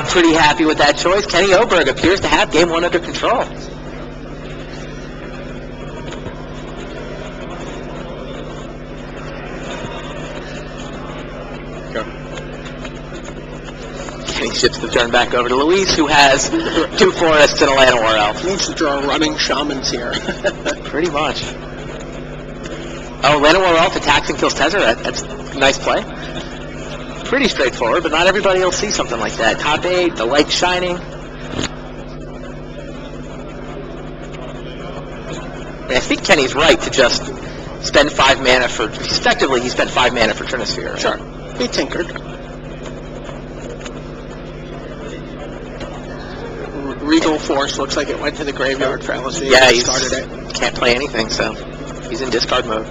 pretty happy with that choice. Kenny Oberg appears to have game one under control. Kenny ships the turn back over to Luis, who has 2 Forests and a Llanowar Elf. He needs to draw running shamans here. Pretty much. Oh, Llanowar Elf attacks and kills Tezzeret. That's a nice play. Pretty straightforward, but not everybody will see something like that. Top 8, the light shining. I think Kenny's right to just spend 5 mana for... Effectively, he spent 5 mana for Trinisphere. Right? Sure. He tinkered. Regal Force looks like it went to the graveyard for LSV. Yeah, he started it. Can't play anything, so he's in discard mode.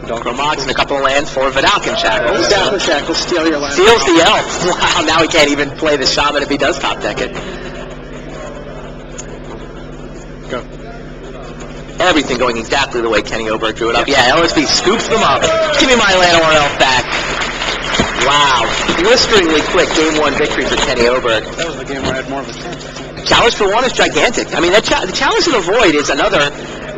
Chromox and a couple of lands for Vidalcan Shackles. Vidalcan Shackles, steal your land. Steals the Elf. Wow, now he can't even play the Shaman if he does top deck it. Go. Everything going exactly the way Kenny Oberg drew it up. Yeah, LSV scoops them up. Give me my Llanowar Elf back. Wow. Blisteringly quick game 1 victory for Kenny Oberg. That was the game where I had more of a chance, I think. Challenge for 1 is gigantic. I mean, the Challenge to the Void is another...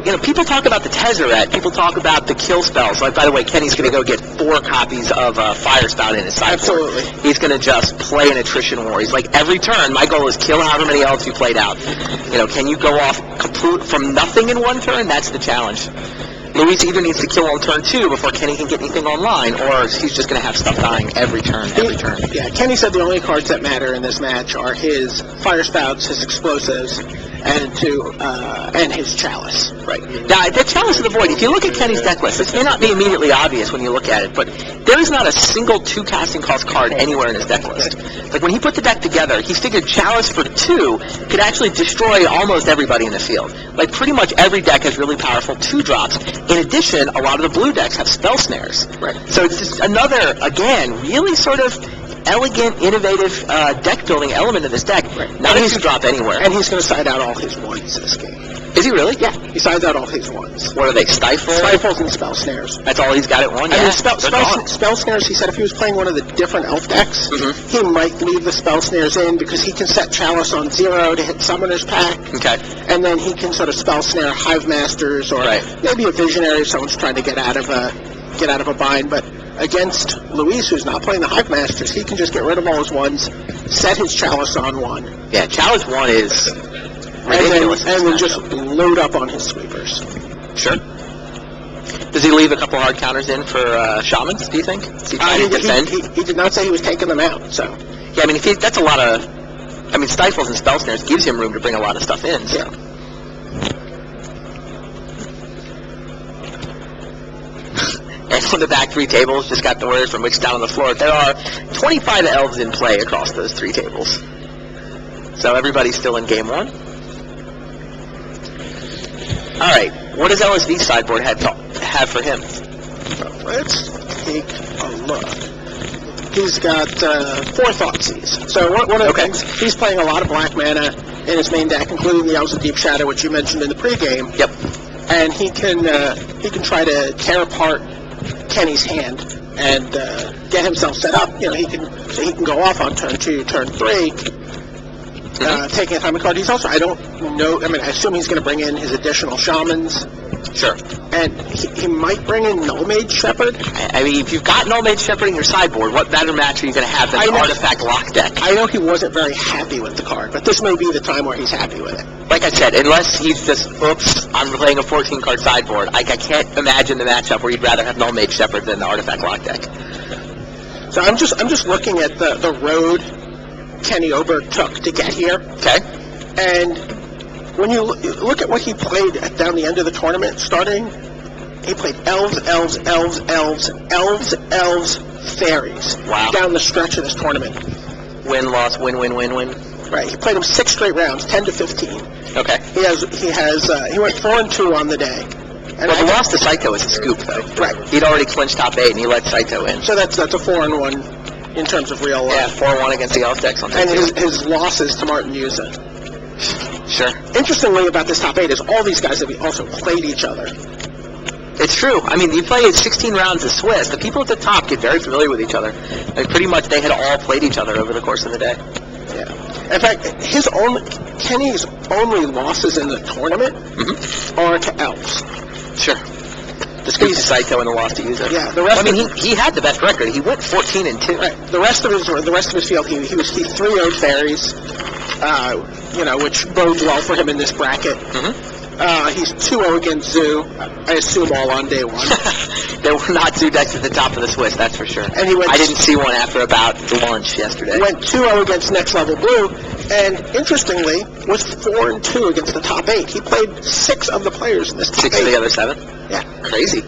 You know, people talk about the Tezzeret. People talk about the kill spells. Like, by the way, Kenny's going to go get 4 copies of Fire Spout in his sideboard. Absolutely. He's going to just play an attrition war. He's like, every turn, my goal is kill however many elves you played out. You know, can you go off complete from nothing in 1 turn? That's the challenge. Luis either needs to kill on turn 2 before Kenny can get anything online, or he's just going to have stuff dying every turn. Yeah, Kenny said the only cards that matter in this match are his Fire Spouts, his Explosives, and his Chalice. Right. Now, the Chalice of the Void, if you look at Kenny's deck list, this may not be immediately obvious when you look at it, but there is not a single 2 casting cost card anywhere in his deck list. Like, when he put the deck together, he figured Chalice for 2 could actually destroy almost everybody in the field. Like, pretty much every deck has really powerful 2-drops. In addition, a lot of the blue decks have Spell Snares. Right. So it's just another, again, really sort of elegant, innovative deck-building element of this deck. Right. Not a 2-drop anywhere. And he's going to side out all his 1s this game. Is he really? Yeah, he sides out all his 1s. What are they, Stifle? Stifles and Spell Snares. That's all he's got at 1? I Yeah. mean, spell Snares, he said if he was playing one of the different elf decks, he might leave the Spell Snares in because he can set Chalice on 0 to hit Summoner's Pack. Okay. And then he can sort of Spell Snare Hive Masters or maybe a Visionary if someone's trying to get out of a bind. But against Luis, who's not playing the Hive Masters, he can just get rid of all his 1s, set his Chalice on 1. Yeah, Chalice 1 is ridiculous. And then just load up on his sweepers. Sure. Does he leave a couple hard counters in for Shamans, do you think? Is he trying to defend? He did not say he was taking them out, so... Yeah, I mean, that's a lot of... I mean, Stifles and Spell Snares gives him room to bring a lot of stuff in, so... Yeah. And on the back 3 tables, just got the word from Witch down on the floor. There are 25 elves in play across those 3 tables. So everybody's still in game 1. Alright, what does LSV's sideboard have for him? Let's take a look. He's got 4 Thoughtseizes. So one of the things, he's playing a lot of black mana in his main deck, including the Elves of Deep Shadow, which you mentioned in the pregame. Yep. And he can try to tear apart Kenny's hand and get himself set up. You know, he can go off on turn 2, turn 3, taking a time card. He's also, I don't know, I mean, I assume he's going to bring in his additional Shamans. Sure. And he might bring in Null Mage Shepherd. I mean, if you've got Null Mage Shepherd in your sideboard, what better match are you going to have than the Artifact Lock deck? I know he wasn't very happy with the card, but this may be the time where he's happy with it. Like I said, unless he's just, oops, I'm playing a 14-card sideboard. I can't imagine the matchup where you'd rather have Null Mage Shepherd than the Artifact Lock deck. So I'm just looking at the road Kenny Oberg took to get here. Okay. And when you look at what he played down the end of the tournament, he played elves, fairies. Wow. Down the stretch of this tournament. Win, loss, win. Right. He played them 6 straight rounds, 10 to 15. Okay. He went 4-2 on the day. And the loss to Saito is a scoop, though. Right. He'd already clinched top 8, and he let Saito in. So that's a 4-1 in terms of real life. Yeah, 4-1 against the elf decks on and his losses to Martin Musa. Sure. Interestingly about this top 8 is all these guys have also played each other. It's true. I mean, you play 16 rounds of Swiss. The people at the top get very familiar with each other. Like, pretty much they had all played each other over the course of the day. Yeah. In fact, Kenny's only losses in the tournament are to Elves. Sure. The squeeze to Saito and the loss to Yuzo. Yeah, the rest. I mean, he had the best record. He went 14-2. Right. The rest of his field, he 3-0'd Fairies, which bodes well for him in this bracket. He's 2-0 against Zoo. I assume all on day one. There were not Zoo decks at the top of the Swiss, that's for sure. And I didn't see one after about lunch yesterday. He went 2-0 against Next Level Blue, and interestingly, was 4-2 against the top 8. He played 6 of the players in this top 8. 6 of the other 7? Yeah. Crazy.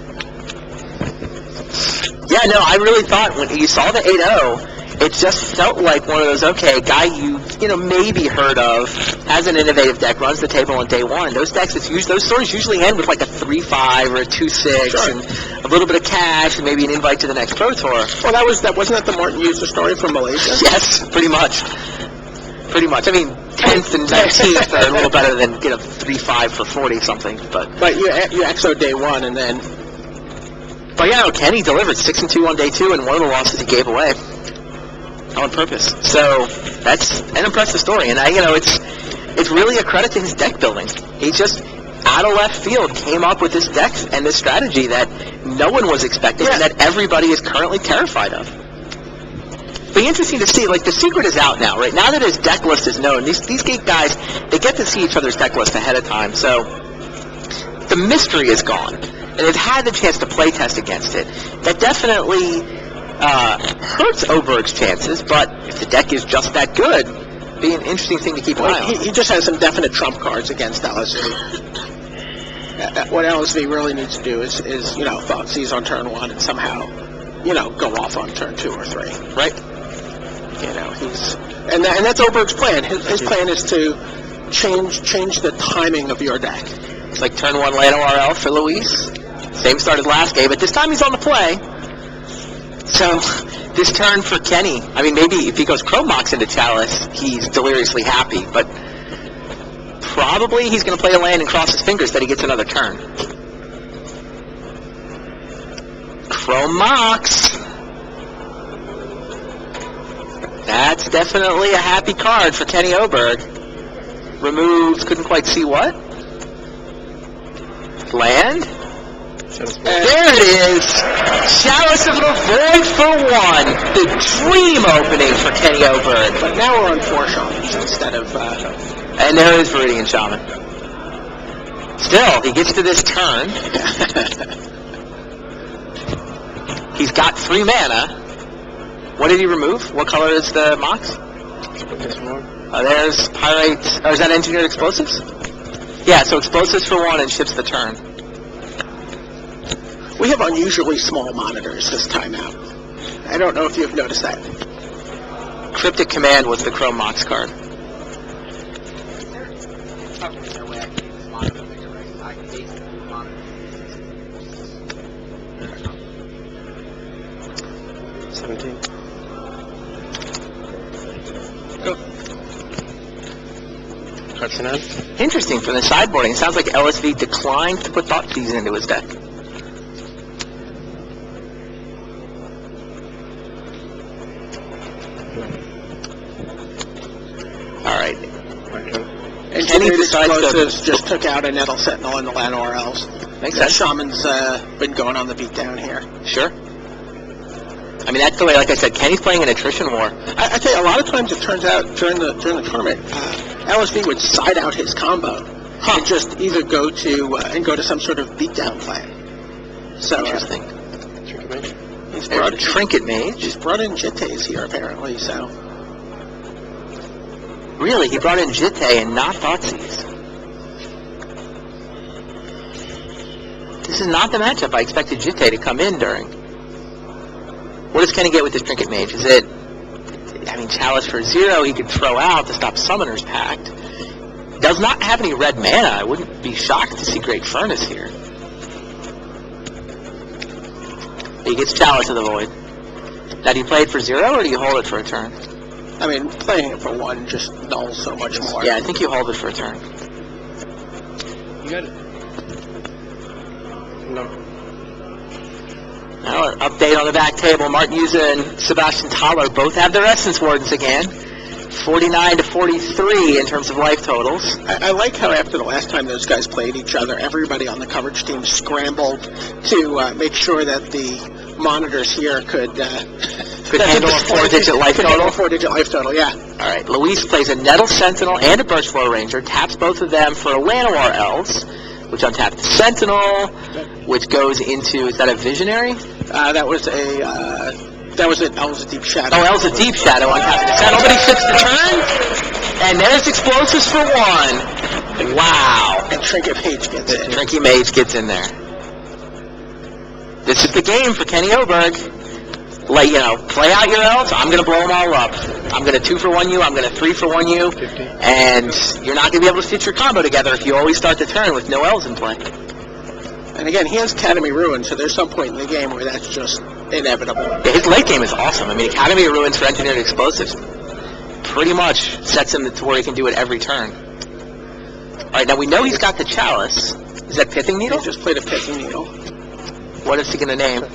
Yeah, no, I really thought when you saw the 8-0, it just felt like one of those, okay, guy you maybe heard of, has an innovative deck, runs the table on day one. Those decks, those stories usually end with like a 3-5 or a 2-6 Sure. and a little bit of cash and maybe an invite to the next Pro Tour. Well, wasn't that the Martin User story from Malaysia? Yes, pretty much. Pretty much. I mean, 10th and 19th are a little better than 3-5 for 40 something, but you XO day one and then. But yeah, no, Kenny delivered 6-2 on day 2, and one of the losses he gave away on purpose. So that's an impressive story, and it's really a credit to his deck building. He just out of left field came up with this deck and this strategy that no one was expecting and that everybody is currently terrified of. Be interesting to see. Like, the secret is out now, right? Now that his deck list is known, these guys, they get to see each other's deck list ahead of time. So the mystery is gone, and they've had the chance to play test against it. That definitely hurts Oberg's chances, but if the deck is just that good, it'd be an interesting thing to keep an eye on. He just has some definite trump cards against LSV. What LSV really needs to do is Thoughtseize on turn 1 and somehow, go off on turn 2 or 3. Right. And that's Oberg's plan. His plan is to change the timing of your deck. It's like turn 1 Lano RL for Luis. Same started last game, but this time he's on the play. So, this turn for Kenny, I mean, maybe if he goes Chrome Mox into Chalice, he's deliriously happy, but probably he's going to play a land and cross his fingers that he gets another turn. Chrome Mox. That's definitely a happy card for Kenny Oberg. Removes, couldn't quite see what? Land? There it is! Chalice of the Void for 1! The dream opening for Kenny Oberg. But now we're on 4 Shamans instead of... And there is Viridian Shaman. Still, he gets to this turn. He's got 3 mana. What did he remove? What color is the Mox? There's Pyrite... Or is that Engineered Explosives? Yeah, so Explosives for 1 and ships the turn. We have unusually small monitors this time out. I don't know if you've noticed that. Cryptic Command was the Chrome Mox card. Interesting, from the sideboarding, it sounds like LSV declined to put Thoughtseize into his deck. Alright. And Kenny Explosives just took out a Nettle Sentinel in the Lano RLs. Makes sense. Shaman's been going on the beatdown here. Sure. I mean, that's the way, like I said, Kenny's playing an attrition war. I tell you, a lot of times it turns out during the tournament, LSV would side out his combo and just either go to some sort of beatdown plan. So interesting. He's brought Trinket Mage. He's brought in Jittes here apparently. So really, he brought in Jitte and not Thoughtseize. This is not the matchup I expected Jitte to come in during. What does Kenny get with this Trinket Mage? Is it, Chalice for 0 he could throw out to stop Summoner's Pact. Does not have any red mana. I wouldn't be shocked to see Great Furnace here. He gets Chalice of the Void. Now, do you play it for 0 or do you hold it for a turn? Playing it for 1 just nulls so much more. Yeah, I think you hold it for a turn. You got it. No. Well, an update on the back table. Martin Yuza and Sebastian Thaler both have their Essence Wardens again. 49 to 43 in terms of life totals. I like how after the last time those guys played each other, everybody on the coverage team scrambled to make sure that the monitors here could handle a 4-digit life total. 4-digit life total, yeah. All right, Luis plays a Nettle Sentinel and a Birchflower Ranger, taps both of them for a Llanowar Elves, which untap the Sentinel, which goes into, is that a Visionary? That was an Elves of Deep Shadow. Oh, Elves of Deep Shadow untapping the Sentinel, but he fixed the turn, and there's Explosives for 1. Wow. And Trinket Mage gets in. Trinket Mage gets in there. This is the game for Kenny Oberg. Play out your elves. I'm going to blow them all up. I'm going to 2-for-1 you. I'm going to 3-for-1 you. And you're not going to be able to stitch your combo together if you always start the turn with no elves in play. And again, he has Academy Ruin, so there's some point in the game where that's just inevitable. Yeah, his late game is awesome. I mean, Academy of Ruins for Engineered Explosives pretty much sets him to where he can do it every turn. All right, now we know he's got the Chalice. Is that Pithing Needle? He just played a Pithing Needle. What is he going to name?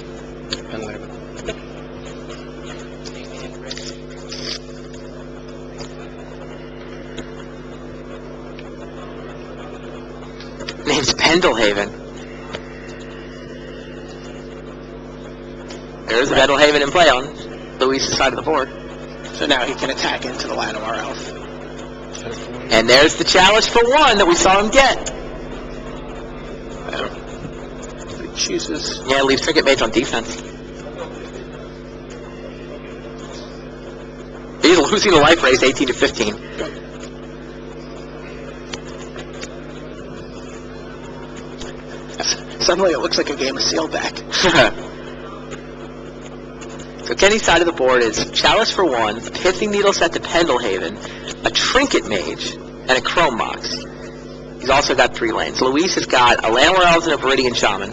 Name's Pendelhaven. There's a Pendelhaven in play on Luis' side of the board. So now he can attack into the Llanowar Elf. And there's the Chalice for 1 that we saw him get. He chooses. Yeah, leaves Trinket Mage on defense. He's losing the life raise 18 to 15. Suddenly it looks like a game of Seal deck. So Kenny's side of the board is Chalice for 1, Pithing Needle set to Pendelhaven, a Trinket Mage, and a Chrome Box. He's also got 3 lanes. Luis has got a Llanowar Elves and a Viridian Shaman.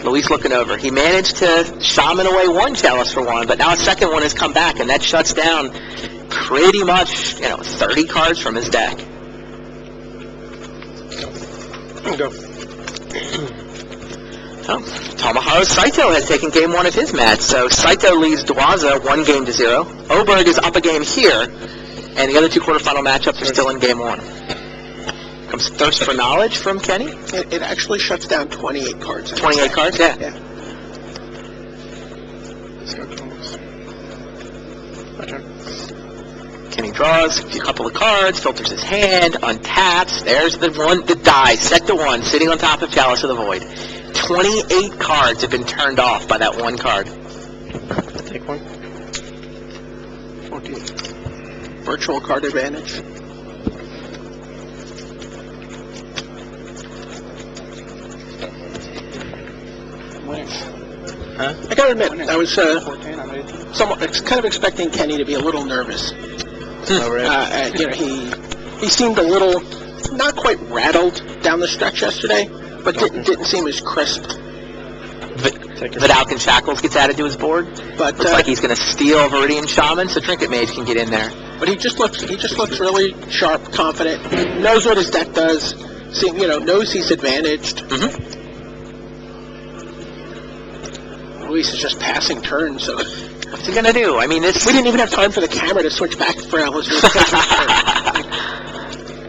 Luis looking over. He managed to shaman away 1 Chalice for 1, but now a second one has come back, and that shuts down pretty much, 30 cards from his deck. Go. Oh, Tomohiro Saito has taken game 1 of his match, so Saito leads Dwaza 1-0. Oberg is up a game here, and the other 2 quarterfinal matchups are still in game 1. Comes Thirst for Knowledge from Kenny. It actually shuts down 28 cards. 28 cards, yeah. My turn. Kenny draws a couple of cards, filters his hand, untaps. There's the die, set to 1, sitting on top of Chalice of the Void. 28 cards have been turned off by that 1 card. Take 1. 14. Virtual card advantage. Huh? I gotta admit, I was somewhat kind of expecting Kenny to be a little nervous. He seemed a little, not quite rattled down the stretch yesterday, but didn't seem as crisp. Vidalcan Shackles gets added to his board. But looks like he's going to steal Viridian Shaman, so Trinket Mage can get in there. But he just looks really sharp, confident. Knows what his deck does. Knows he's advantaged. Luis is just passing turns, so what's he going to do? I mean, we didn't even have time for the camera to switch back for LSV.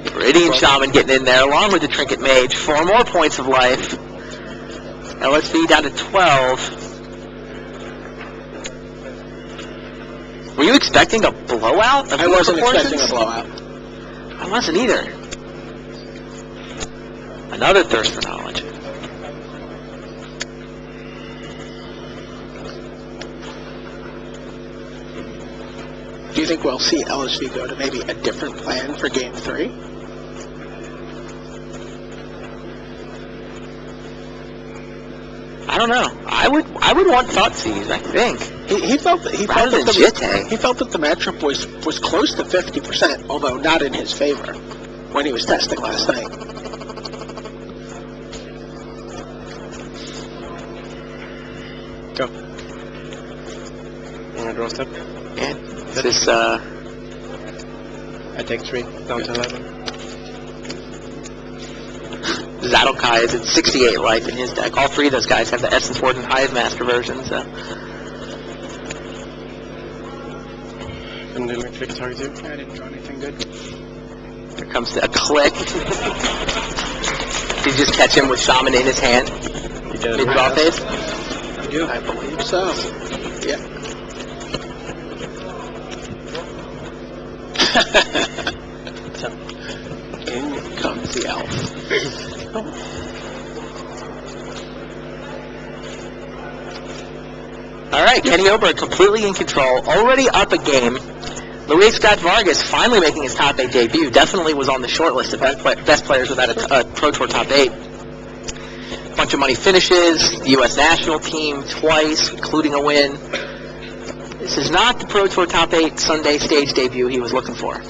Viridian Shaman getting in there, along with the Trinket Mage. 4 more points of life. LSV down to 12. Were you expecting a blowout? I wasn't expecting a blowout. I wasn't either. Another Thirst for Knowledge. Do you think we'll see LSV go to maybe a different plan for Game 3? I don't know. I would want Thoughtseize, I think. He felt that the matchup was close to 50%, although not in his favor when he was testing last night. Go. You want to draw a step? Yeah. This I take 3, down to 11. Zadokai is at 68 life in his deck. All three of those guys have the Essence Ward and Hive Master version, so... And then I click target 2. I didn't draw anything good. Here comes a click. Did you just catch him with Shaman in his hand? You did. Mid-draw phase? I believe so. Yeah. In comes the elf. All right, Kenny Oberg completely in control, already up a game. Luis Scott Vargas finally making his top 8 debut. Definitely was on the short list of best players without a Pro Tour top 8. Bunch of money finishes, the U.S. national team twice, including a win. This is not the Pro Tour top 8 Sunday stage debut he was looking for.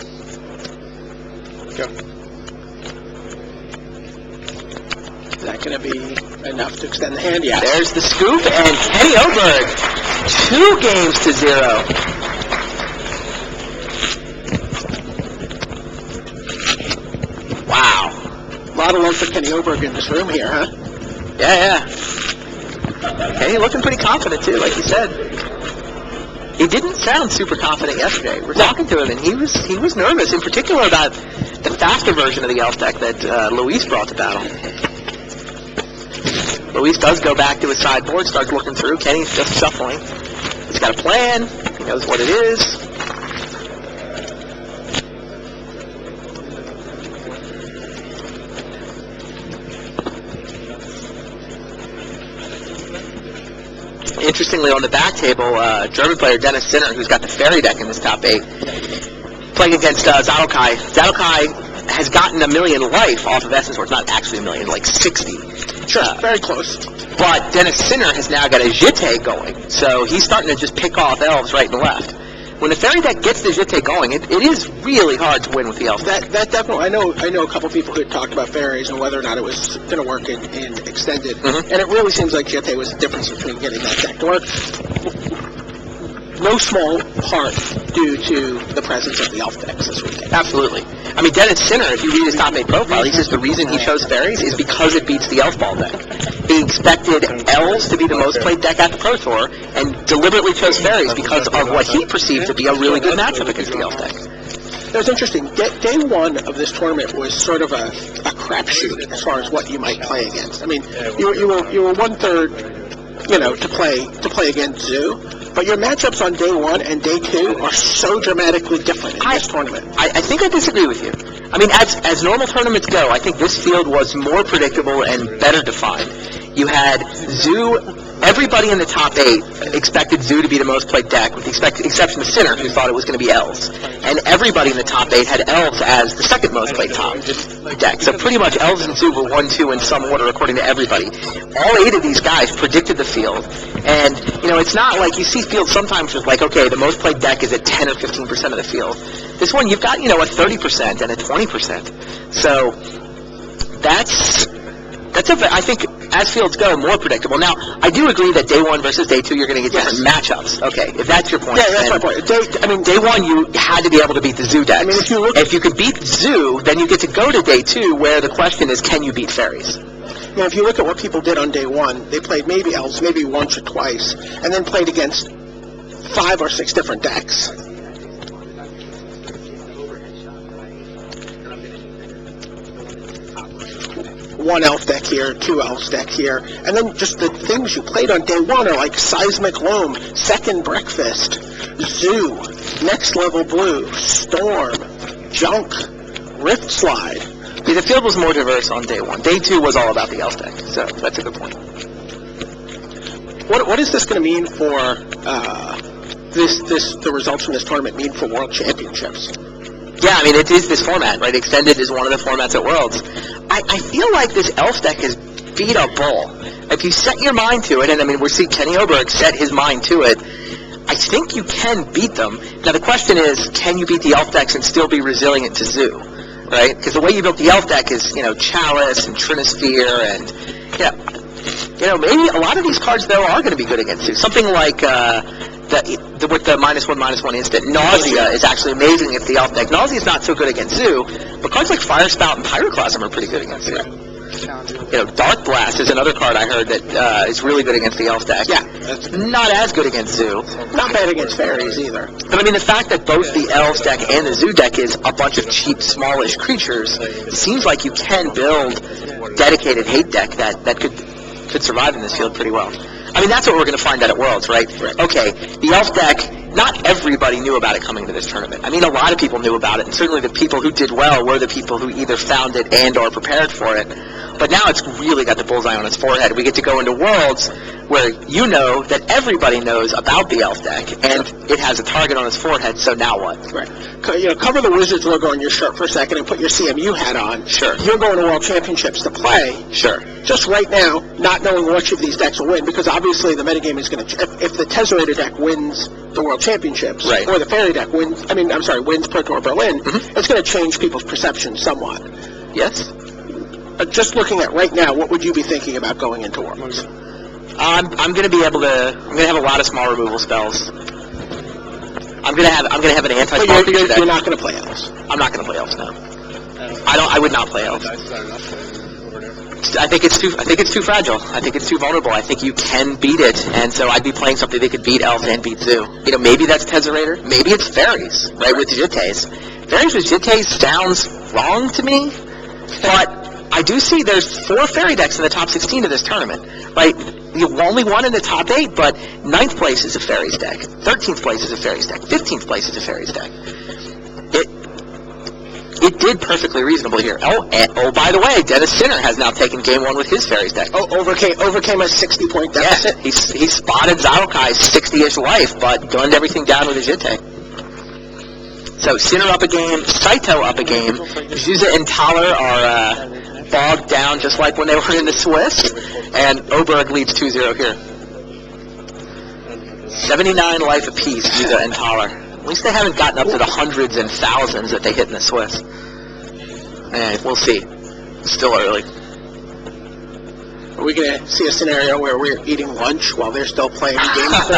Go. Is that going to be enough to extend the hand? Yes. There's the scoop, and Kenny Oberg, 2 games to 0. Wow. A lot of love for Kenny Oberg in this room here, huh? Yeah. Kenny looking pretty confident, too, like you said. He didn't sound super confident yesterday. We're talking to him, and he was nervous, in particular about the faster version of the Elf deck that Luis brought to battle. Luis does go back to his sideboard, starts looking through. Kenny's just shuffling. He's got a plan. He knows what it is. Interestingly, on the back table, German player Dennis Sinner, who's got the fairy deck in his top 8, playing against Zadokai. Zadokai has gotten 1 million life off of Essence Wars. Not actually 1 million, like 60. Sure, very close. But Dennis Sinner has now got a Jitte going, so he's starting to just pick off elves right and left. When the fairy deck gets the Jitte going, it is really hard to win with the elf deck. That definitely. I know a couple people who had talked about fairies and whether or not it was going to work in extended, Mhm. and it really seems like Jitte was the difference between getting that deck to work. No small part due to the presence of the elf decks this weekend. Absolutely. I mean, Dennis Sinner, if you read his top 8 profile, he says the reason he chose fairies is because it beats the elf ball deck. He expected elves to be the most played deck at the Pro Tour, and deliberately chose fairies because of what he perceived to be a really good matchup against the elf deck. It was interesting. Day one of this tournament was sort of a crapshoot as far as what you might play against. I mean, you were 1/3, to play against Zoo. But your matchups on day 1 and day 2 are so dramatically different in this tournament. I think I disagree with you. I mean, as normal tournaments go, I think this field was more predictable and better defined. You had Zoo, everybody in the top 8 expected Zoo to be the most played deck, with the exception of Sinner, who thought it was going to be Elves. And everybody in the top 8 had Elves as the second most played top deck. So pretty much Elves and Zoo were 1-2 in some order according to everybody. All 8 of these guys predicted the field. And, it's not like you see fields sometimes with like, okay, the most played deck is at 10 or 15% of the field. This one, you've got, a 30% and a 20%. So that's I think, as fields go, more predictable. Now, I do agree that day 1 versus day 2, you're going to get different matchups. Okay, if that's your point. Yeah, that's my point. Day 1, you had to be able to beat the Zoo decks. I mean, if you could beat Zoo, then you get to go to day 2, where the question is, can you beat fairies? Now, if you look at what people did on day 1, they played maybe elves, maybe once or twice, and then played against 5 or 6 different decks. One elf deck here, 2 elves deck here, and then just the things you played on day 1 are like Seismic Loam, Second Breakfast, Zoo, Next Level Blue, Storm, Junk, Rift Slide. Yeah, the field was more diverse on day 1. Day 2 was all about the elf deck, so that's a good point. What is this going to mean for the results from this tournament mean for World Championships? Yeah, I mean, it is this format, right? Extended is one of the formats at Worlds. I feel like this elf deck has beat a bull. If you set your mind to it, and I mean, we see Kenny Oberg set his mind to it, I think you can beat them. Now, the question is, can you beat the elf decks and still be resilient to Zoo? Right? Because the way you built the elf deck is, Chalice and Trinisphere and, maybe a lot of these cards, though, are going to be good against you. Something like, with the -1/-1 instant, Nausea is actually amazing against the elf deck. Nausea is not so good against Zoo, but cards like Fire Spout and Pyroclasm are pretty good against Zoo. Dark Blast is another card I heard that is really good against the Elf deck. Yeah, Not as good against Zoo. not bad against fairies either. But I mean, the fact that both the Elves deck and the Zoo deck is a bunch of cheap, smallish creatures, seems like you can build dedicated hate deck that could survive in this field pretty well. I mean, that's what we're going to find out at Worlds, right? Okay, the Elf deck, not everybody knew about it coming to this tournament. I mean, a lot of people knew about it, and certainly the people who did well were the people who either found it and or prepared for it. But now it's really got the bullseye on its forehead. We get to go into Worlds where you know that everybody knows about the Elf deck, and it has a target on its forehead, so now what? Right. Cover the Wizards logo on your shirt for a second and put your CMU hat on. Sure. You're going to World Championships to play. Sure. Just right now, not knowing which of these decks will win, because obviously the metagame is going to... If the Tezzerator deck wins the World Championships, Right. or the Fairy deck wins Pro Tour Berlin, it's going to change people's perception somewhat. Yes? Just looking at right now, what would you be thinking about going into Worlds? I'm going to have a lot of small removal spells. I'm going to have an But anti-spell creature deck. you're not going to play Elves. I'm not going to play Elves, no. I would not play Elves. I think it's too fragile. I think it's too vulnerable. I think you can beat it, and so I'd be playing something that could beat Elves and beat Zoo. Maybe that's Tezzerator. Maybe it's Fairies, right, with Jittes. Fairies with Jittes sounds wrong to me, but I do see there's 4 Fairy decks in the top 16 of this tournament, right? Only one in the top 8, but 9th place is a Fairies deck, 13th place is a Fairies deck, 15th place is a Fairies deck. It did perfectly reasonable here. Oh, by the way, Dennis Sinner has now taken game 1 with his Fairies deck. Oh, overcame a 60-point deficit? Yeah, he spotted Zarokai's 60-ish life, but gunned everything down with his Jitte. So Sinner up a game, Saito up a game, Juza and Thaler are bogged down just like when they were in the Swiss, and Oberg leads 2-0 here. 79 life apiece, Juza and Thaler. At least they haven't gotten up to the hundreds and thousands that they hit in the Swiss. And we'll see. It's still early. Are we going to see a scenario where we're eating lunch while they're still playing game 4?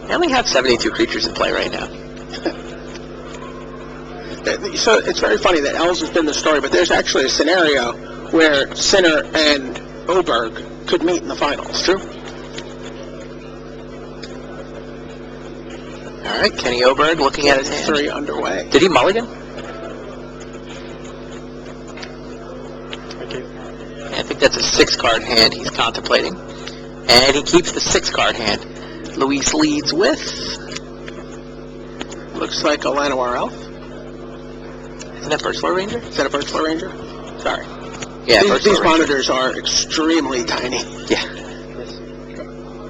They only have 72 creatures in play right now. So it's very funny that Elves has been the story, but there's actually a scenario where Sinner and Oberg could meet in the finals. True. All right, Kenny Oberg looking at his hand. 3 underway. Did he mulligan? I think that's a 6-card hand he's contemplating. And he keeps the 6-card hand. Luis leads with... Looks like a Llanowar Elf. Isn't that Birchlar Ranger? Is that a Birchlar Ranger? Sorry. Yeah, These monitors are extremely tiny. Yeah.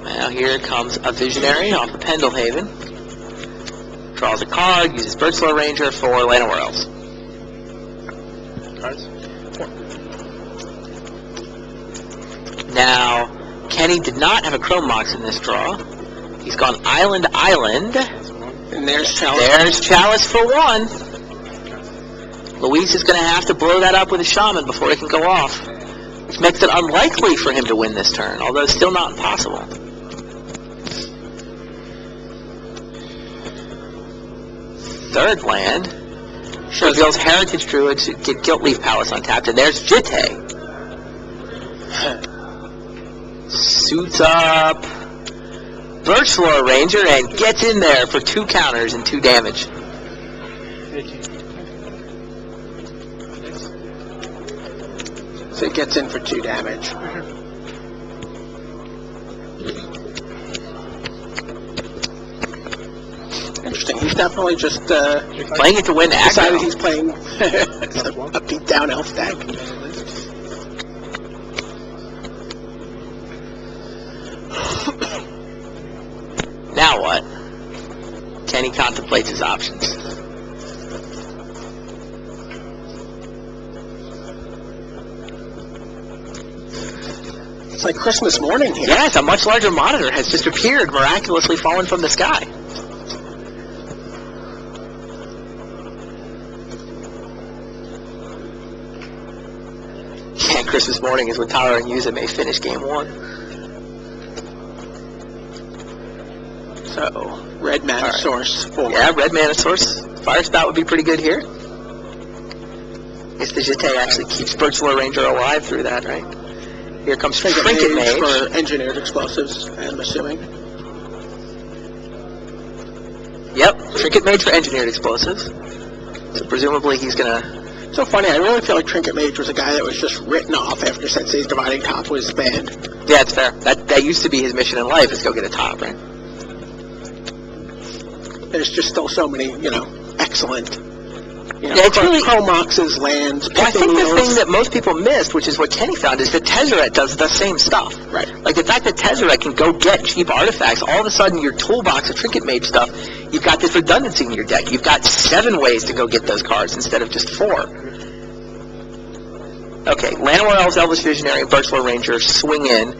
Now here comes a Visionary off of Pendelhaven. Draws a card, uses Birchlar Ranger for Llanowar Elves. Cards? Now, Kenny did not have a Chrome Mox in this draw. He's gone Island Island. And there's Chalice. There's Chalice for 1. Luis is going to have to blow that up with a Shaman before he can go off, which makes it unlikely for him to win this turn, although still not impossible. Third land reveals Heritage Druids get Guiltleaf Palace untapped, and there's Jitte. Suits up Birchlar Ranger and gets in there for 2 counters and 2 damage. So it gets in for 2 damage. Interesting. He's definitely just Playing it to win decided aggro. he's playing a beat-down Elf deck. Now what? Kenny contemplates his options. It's like Christmas morning here. Yes, a much larger monitor has just appeared, miraculously fallen from the sky. Yeah, Christmas morning is when Tyler and Yuza may finish game 1. So, red mana All right. source for Yeah, red mana source. Fire spout would be pretty good here. Guess the Jeté actually keeps Birchler Ranger alive through that, right? Here comes Trinket Mage. for engineered explosives, I'm assuming. Yep, Trinket Mage for engineered explosives. So presumably he's gonna... So funny, I really feel like Trinket Mage was a guy that was just written off after Sensei's Dividing Top was banned. Yeah, it's fair. That used to be his mission in life, is go get a top, right? There's just still so many, excellent, Yeah, it's really- Chromox's lands, Well, I think the Pithamiels. thing that most people missed, which is what Kenny found, is that Tezzeret does the same stuff. Right. Like the fact that Tezzeret can go get cheap artifacts, all of a sudden your toolbox of Trinket Mage stuff, you've got this redundancy in your deck. You've got 7 ways to go get those cards instead of just 4. Okay, Llanowar Elves, Elvish Visionary, and Birchler Ranger swing in.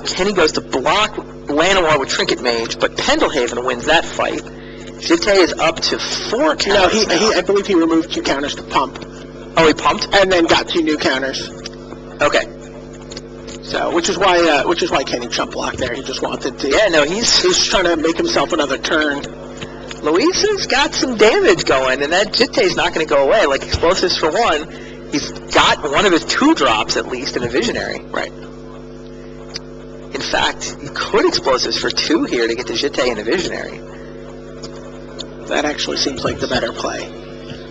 Kenny goes to block Llanowar with Trinket Mage, but Pendelhaven wins that fight. Jeté is up to 4 counters No, now. I believe he removed 2 counters to pump, Oh, he pumped? and then got 2 new counters. Okay. So, which is why Kenny chump blocked there. He just wanted to. Yeah, no, he's trying to make himself another turn. Luis has got some damage going, and that Jitte's not going to go away. Like explosives for 1, he's got one of his 2 drops at least in a Visionary. Right. In fact, you could explosives for 2 here to get the Jitte in a Visionary, That actually seems like the better play.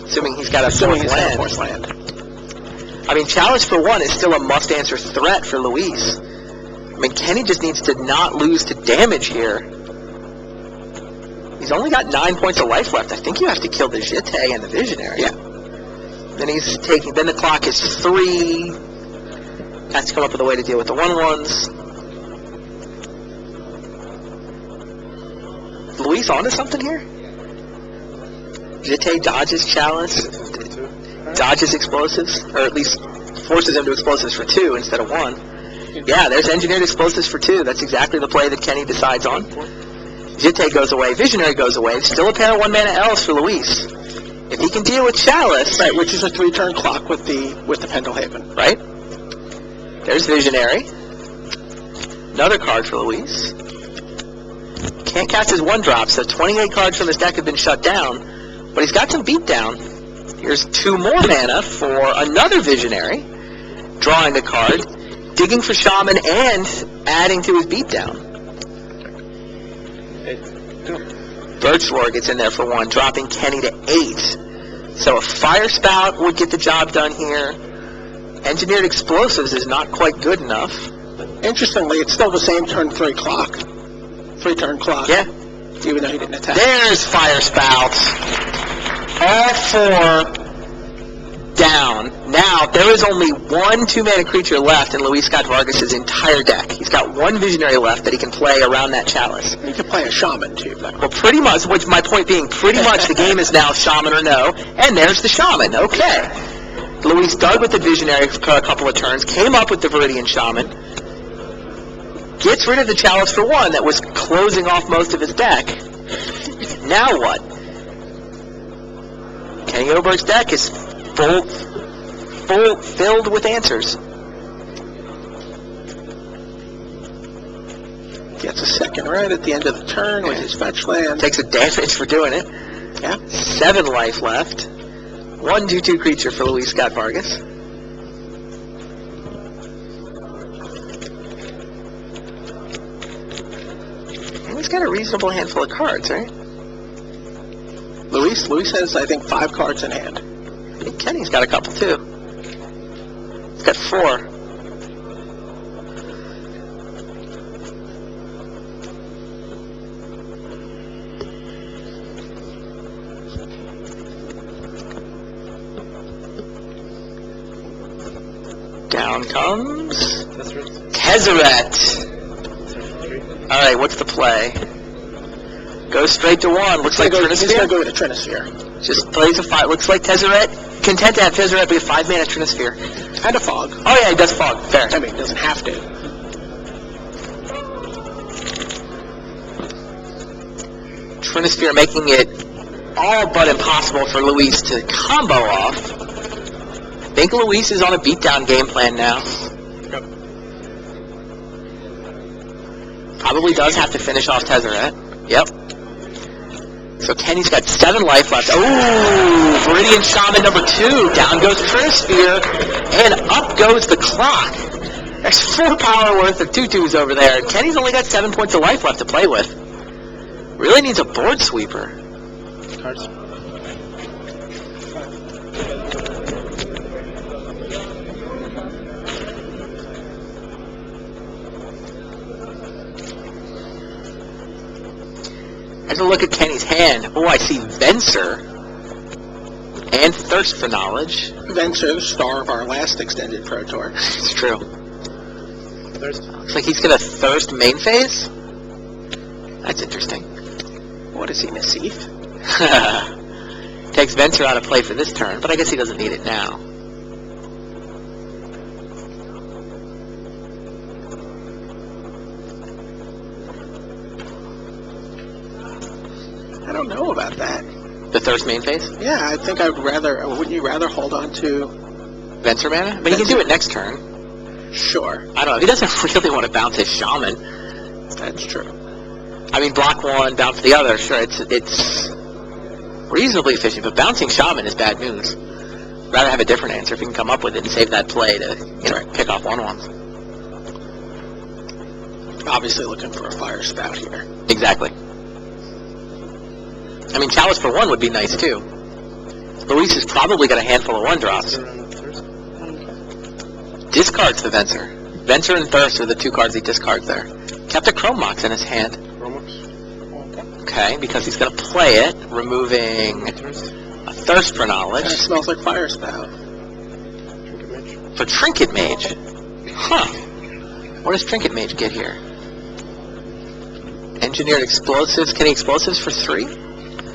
assuming he's got a Assuming 4th he's got a land. 4th land. I mean, Chalice for 1 is still a must-answer threat for Luis. I mean, Kenny just needs to not lose to damage here. He's only got 9 points of life left. I think you have to kill the Jitte and the Visionary. Yeah. Then then the clock is 3. Has to come up with a way to deal with the 1/1s. Luis onto something here? Jitte dodges Chalice, dodges explosives, or at least forces him to explosives for 2 instead of 1. Yeah, there's engineered explosives for 2. That's exactly the play that Kenny decides on. Jitte goes away, Visionary goes away. Still a pair of 1-mana elves for Luis. If he can deal with Chalice, Right, which is a 3-turn clock with the Pendelhaven. right? There's Visionary. Another card for Luis. Can't cast his 1-drop, so 28 cards from his deck have been shut down. But he's got some beatdown. Here's 2 more mana for another Visionary. Drawing a card, digging for Shaman, and adding to his beatdown. Birchlore gets in there for 1, dropping Kenny to 8. So a Fire Spout would get the job done here. Engineered Explosives is not quite good enough. Interestingly, it's still the same turn 3 clock. 3-turn clock. Yeah. Even though he didn't attack. There's Fire Spouts. All 4 down. Now, there is only 1 2-mana creature left in Luis Scott Vargas' entire deck. He's got 1 Visionary left that he can play around that Chalice. You could play a Shaman, too. Well, pretty much, which my point being, pretty much the game is now Shaman or no, and there's the Shaman. Okay. Luis dug with the Visionary for a couple of turns, came up with the Viridian Shaman, gets rid of the Chalice for 1 that was closing off most of his deck. Now what? Kenny Oberg's deck is filled with answers. Gets a second red at the end of the turn with his fetch land. Takes a damage for doing it. Yeah. 7 life left. 1 2/2 creature for Luis Scott Vargas. And he's got a reasonable handful of cards, right? Luis has, I think, 5 cards in hand. I think Kenny's got a couple too. He's got 4. Down comes Tezzeret. Alright, what's the play? Goes straight to 1. Looks like He's going to Trinisphere. go with a Trinisphere. Just plays a 5. Looks like Tezzeret. Content to have Tezzeret be a 5-mana Trinisphere. And a Fog. Oh yeah, he does Fog. Fair. I mean, he doesn't have to. Trinisphere making it all but impossible for Luis to combo off. I think Luis is on a beatdown game plan now. Probably does have to finish off Tezzeret. Yep. So Kenny's got 7 life left. Oh, Viridian Shaman number 2. Down goes Trinisphere, and up goes the clock. There's 4 power worth of tutus over there. Kenny's only got 7 points of life left to play with. Really needs a board sweeper. Cards. As I look at Kenny's hand, oh, I see Venser and Thirst for Knowledge. Venture, the star of our last extended Pro Tour. It's true. Thirst. Looks like he's going to Thirst main phase. That's interesting. What is he, Nassif? Takes Venser out of play for this turn, but I guess he doesn't need it now. I don't know about that. The Thirst main phase? Yeah, I think I'd rather, wouldn't you rather hold on to, Venser mana? But he can do it next turn. sure, I don't know. He doesn't really want to bounce his Shaman. that's true. I mean, block one, bounce the other. Sure, it's reasonably efficient, but bouncing Shaman is bad news. Rather have a different answer if you can come up with it and save that play to, pick off 1/1s. Obviously looking for a fire spout here. Exactly. I mean, Chalice for 1 would be nice, too. Luis has probably got a handful of 1-drops. Thirst. Discards the Venser. Venser and Thirst are the 2 cards he discards there. Kept a Chrome Mox in his hand. Romox. Okay, because he's going to play it, removing Thirst. a Thirst for Kind of Knowledge smells like fire spout. Trinket Mage. for Trinket Mage. Huh. What does Trinket Mage get here? Engineered Explosives. Can he Explosives for 3?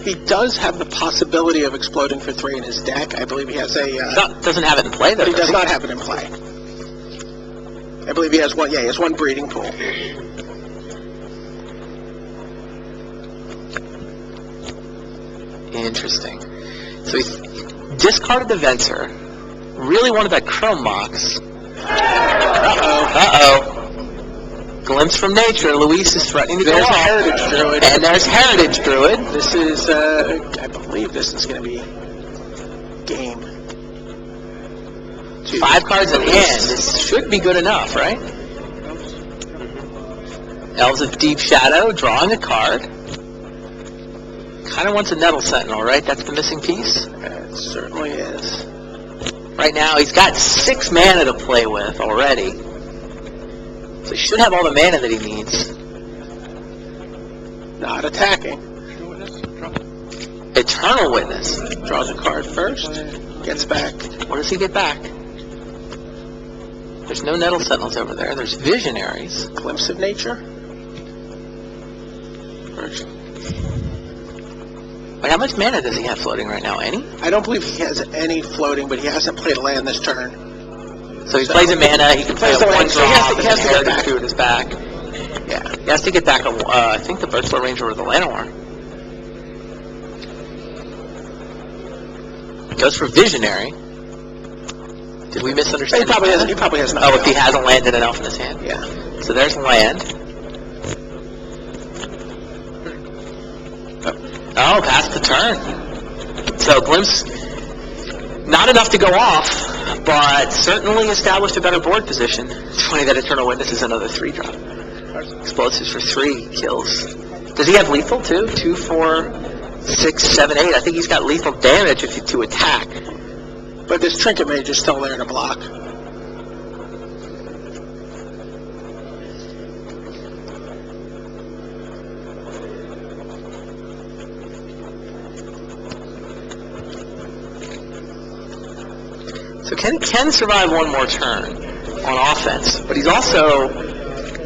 He does have the possibility of exploding for 3 in his deck. I believe he has a, Doesn't have it in play, though. but he does he? not have it in play. I believe he has one, yeah, he has 1 breeding pool. Interesting. So he's discarded the Venser. Really wanted that Chrome Mox. Uh-oh. Glimpse from Nature. Luis is threatening to go There's off. Heritage Druid. And there's Heritage Druid. This is, I believe this is going to be game. 2. 5 cards in hand. This should be good enough, right? Elves of Deep Shadow, drawing a card. Kind of wants a Nettle Sentinel, right? That's the missing piece. It certainly is. Right now, he's got 6 mana to play with already. So he should have all the mana that he needs. Not attacking. Eternal Witness. Draws a card first. Gets back. What does he get back? There's no Nettle Sentinels over there. There's Visionaries. Glimpse of Nature. First. Wait, how much mana does he have floating right now? Any? I don't believe he has any floating, but he hasn't played a land this turn. So he plays a mana, he can play a Plays the land, 1 so he has drop, to- and he has to get Heritage back. Druid is back. Yeah. He has to get back, I think the Birthflow Ranger or the Llanowar. Goes for Visionary. Did we misunderstand? He probably has nothing. Oh, if he else. hasn't landed an elf in his hand. Yeah. So there's land. Oh, past the turn. So Glimpse, not enough to go off, but certainly established a better board position. It's funny that Eternal Witness is another 3-drop. Explosives for 3 kills. Does he have lethal too? 2, 4, 6, 7, 8. I think he's got lethal damage if you to attack. But this Trinket Mage is still there to block. So Kenny can survive one more turn on offense, but he's also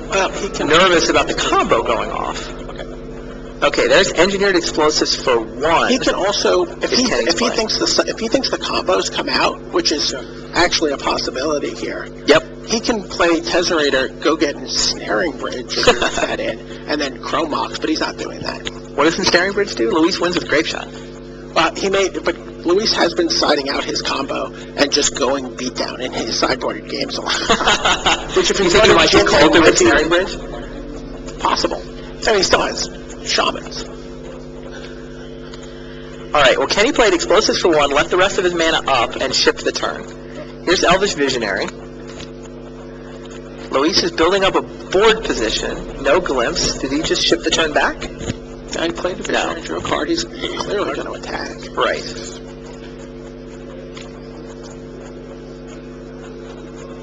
Well, he can. nervous about the combo going off. Okay, there's Engineered Explosives for 1. He can also, if he play. thinks the combos come out, which is actually a possibility here. Yep. He can play Tesserator, go get Snaring Bridge, and get that in, and then Chrome Mox, but he's not doing that. What does Ensnaring Bridge do? Luis wins with Grape Shot. But Luis has been siding out his combo and just going beatdown in his sideboarded games a lot. Which if You he's think he running might be Jinx, cold it with might be Ensnaring Bridge? possible. I mean, he still has Shamans. All right, well, Kenny played explosives for 1, left the rest of his mana up, and shipped the turn. Here's Elvish Visionary. Luis is building up a board position. No glimpse. Did he just ship the turn back? I played the Visionary, drew a card. He's clearly going to attack. Right.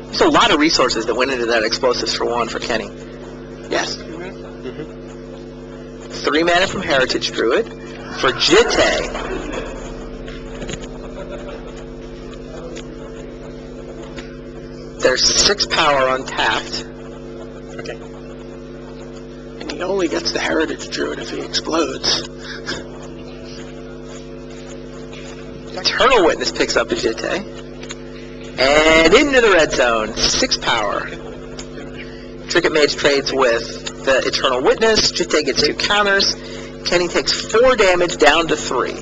There's a lot of resources that went into that explosives for 1 for Kenny. Yes. 3 mana from Heritage Druid. For Jitte, there's 6 power untapped. Okay. And he only gets the Heritage Druid if he explodes. Eternal Witness picks up a Jitte. And into the red zone, 6 power. Trinket Mage trades with the Eternal Witness. Jitte gets 2 counters. Kenny takes 4 damage down to 3. And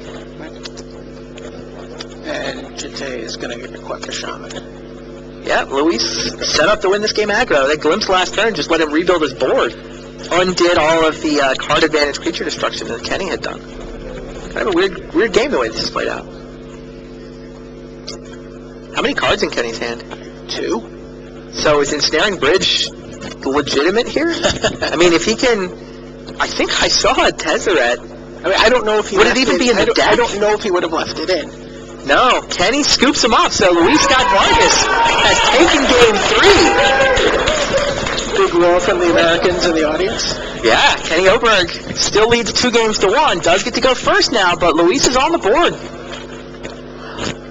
Jitte is going to equip the Shaman. Yeah, Luis set up to win this game aggro. That glimpse last turn just let him rebuild his board. Undid all of the card advantage creature destruction that Kenny had done. Kind of a weird game the way this is played out. How many cards in Kenny's hand? 2. So is Ensnaring Bridge legitimate here? I mean, if he can... I think I saw a Tezzeret. I mean, I don't know if he Would it left even be in the deck? I don't know if he would have left it in. No, Kenny scoops him up, so Luis Scott Vargas has taken game 3. Big roar from the Americans in the audience. Yeah, Kenny Oberg still leads 2 games to 1. Does get to go first now, but Luis is on the board.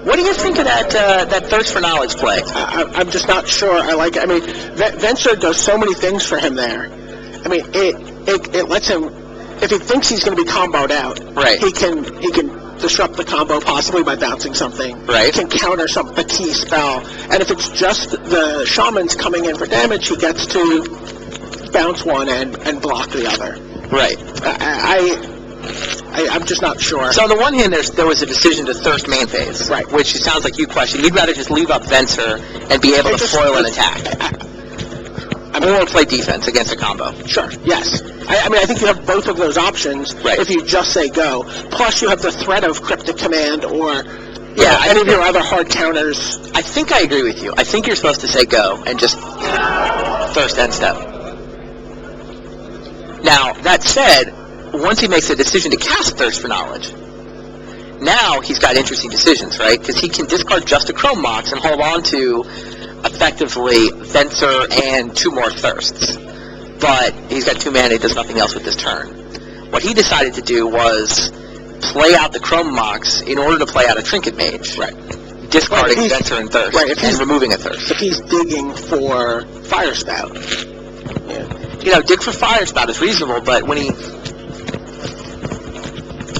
What do you think of that Thirst for Knowledge play? I'm just not sure. I like it. I mean, Venser does so many things for him there. I mean, it lets him, if he thinks he's going to be comboed out, Right. he can disrupt the combo possibly by bouncing something. Right. He can counter a key spell. And if it's just the Shamans coming in for damage, he gets to bounce one and block the other. Right. I'm just not sure. So on the one hand, there was a decision to Thirst main phase, Right. which it sounds like you questioned. You'd rather just leave up Venser and be able to foil an attack. Or play defense against a combo. Sure, yes. I mean, I think you have both of those options if you just say go. Plus, you have the threat of Cryptic Command or any of your other hard counters. I think I agree with you. I think you're supposed to say go and just Thirst end step. Now, that said, once he makes a decision to cast Thirst for Knowledge, now he's got interesting decisions, right? Because he can discard just a Chrome Mox and hold on to effectively Venser and 2 more Thirsts. But he's got 2 mana, he does nothing else with this turn. What he decided to do was play out the Chrome Mox in order to play out a Trinket Mage. Right. Discarding Venser and Thirst, and removing a Thirst. If he's digging for Fire Spout. Yeah. You know, dig for Fire Spout is reasonable, but when he...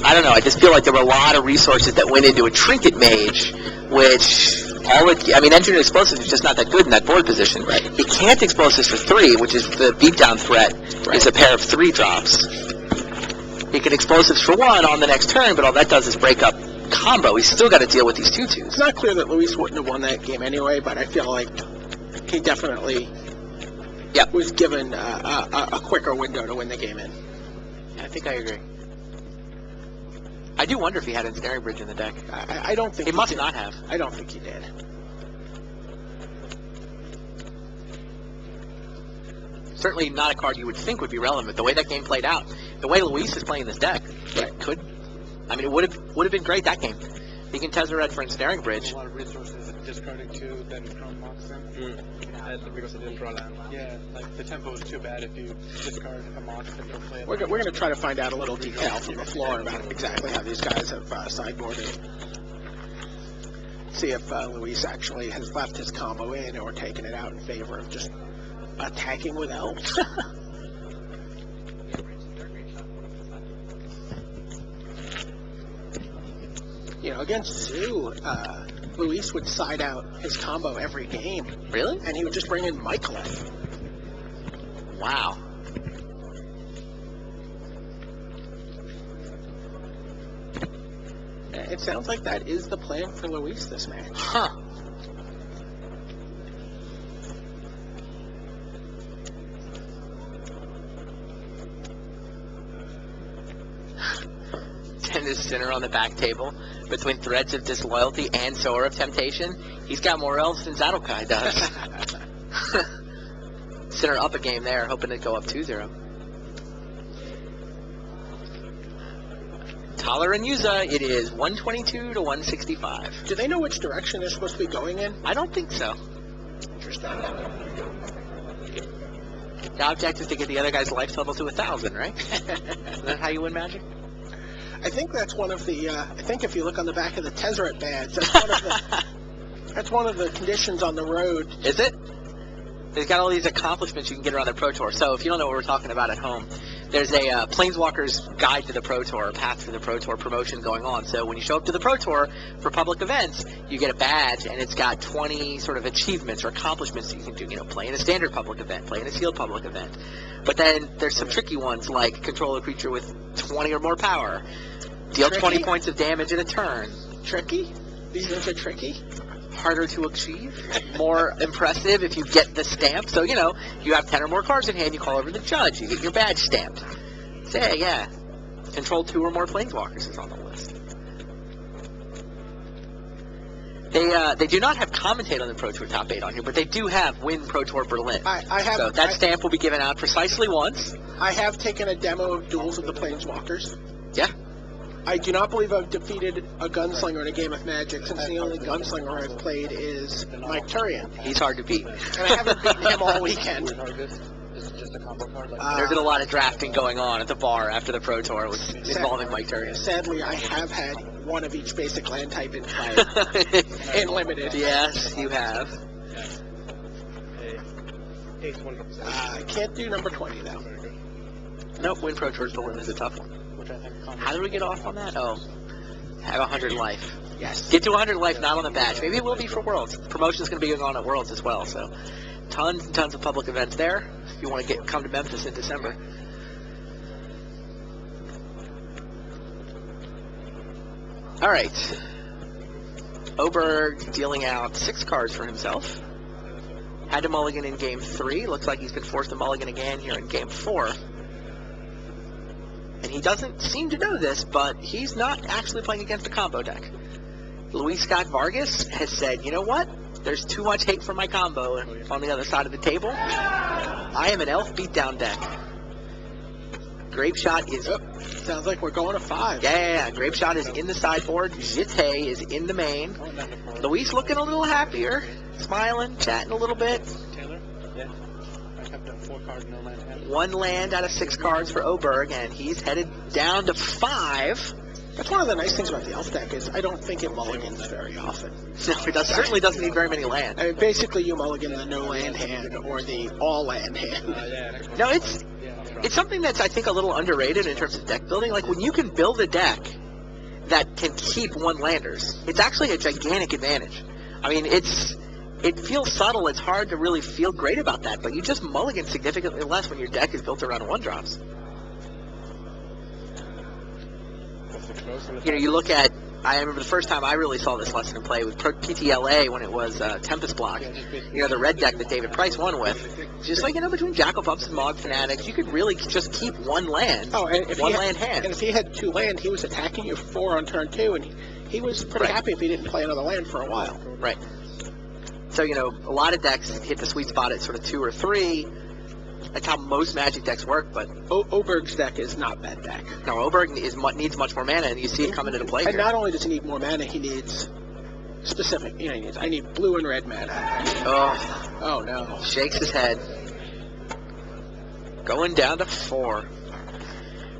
I don't know, I just feel like there were a lot of resources that went into a Trinket Mage, which... Engineered Explosives is just not that good in that board position. Right. He can't Explosives for 3, which is the beatdown threat, is a pair of 3 drops. He can Explosives for 1 on the next turn, but all that does is break up combo. He's still got to deal with these 2/2s. It's not clear that Luis wouldn't have won that game anyway, but I feel like he definitely was given a quicker window to win the game in. I think I agree. I do wonder if he had Ensnaring Bridge in the deck. I don't think he must did. not have. I don't think he did. Certainly not a card you would think would be relevant. The way that game played out, the way Luis is playing this deck, it would have been great that game. He can Tezzeret for Ensnaring Bridge. A lot of resources discarding 2, then Chrome Mox them. Because I didn't draw land. Yeah, like the tempo was too bad if you discard a Mox and don't play it. We're going to try to find out a little detail from the floor about exactly how these guys have sideboarded. See if Luis actually has left his combo in or taken it out in favor of just attacking with elves. You know, against Zoo, Luis would side out his combo every game. Really? And he would just bring in Mycoloth. Wow. It sounds like that is the plan for Luis this match. Huh. And his Sinner on the back table between Threads of Disloyalty and Sower of Temptation. He's got more elves than Zadokai does. Sinner up a game there, hoping to go up 2-0. Thaler and Yuza, it is 122 to 165. Do they know which direction they're supposed to be going in? I don't think so. Interesting. The object is to get the other guy's life total to 1,000, right? Is that how you win Magic? I think that's one of the. I think if you look on the back of the Tezzeret badge, that's one of the conditions on the road. Is it? They've got all these accomplishments you can get around the Pro Tour. So if you don't know what we're talking about at home, there's a Planeswalker's Guide to the Pro Tour, Path to the Pro Tour promotion going on. So when you show up to the Pro Tour for public events, you get a badge, and it's got 20 sort of achievements or accomplishments that you can do. You know, play in a standard public event, play in a sealed public event. But then there's some tricky ones like control a creature with 20 or more power, deal 20 points of damage in a turn. Tricky? These ones are tricky? Harder to achieve, more impressive if you get the stamp. So, you know, you have 10 or more cards in hand, you call over the judge, you get your badge stamped. Say, yeah, control 2 or more Planeswalkers is on the list. They do not have commentate on the Pro Tour Top 8 on here, but they do have Win Pro Tour Berlin. I have. So that stamp will be given out precisely once. I have taken a demo of Duels of the Planeswalkers. Yeah. I do not believe I've defeated a gunslinger in a game of Magic, since the only gunslinger I've played is Mike Turian. He's hard to beat. And I haven't beaten him all weekend. Is it just a combo card? There's been a lot of drafting going on at the bar after the Pro Tour involving Mike Turian. Sadly, I have had one of each basic land type in play. In limited. Yes, you have. Ace 100%. I can't do number 20, though. Very good. Nope, Win Pro Tour Berlin is a tough one. Which I think How did we get off on that? Oh, have 100 life. Yes. Get to 100 life, not on the badge. Maybe it will be for Worlds. Promotion's going to be going on at Worlds as well, so tons and tons of public events there if you want to come to Memphis in December. All right. Oberg dealing out 6 cards for himself. Had to mulligan in Game 3. Looks like he's been forced to mulligan again here in Game 4. And he doesn't seem to know this, but he's not actually playing against a combo deck. Luis Scott Vargas has said, you know what? There's too much hate for my combo on the other side of the table. I am an elf beatdown deck. Grape Shot is... Sounds like we're going to 5. Yeah. Grape Shot is in the sideboard. Jite is in the main. Luis looking a little happier. Smiling, chatting a little bit. Taylor? Yeah. I kept a 4 card, no land hand. 1 land out of 6 cards for Oberg, and he's headed down to 5. That's one of the nice things about the elf deck is I don't think it mulligans very often. No, he certainly doesn't need very many lands. I mean, basically you mulligan the no land hand or the all land hand. Yeah. No, it's something that's, I think, a little underrated in terms of deck building. Like, when you can build a deck that can keep 1 landers, it's actually a gigantic advantage. I mean, it feels subtle. It's hard to really feel great about that, but you just mulligan significantly less when your deck is built around 1-drops. You know, you look at, I remember the first time I really saw this lesson in play with PTLA when it was Tempest Block. You know, the red deck that David Price won with. Just like, you know, between Jackal Pups and Mog Fanatics, you could really just keep 1 land. Oh, and if 1 land hand. And if he had 2 land, he was attacking you for 4 on turn 2, and he was pretty happy if he didn't play another land for a while. Right. So, you know, a lot of decks hit the sweet spot at sort of 2 or 3. That's how most Magic decks work, but... Oberg's deck is not that deck. No, Oberg needs much more mana, and you see it coming into play And here. not only does he need more mana, he needs specific, you know, I need blue and red mana. Oh no. Shakes his head. Going down to 4.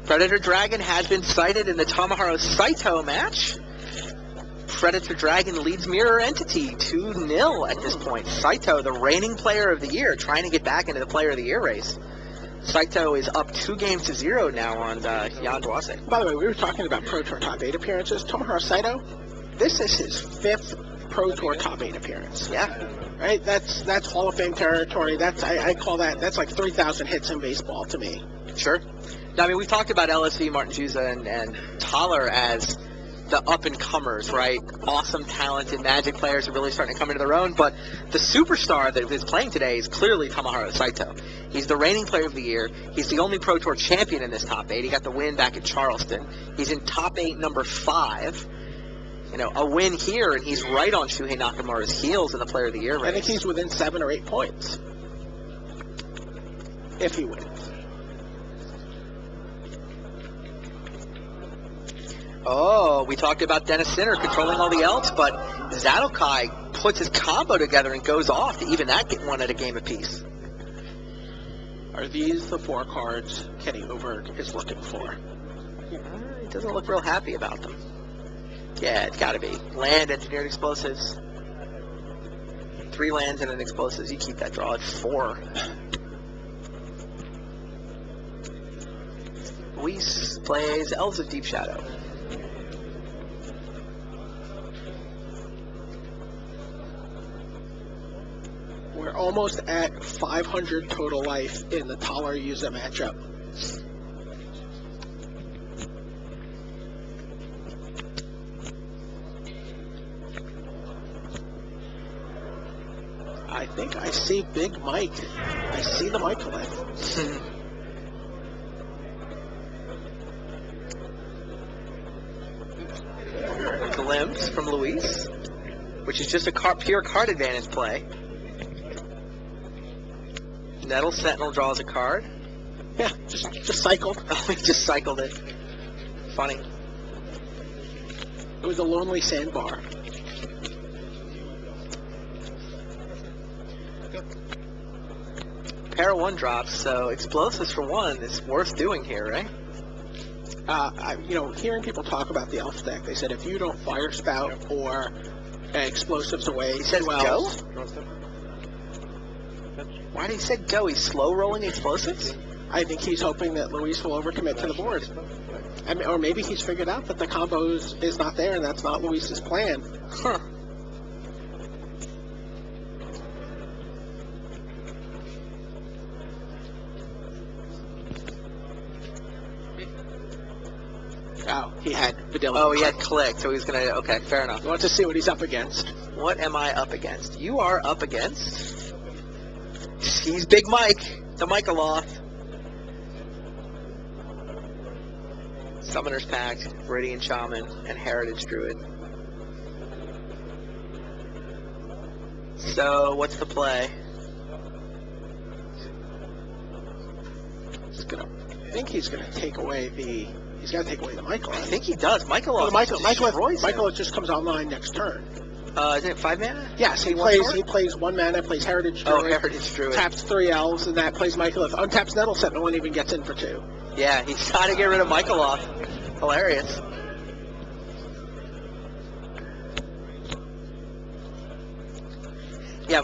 Predator Dragon has been sighted in the Tomohiro Saito match. Predator Dragon leads Mirror Entity 2-0 at this point. Saito, the reigning player of the year, trying to get back into the player of the year race. Saito is up 2-0 now on Jan Dwase. By the way, we were talking about Pro Tour Top 8 appearances. Tomohiro Saito, this is his 5th Pro Tour Top 8 appearance. Yeah. Right? That's Hall of Fame territory. I call that's like 3,000 hits in baseball to me. Sure. Now, I mean, we've talked about LSV, Martin Juza, and Thaler as the up-and-comers, right? Awesome, talented Magic players are really starting to come into their own, but the superstar that is playing today is clearly Tomohiro Saito. He's the reigning player of the year. He's the only Pro Tour champion in this top 8. He got the win back at Charleston. He's in top 8 number 5. You know, a win here, and he's right on Shuhei Nakamura's heels in the Player of the Year race. I think he's within 7 or 8 points. If he wins. Oh, we talked about Dennis Sinner controlling all the elves, but Zadokai puts his combo together and goes off to even that get one at a game apiece. Are these the 4 cards Kenny Oberg is looking for? He doesn't look real happy about them. Yeah, it's got to be. Land, engineered explosives. 3 lands and an explosives. You keep that draw at 4. Luis plays Elves of Deep Shadow. We're almost at 500 total life in the Taller Yuza matchup. I think I see Big Mike. I see the Microlith. Glimpse from Luis, which is just a pure card advantage play. Nettle Sentinel draws a card. Yeah, just cycled. Oh, he just cycled it. Funny. It was a lonely sandbar. Pair of 1 drops, so explosives for 1 is worth doing here, right? Hearing people talk about the elf deck, they said if you don't fire spout or explosives away, He says well, go? Why did he say go? He's slow rolling explosives? I think he's hoping that Luis will overcommit to the board. Or maybe he's figured out that the combo is not there and that's not Luis's plan. Huh. Oh, he had Vidillion. Oh, he had click, so he's going to... Okay, fair enough. You want to see what he's up against? What am I up against? You are up against... He's Big Mike, the Michaeloth. Summoner's Pact, Viridian Shaman, and Heritage Druid. So, what's the play? I think he's going to take away the... He's got to take away the Michael. I think he does. Michaeloth Michael just comes online next turn. Isn't it 5 mana? Yes, he plays 1 mana, plays Heritage Druid. Oh, Heritage Druid. Taps 3 elves, and that plays Michael. Untaps Nettle Sentinel and even gets in for 2. Yeah, he's trying to get rid of Michaeloth. Hilarious. Yeah.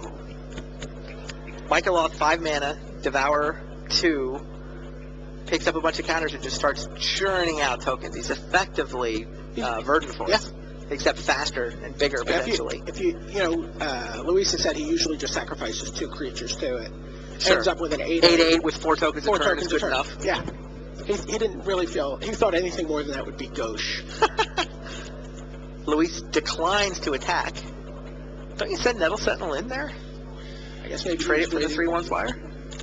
Michaeloth, 5 mana, Devour 2, picks up a bunch of counters and just starts churning out tokens. He's effectively Verdant Force. Yeah. Except faster and bigger potentially. Luis has said he usually just sacrifices 2 creatures to it. Sure. Ends up with an 8/8. 8/8 with 4 tokens a 4 turn tokens is a good turn. enough. Yeah. He didn't really feel... He thought anything more than that would be gauche. Luis declines to attack. Don't you send Nettle Sentinel in there? I guess maybe Trade he it for was the 3/1 flyer?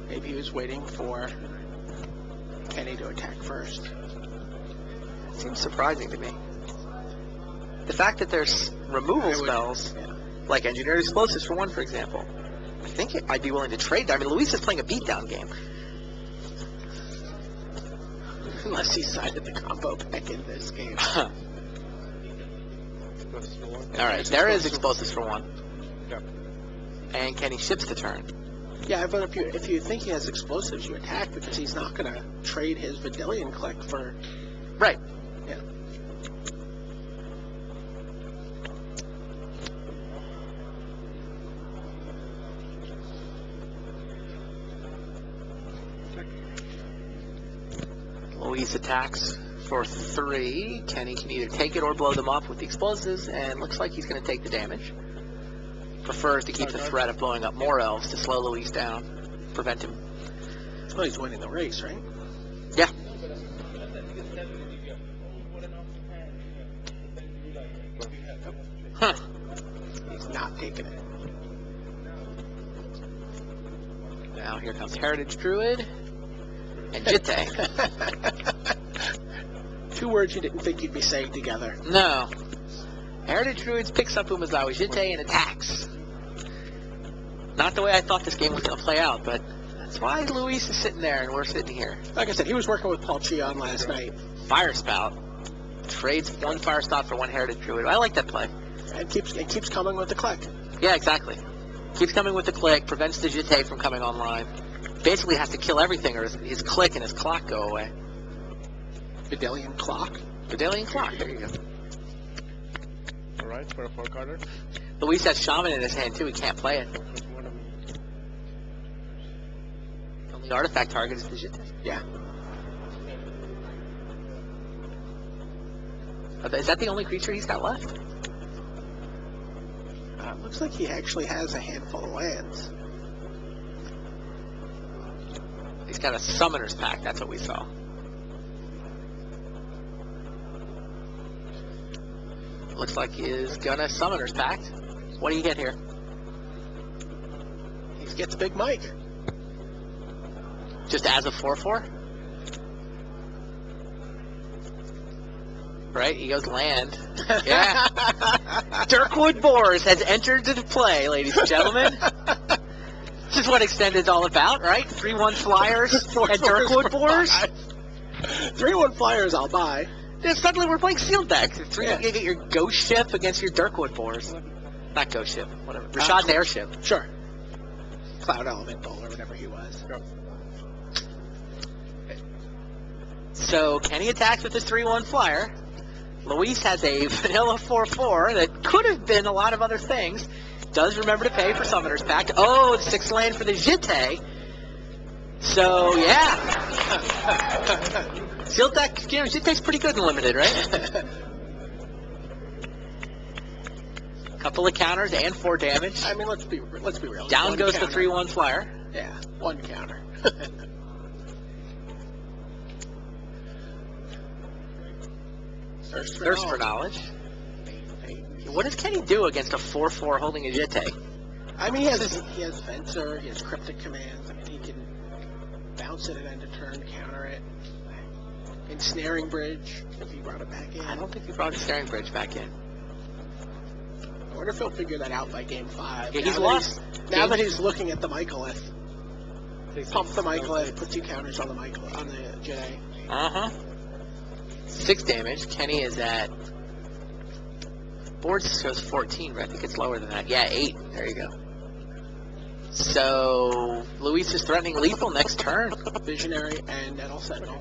Maybe he was waiting for Kenny to attack first. Seems surprising to me. The fact that there's removal spells, like Engineered Explosives for 1, for example, I think I'd be willing to trade that. I mean, Luis is playing a beatdown game. Unless he sided the combo back in this game. All right, there is Explosives for 1. Yep. And Kenny ships the turn. Yeah, but if you think he has explosives, you attack because he's not going to trade his Vidillion click for... Right. Yeah. Luis attacks for 3. Kenny can either take it or blow them up with the explosives, and looks like he's going to take the damage. Prefers to keep the threat of blowing up more elves to slow Luis down, prevent him. Well, he's winning the race, right? Yeah. taking it. Now here comes Heritage Druid and Jitte. Two words you didn't think you'd be saying together. No. Heritage Druids picks up Umezawa Jitte and attacks. Not the way I thought this game was going to play out, but that's why Luis is sitting there and we're sitting here. Like I said, he was working with Paul Cheon last night. Fire Spout. Trades one Fire Spout for one Heritage Druid. I like that play. And keeps coming with the click. Yeah, exactly. Keeps coming with the click, prevents the Jitte from coming online. Basically has to kill everything or his click and his clock go away. Vidalian Clock. Vidalian Clock, there you go. Alright, for a 4-carder. Luis has Shaman in his hand too, he can't play it. The only artifact target is the Jitte. Yeah. Is that the only creature he's got left? Looks like he actually has a handful of lands. He's got a Summoner's Pact, that's what we saw. Looks like he is gonna Summoner's Pact. What do you get here? He gets Big Mike. Just as a 4/4? Right, he goes land. Yeah. Dirkwood Boars has entered into play, ladies and gentlemen. This is what Extended's all about, right? 3/1 flyers and Dirkwood Boars. 3/1 flyers I'll buy. Then suddenly we're playing sealed deck. Yeah. You get your Ghost Ship against your Dirkwood Boars. Not Ghost Ship, whatever. Rashad's Airship. Sure. Cloud Elemental or whatever he was. So Kenny attacks with his 3/1 flyer. Luis has a vanilla 4/4 that could have been a lot of other things. Does remember to pay for Summoner's Pact. Oh, it's 6 land for the Jitte. So, yeah. Sealed deck, Jitte's pretty good in limited, right? Couple of counters and 4 damage. I mean, let's be real. Down One goes the counter. 3/1 flyer. Yeah, 1 counter. Thirst for knowledge. What does Kenny do against a 4/4 holding a Jitte? I mean, he has Fencer, he has Cryptic Commands. I mean, he can bounce it at end of turn, counter it. Ensnaring Bridge, if he brought it back in. I don't think he brought his Staring Bridge back in. I wonder if he'll figure that out by game 5. Yeah, he's lost. Now that he's looking at the Mycolith. Pump the Mycolith, put 2 counters on the Jitte. Uh-huh. 6 damage. Kenny is at... Board shows 14, but I think it's lower than that. Yeah, 8. There you go. So, Luis is threatening lethal next turn. Visionary and Nettle Sentinel.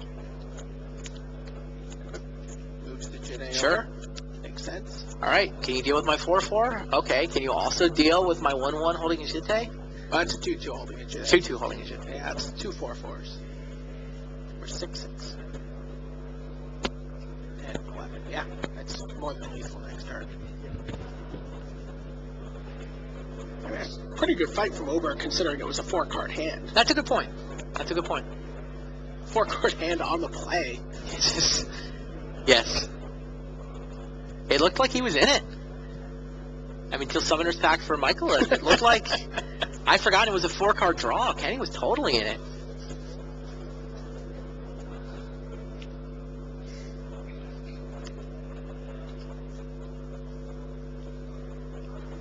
Moves the Jitte Sure. over. Makes sense. Alright, can you deal with my 4/4? Okay, can you also deal with my 1/1 holding a Jitte? That's a 2/2 holding a Jitte. 2/2 holding a Jitte. Yeah, that's 2 4/4s. Or 6/6. 10, 11. Yeah, that's more than lethal next turn. I mean, that's a pretty good fight from Oberg considering it was a 4-card hand. That's a good point. That's a good point. 4-card hand on the play. Yes. It looked like he was in it. I mean, till Summoner's Pact for Michael, it looked like... I forgot it was a 4-card draw. Kenny was totally in it.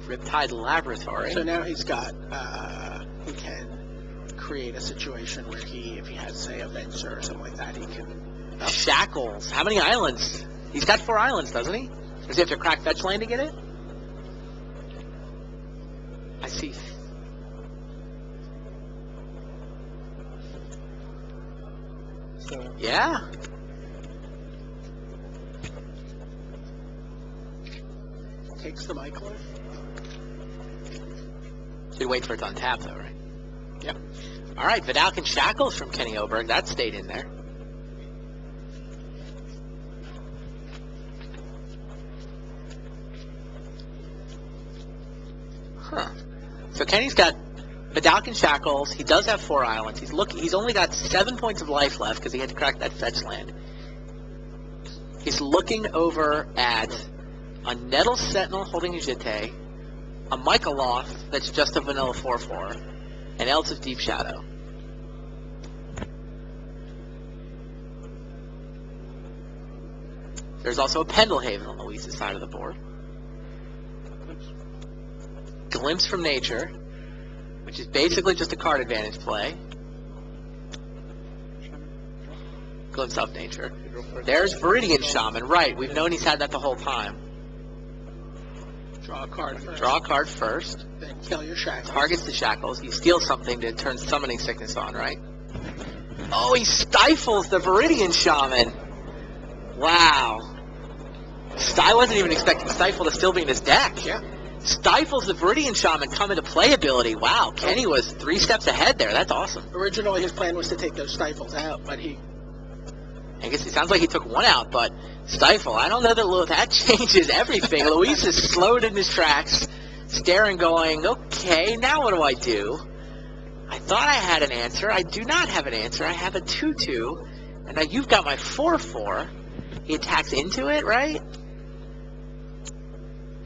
Riptide Laboratory. So now he's got, he can create a situation where if he has, say, a Venser or something like that, he can... Shackles. How many islands? He's got 4 islands, doesn't he? Does he have to crack fetch land to get it? I see. So, Yeah. Takes the Mycolith. Should wait for it to untap, though, right? Yep. All right, Vidalcan Shackles from Kenny Oberg. That stayed in there. Huh. So Kenny's got Vidalcan Shackles. He does have 4 islands. He's only got 7 points of life left because he had to crack that fetch land. He's looking over at a Nettle Sentinel holding a Jitte, a Mycoloth that's just a vanilla 4/4, and Elves of Deep Shadow. There's also a Pendelhaven on Luis's side of the board. Glimpse from Nature, which is basically just a card advantage play. Glimpse of Nature. There's Viridian Shaman, right. We've known he's had that the whole time. Draw a card first. Draw a card first. Then kill your Shackles. Targets the Shackles. You steal something to turn Summoning Sickness on, right? Oh, he stifles the Viridian Shaman. Wow. I wasn't even expecting Stifle to still be in his deck. Yeah. Stifles the Viridian Shaman come into playability. Wow, Kenny was 3 steps ahead there. That's awesome. Originally, his plan was to take those Stifles out, but I guess it sounds like he took one out, but Stifle, I don't know that changes everything. Luis is slowed in his tracks, staring, going, okay, now what do I do? I thought I had an answer. I do not have an answer. I have a 2/2, and now you've got my 4/4. He attacks into it, right?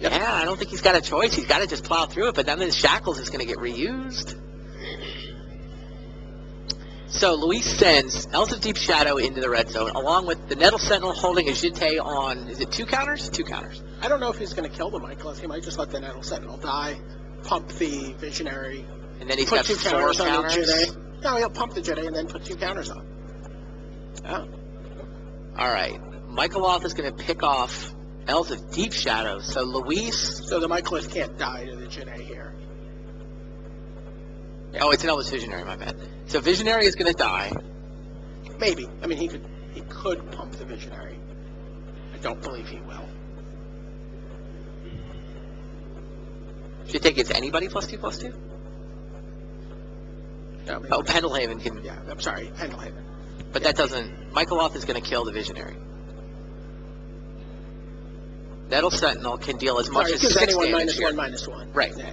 Yep. Yeah, I don't think he's got a choice. He's got to just plow through it, but then his Shackles is going to get reused. So Luis sends Elves of Deep Shadow into the red zone, along with the Nettle Sentinel holding a Jitte on, is it 2 counters? 2 counters. I don't know if he's going to kill the Mycoloth. He might just let the Nettle Sentinel die, pump the Visionary, And then he's put got 2 4 counters on the counters. Jitte. No, he'll pump the Jitte and then put 2 counters on. Oh. All right. Mycoloth is going to pick off Elves of Deep Shadow. So Luis... So the Mycoloth can't die to the Jitte here. Oh, it's an Elvis Visionary, my bad. So Visionary is going to die. Maybe. I mean, he could pump the Visionary. I don't believe he will. Jitte gets anybody +2/+2? No, maybe Oh, not. Pendelhaven can... Yeah, I'm sorry, Pendelhaven. But that doesn't... Mycoloth is going to kill the Visionary. Nettle Sentinel can deal as much Sorry, as gives 6 anyone damage here. -1/-1. Right. Yeah.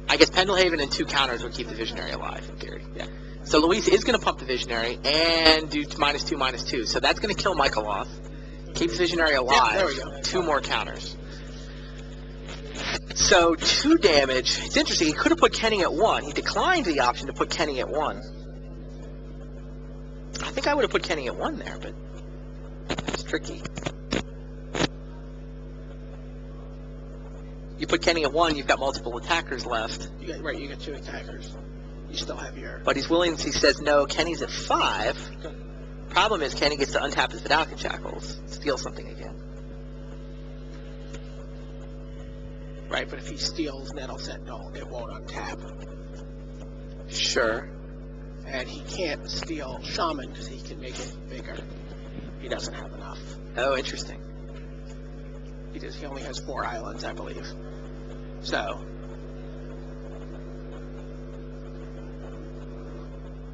I guess Pendelhaven and 2 counters would keep the Visionary alive, in theory. Yeah. So Luis is going to pump the Visionary and do -2/-2. So that's going to kill Mycoloth. Keeps Visionary alive. there we go. 2 more counters. So 2 damage. It's interesting. He could have put Kenny at 1. He declined the option to put Kenny at 1. I think I would have put Kenny at 1 there, but it's tricky. You put Kenny at 1, you've got multiple attackers left. You got 2 attackers. You still have your... But he's willing, he says no, Kenny's at 5. Problem is Kenny gets to untap his Vidalcan Shackles, steal something again. Right, but if he steals Nettle Sentinel, it won't untap. Sure. And he can't steal Shaman because he can make it bigger. He doesn't have enough. Oh, interesting. He only has 4 islands, I believe. So,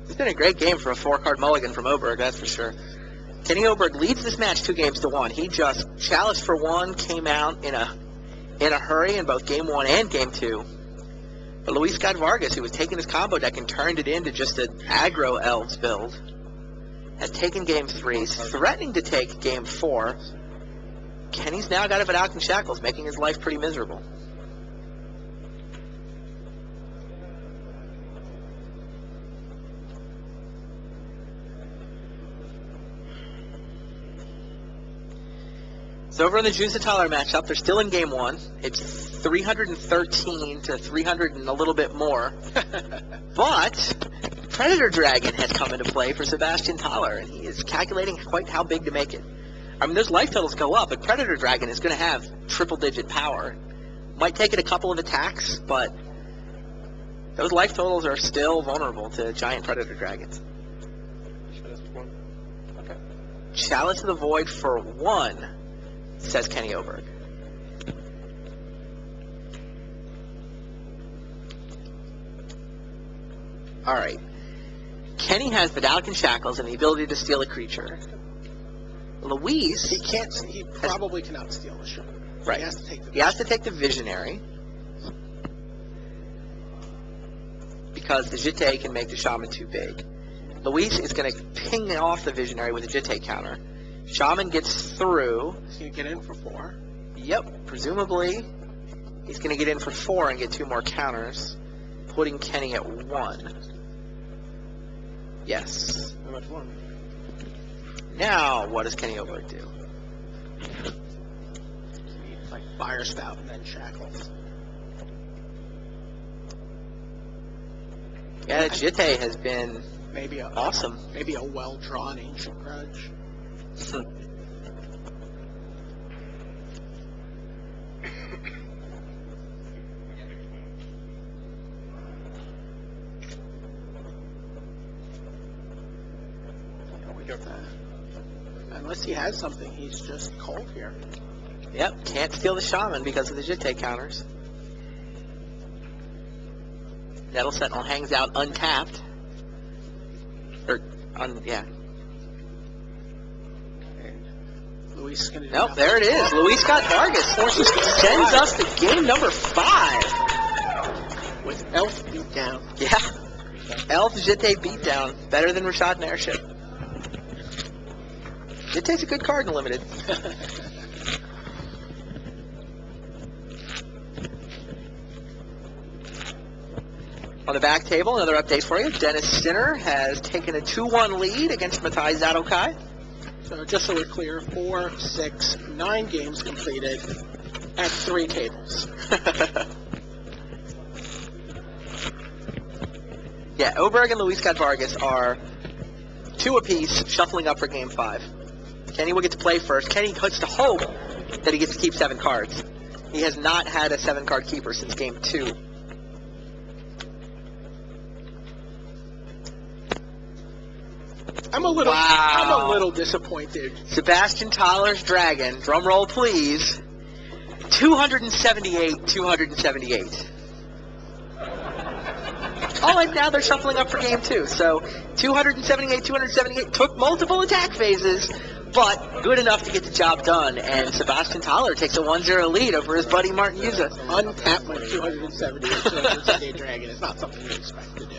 It's been a great game for a 4-card mulligan from Oberg, that's for sure. Kenny Oberg leads this match 2-1. He just challenged for 1, came out in a hurry in both Game 1 and Game 2. But Luis Scott Vargas, who was taking his combo deck and turned it into just an aggro Elves build, has taken Game 3. He's threatening to take Game 4. Kenny's now got a Vidalcan Shackles, making his life pretty miserable. So over in the Jusathaler matchup, they're still in Game 1. It's 313 to 300 and a little bit more. But Predator Dragon has come into play for Sebastian Thaler, and he is calculating quite how big to make it. I mean, those life totals go up, but Predator Dragon is going to have triple-digit power. Might take it a couple of attacks, but those life totals are still vulnerable to giant Predator Dragons. Okay. Chalice of the Void for 1, says Kenny Oberg. All right. Kenny has Vidalcan Shackles and the ability to steal a creature. Luis, he probably cannot steal the Shaman. right. He has to take the... He has to take the Visionary because the Jitte can make the Shaman too big. Luis is going to ping off the Visionary with a Jitte counter. Shaman gets through. He's going to get in for 4. Yep, presumably He's going to get in for 4 and get 2 more counters, putting Kenny at 1. Yes. I'm at 1. Now, what does Kenny Oberg do? Like fire spout and then shackles. Yeah, Jitte has been Maybe a awesome. Maybe a well-drawn ancient grudge. Unless he has something, he's just cold here. Yep, can't steal the Shaman because of the Jitte counters. Nettle Sentinel hangs out untapped. Yeah. Luis is going to do Nope, nothing. there it is. Luis Scott Vargas sends us to game number 5. With Elf beat down. Yeah. Elf Jitte beatdown. Better than Rashad and Airship. Jitte's a good card in Limited. On the back table, another update for you. Dennis Sinner has taken a 2-1 lead against Matai Zadokai. So just so we're clear, 4, 6, 9 games completed at 3 tables. Yeah, Oberg and Luis Scott Vargas are 2 apiece, shuffling up for game 5. Kenny will get to play first. Kenny hopes to hope that he gets to keep 7 cards. He has not had a 7-card keeper since game 2. I'm a Wow. little disappointed. Sebastian Tyler's Dragon, drum roll please, 278, 278. Oh, and now they're shuffling up for game 2. So 278, 278 took multiple attack phases, but good enough to get the job done. And Sebastian Tyler takes a 1-0 lead over his buddy Martin Yuza. Untapped with 270 or 278 Dragon is not something you expect to do.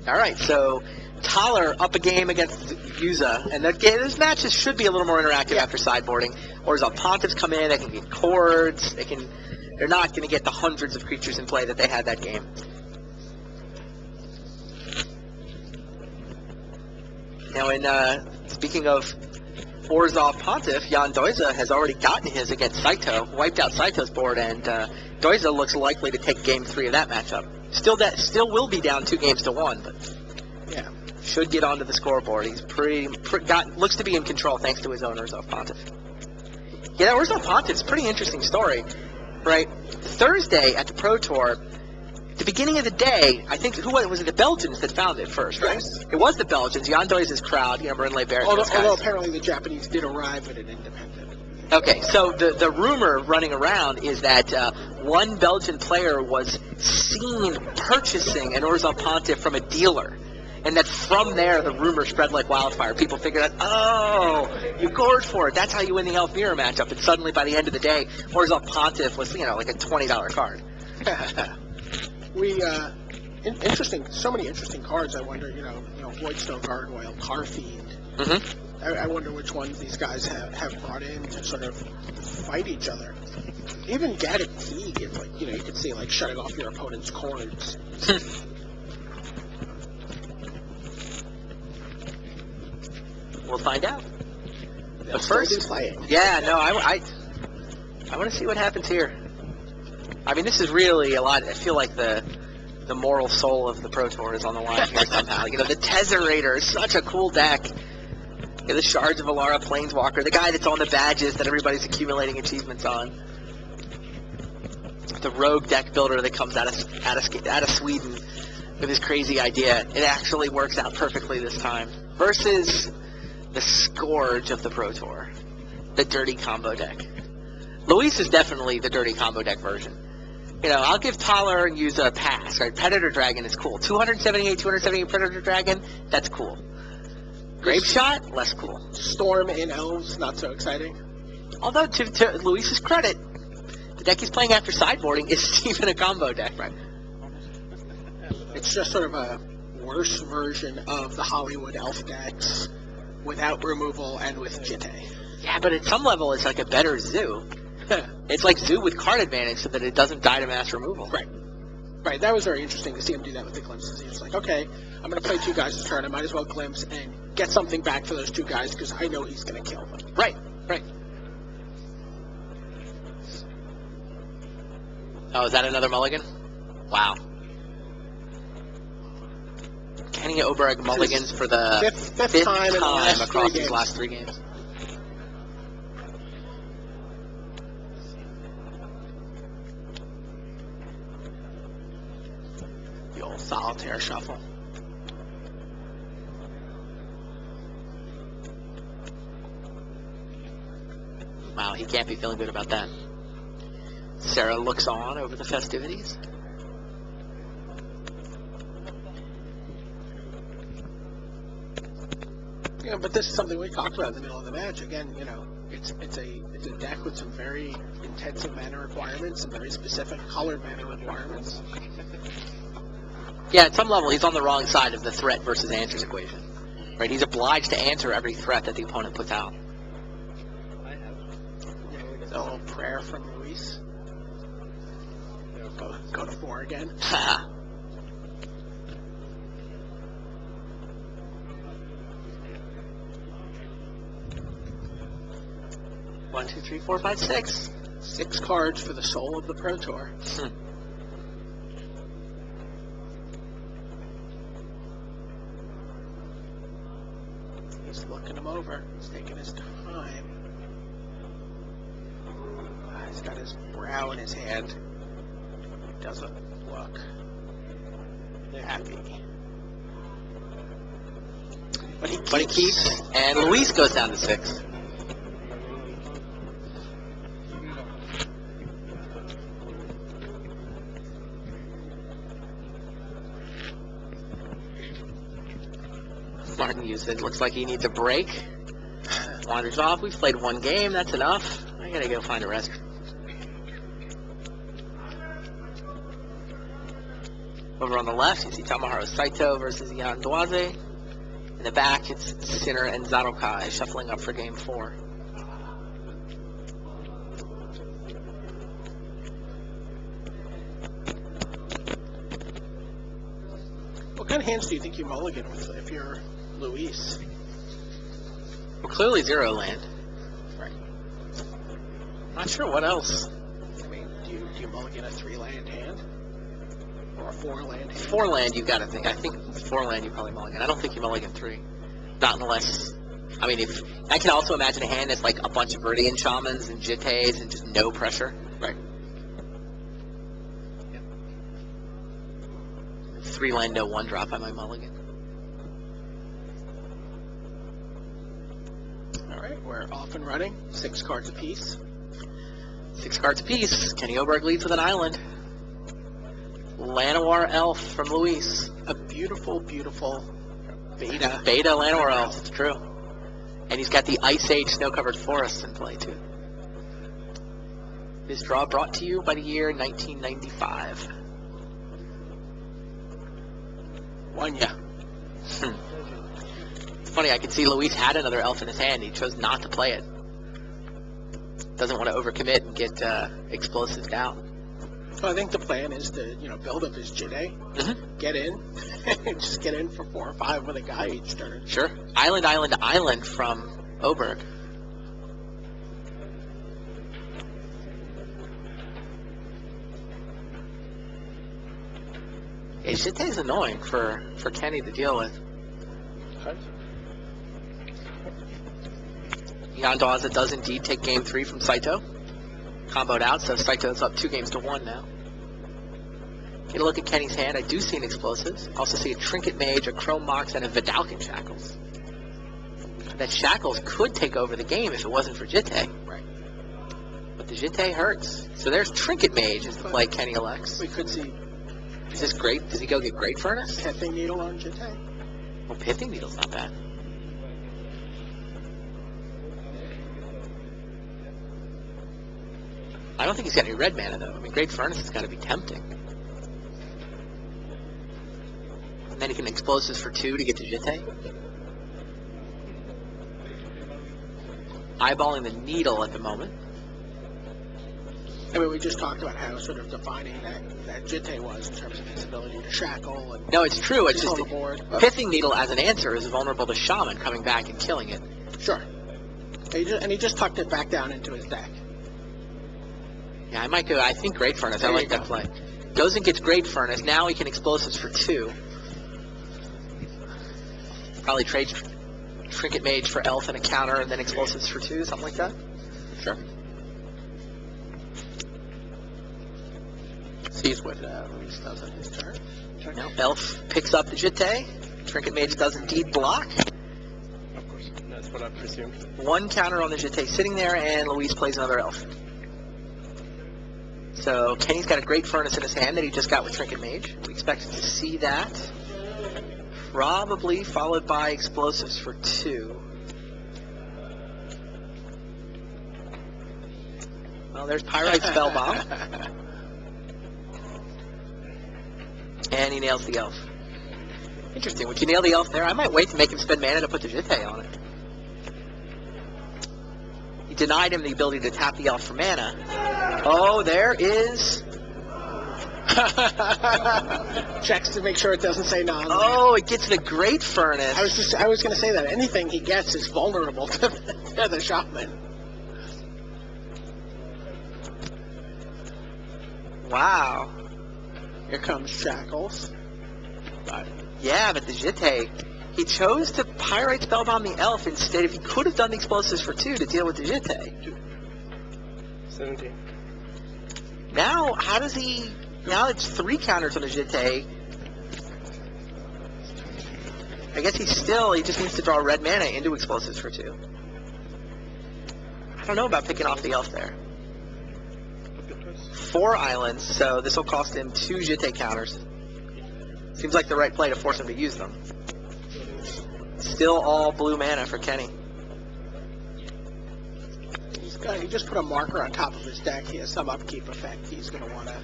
All right, so Tyler up a game against Yuza, and those matches should be a little more interactive after sideboarding. Or as Pontiffs come in, they can get chords. They're not going to get the hundreds of creatures in play that they had that game. Now, speaking of Orzhov Pontiff, Jan Doiza has already gotten his against Saito, wiped out Saito's board, and Doiza looks likely to take game 3 of that matchup. Still will be down 2-1, but Yeah. should get onto the scoreboard. He's looks to be in control thanks to his own Orzhov Pontiff. Yeah, that Orzhov Pontiff's a pretty interesting story, right? Thursday at the Pro Tour, at the beginning of the day, I think, was it the Belgians that found it first, right? Yes. It was the Belgians, Jan Doiza's crowd, Marinle Barrett, those guys. Although apparently the Japanese did arrive at an independent. Okay, so the rumor running around is that one Belgian player was seen purchasing an Orzhov Pontiff from a dealer. And that from there, the rumor spread like wildfire. People figured out, oh, you gorged for it. That's how you win the Elf Mirror matchup. And suddenly, by the end of the day, Orzhov Pontiff was, like a $20 card. Interesting, so many interesting cards. I wonder, Voidstone Gargoyle, Carfiend. Mm-hmm. I wonder which ones these guys have brought in to sort of fight each other. Even Gaddock Teague is you could see shutting off your opponent's chords. We'll find out. They'll But still first, be playing. yeah, no, I want to see what happens here. I mean, this is really a lot. I feel like the moral soul of the Pro Tour is on the line here somehow. The Tezzerator is such a cool deck. The Shards of Alara Planeswalker, the guy that's on the badges that everybody's accumulating achievements on. The rogue deck builder that comes out of Sweden with his crazy idea. It actually works out perfectly this time. Versus the scourge of the Pro Tour, the dirty combo deck. Luis is definitely the dirty combo deck version. I'll give Tyler and Yuza a pass, right? Predator Dragon is cool. 278 Predator Dragon, that's cool. Grape Shot, less cool. Storm in Elves, not so exciting. Although, to Luis's credit, the deck he's playing after sideboarding is even a combo deck, right? It's just sort of a worse version of the Hollywood Elf decks. without removal and with Jitte. Yeah, but at some level, it's like a better zoo. It's like zoo with card advantage so that it doesn't die to mass removal. Right. Right, that was very interesting to see him do that with the glimpses. He was like, okay, I'm going to play 2 guys this turn. I might as well glimpse and get something back for those 2 guys because I know he's going to kill them. Right, right. Oh, is that another mulligan? Wow. Kenny Oberg mulligans for the Fifth time in the last across 3 these games. last 3 games. The old solitaire shuffle. Wow, he can't be feeling good about that. Sarah looks on over the festivities. Yeah, but this is something we talked about in the middle of the match. Again, it's a deck with some very intensive mana requirements, some very specific colored mana requirements. Yeah, at some level, he's on the wrong side of the threat versus answers equation. Right? He's obliged to answer every threat that the opponent puts out. A little prayer from Luis. Go to 4 again. One, two, three, four, five, 6. 6 cards for the soul of the Pro Tour. He's looking him over. He's taking his time. He's got his brow in his hand. Doesn't look happy. But he keeps. And Luis goes down to 6. Martin usage looks like he needs a break. Wanders off. We've played 1 game. That's enough. I gotta go find a rest. Over on the left, you see Tomohiro Saito versus Jan Doise. In the back, it's Sinner and Zarokai shuffling up for game 4. What kind of hands do you think you mulligan with if you're Luis? Well, clearly 0 land. Right. Not sure what else. I mean, do you mulligan a 3-land hand? Or a 4-land hand? 4 land, you gotta think. I think 4 land, you probably mulligan. I don't think you mulligan 3. Not unless. I mean, if I can also imagine a hand that's like a bunch of Viridian Shamans and Jittes and just no pressure. Right. 3 land, no 1-drop. I might mulligan. All right, we're off and running. 6 cards apiece. 6 cards apiece. Kenny Oberg leads with an island. Llanowar Elf from Luis. A beautiful, beautiful beta. Beta Llanowar Elf, it's true. And he's got the Ice Age snow-covered forests in play, too. This draw brought to you by the year 1995. Wanya. It's funny, I can see Luis had another elf in his hand. He chose not to play it. Doesn't want to overcommit and get explosives down. So I think the plan is to, build up his Jitte, get in, and just get in for 4 or 5 with a guy each turn. Sure. Island, island, island from Oberg. Yeah, Jitte's annoying for Kenny to deal with. Jan Daza does indeed take game 3 from Saito. Comboed out, so Saito's up 2-1 now. Get a look at Kenny's hand. I do see an Explosives. Also see a Trinket Mage, a Chrome Mox, and a Vidalcan Shackles. That Shackles could take over the game if it wasn't for Jitte. Right. But the Jitte hurts. So there's Trinket Mage is the play Kenny elects. We could see Is this great? Does he go get Great Furnace? Pithing Needle on Jitte. Well, Pithing Needle's not bad. I don't think he's got any red mana, though. I mean, Great Furnace has got to be tempting. And then he can Explosives for 2 to get to Jitte. eyeballing the needle at the moment. I mean, we just talked about how sort of defining that Jitte was in terms of his ability to shackle and No, it's true. It's just control the board. But, Pithing Needle as an answer is vulnerable to Shaman coming back and killing it. sure. And he just tucked it back down into his deck. Yeah, I might go. I think Great Furnace. I There like you that go. play. Goes and gets Great Furnace. Now he can Explosives for 2. Probably trade Trinket Mage for Elf and a counter, and then Explosives for 2, something like that. Sure. Sees what Luis does on his turn. Now Elf picks up the Jitte. Trinket Mage does indeed block. Of course, that's what I presumed. 1 counter on the Jitte sitting there, and Luis plays another Elf. So Kenny's got a Great Furnace in his hand that he just got with Trinket Mage. We expect to see that. Probably followed by Explosives for 2. Well, there's Pyrite Spellbomb. And he nails the Elf. Interesting. Would you nail the Elf there? I might wait to make him spend mana to put the Jitte on it. He denied him the ability to tap the Elf for mana. Oh, there is... Checks to make sure it doesn't say non. Oh, it gets the Great Furnace. I was going to say that anything he gets is vulnerable to the Shaman. Wow. Here comes Shackles. Yeah, but the Jitte, he chose to Pyrite Spellbomb the Elf instead. If he could have done the Explosives for 2 to deal with the Jitte. 17. Now, how does he... Now it's 3 counters on the Jitte. I guess he just needs to draw red mana into Explosives for 2. I don't know about picking off the Elf there. 4 islands, so this will cost him 2 Jitte counters. Seems like the right play to force him to use them. Still all blue mana for Kenny. He just put a marker on top of his deck. He has some upkeep effect. He's going to want to...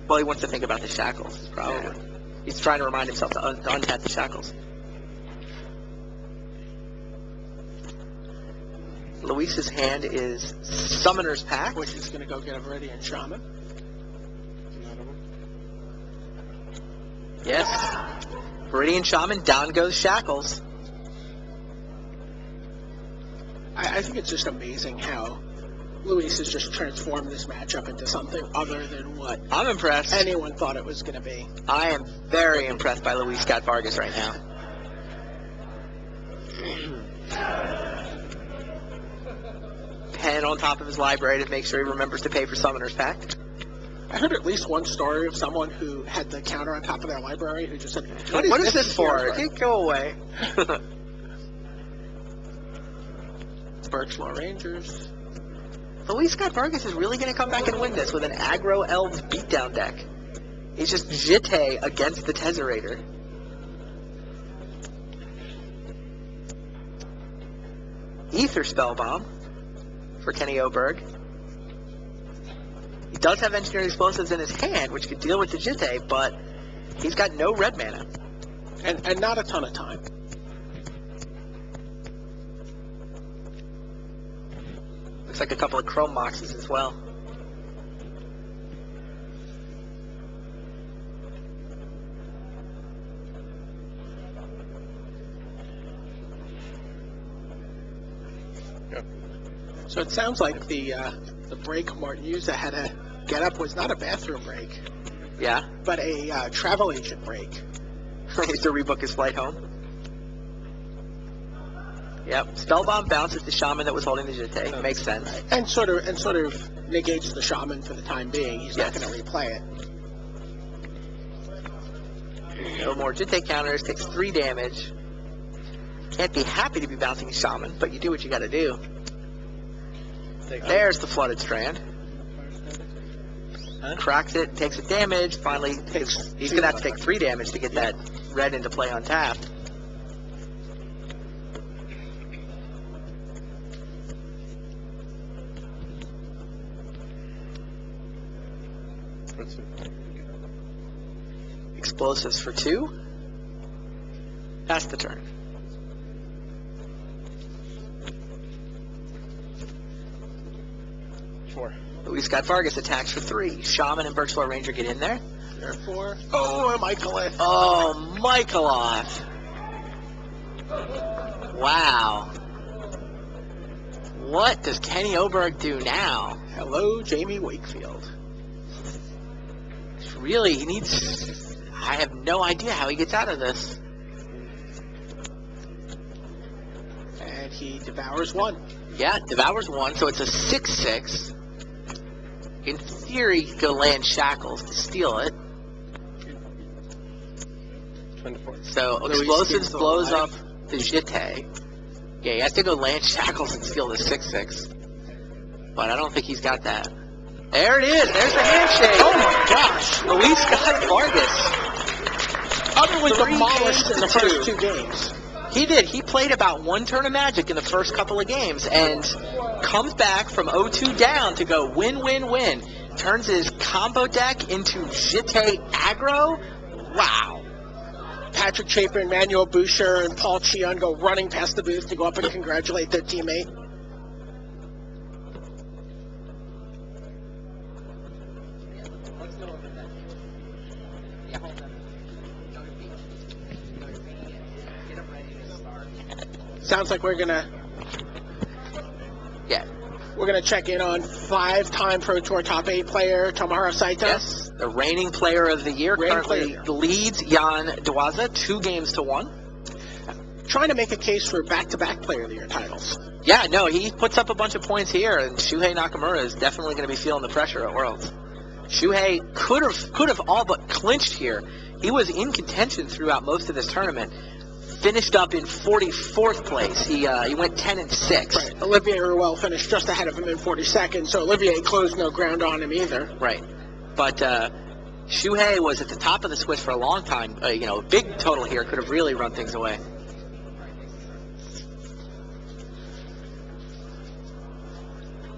Well, he wants to think about the Shackles, probably. Yeah. He's trying to remind himself to untap the Shackles. Luis's hand is Summoner's Pact. Which is going to go get a Viridian Shaman. Yes. Viridian Shaman, down goes Shackles. I think it's just amazing how Luis has just transformed this matchup into something other than what I'm impressed. anyone thought it was going to be. I am very impressed by Luis Scott Vargas right now. Pen on top of his library to make sure he remembers to pay for Summoner's Pact. I heard at least one story of someone who had the counter on top of their library who just said, What is this for? here Go away. Birchlaw Rangers. Luis Scott Vargas is really going to come back and win this with an aggro Elves beatdown deck. He's just Jitte against the Tezzerator. Ether Spellbomb for Kenny Oberg. He does have Engineering Explosives in his hand, which could deal with the Jitte, but he's got no red mana. And not a ton of time. Looks like a couple of Chrome Moxes as well. So it sounds like the break Martin Yuza had to get up was not a bathroom break, Yeah? but a travel agent break. He has to rebook his flight home. Yep. Spellbomb bounces the Shaman that was holding the Jitte. Makes sense. And sort of negates the Shaman for the time being. He's not Yes. going to replay it. No more Jitte counters, takes 3 damage. Can't be happy to be bouncing a Shaman, but you do what you gotta do. There's the Flooded Strand. Cracks it, takes a damage, finally he's gonna have to take 3 damage to get that red into play untapped. Explosives for 2. That's the turn. 4. Luis Scott Vargas attacks for 3. Shaman and Birchlow Ranger get in there. There 4. Oh, and Michael. Oh, Michaeloff. Wow. What does Kenny Oberg do now? Hello, Jamie Wakefield. Really, he needs... I have no idea how he gets out of this. And he devours 1. Yeah, devours 1, so it's a 6-6. In theory, he could land Shackles to steal it. 24. So Luis Explosives gets the blows life. up the Jite. Yeah, he has to go land Shackles and steal the 6-6. But I don't think he's got that. There it is. There's the handshake. Oh my gosh! Luis Scott Vargas. Utterly 3 demolished in the games to first 2. 2 games. He did. He played about 1 turn of Magic in the first couple of games and comes back from 0-2 down to go win, win, win. Turns his combo deck into Jite aggro. Wow. Patrick Chapin, Manuel Boucher, and Paul Cheon go running past the booth to go up and congratulate their teammate. Sounds like we're gonna Yeah. check in on 5-time Pro Tour top 8 player Tomohiro Saito. Yes. The reigning player of the year Reigning currently player. leads Jan Dawaza 2 games to 1. Trying to make a case for back-to-back player of the year titles. Yeah, no, he puts up a bunch of points here, and Shuhei Nakamura is definitely going to be feeling the pressure at Worlds. Shuhei could have all but clinched here. He was in contention throughout most of this tournament. Finished up in 44th place. He went 10-6. Right. Olivier Ruel finished just ahead of him in 42nd, so Olivier closed no ground on him either. Right. But Shuhei was at the top of the Swiss for a long time. A big total here could have really run things away.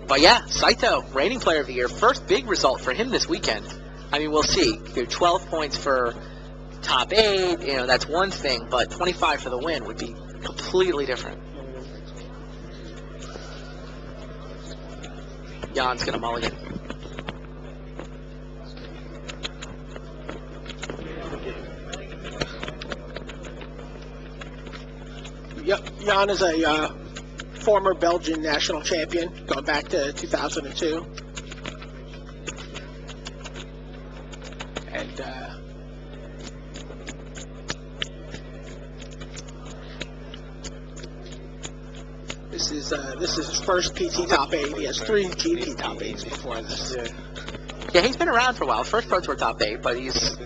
But yeah, Saito, reigning player of the year, first big result for him this weekend. I mean, we'll see. 12 points for top 8, that's one thing, but 25 for the win would be completely different. Jan's gonna mulligan. Jan is a former Belgian national champion, going back to 2002. And this is his first PT top 8. He has 3 GP top 8s before this. Yeah, he's been around for a while. First Pro Tour top 8, but he's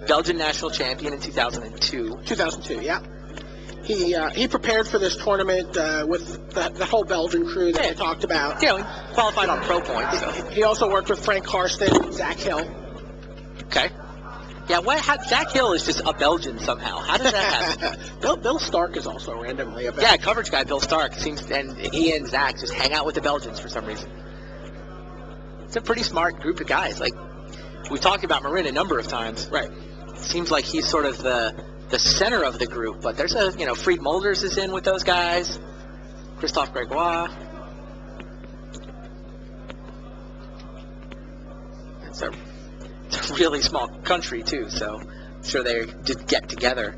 Belgian national champion in 2002. 2002, yeah. He prepared for this tournament with the whole Belgian crew that we talked about. Yeah, he qualified on pro points. So. He also worked with Frank Karsten, Zach Hill. Okay. Yeah, Zach Hill is just a Belgian somehow. How does that happen? Bill Stark is also randomly a Belgian. Yeah, coverage guy Bill Stark and he and Zach just hang out with the Belgians for some reason. It's a pretty smart group of guys. Like, we talked about Marin a number of times. Right. Seems like he's sort of the center of the group, but there's Fried Mulders is in with those guys. Christophe Gregoire. It's a really small country too, so I'm sure they did get together.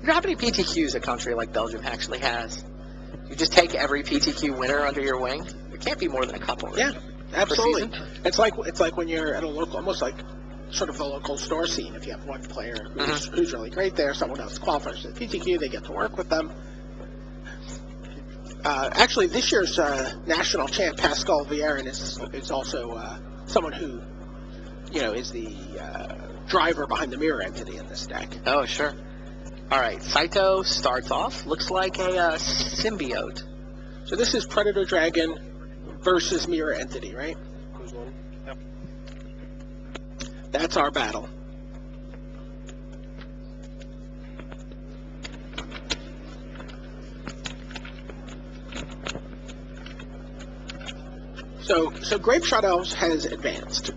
You know how many PTQs a country like Belgium actually has? You just take every PTQ winner under your wing. There can't be more than a couple. Right? Yeah, absolutely. Per season? It's like when you're at a local, almost like sort of the local store scene. If you have one player who's really great there, someone else qualifies for the PTQ, they get to work with them. Actually, this year's national champ Pascal Vieira is also someone who, is the driver behind the mirror entity in this deck. Oh, sure. All right, Saito starts off. Looks like a symbiote. So this is Predator Dragon versus Mirror Entity, right? Who's one? Yep. That's our battle. So Grape Shot Elves has advanced.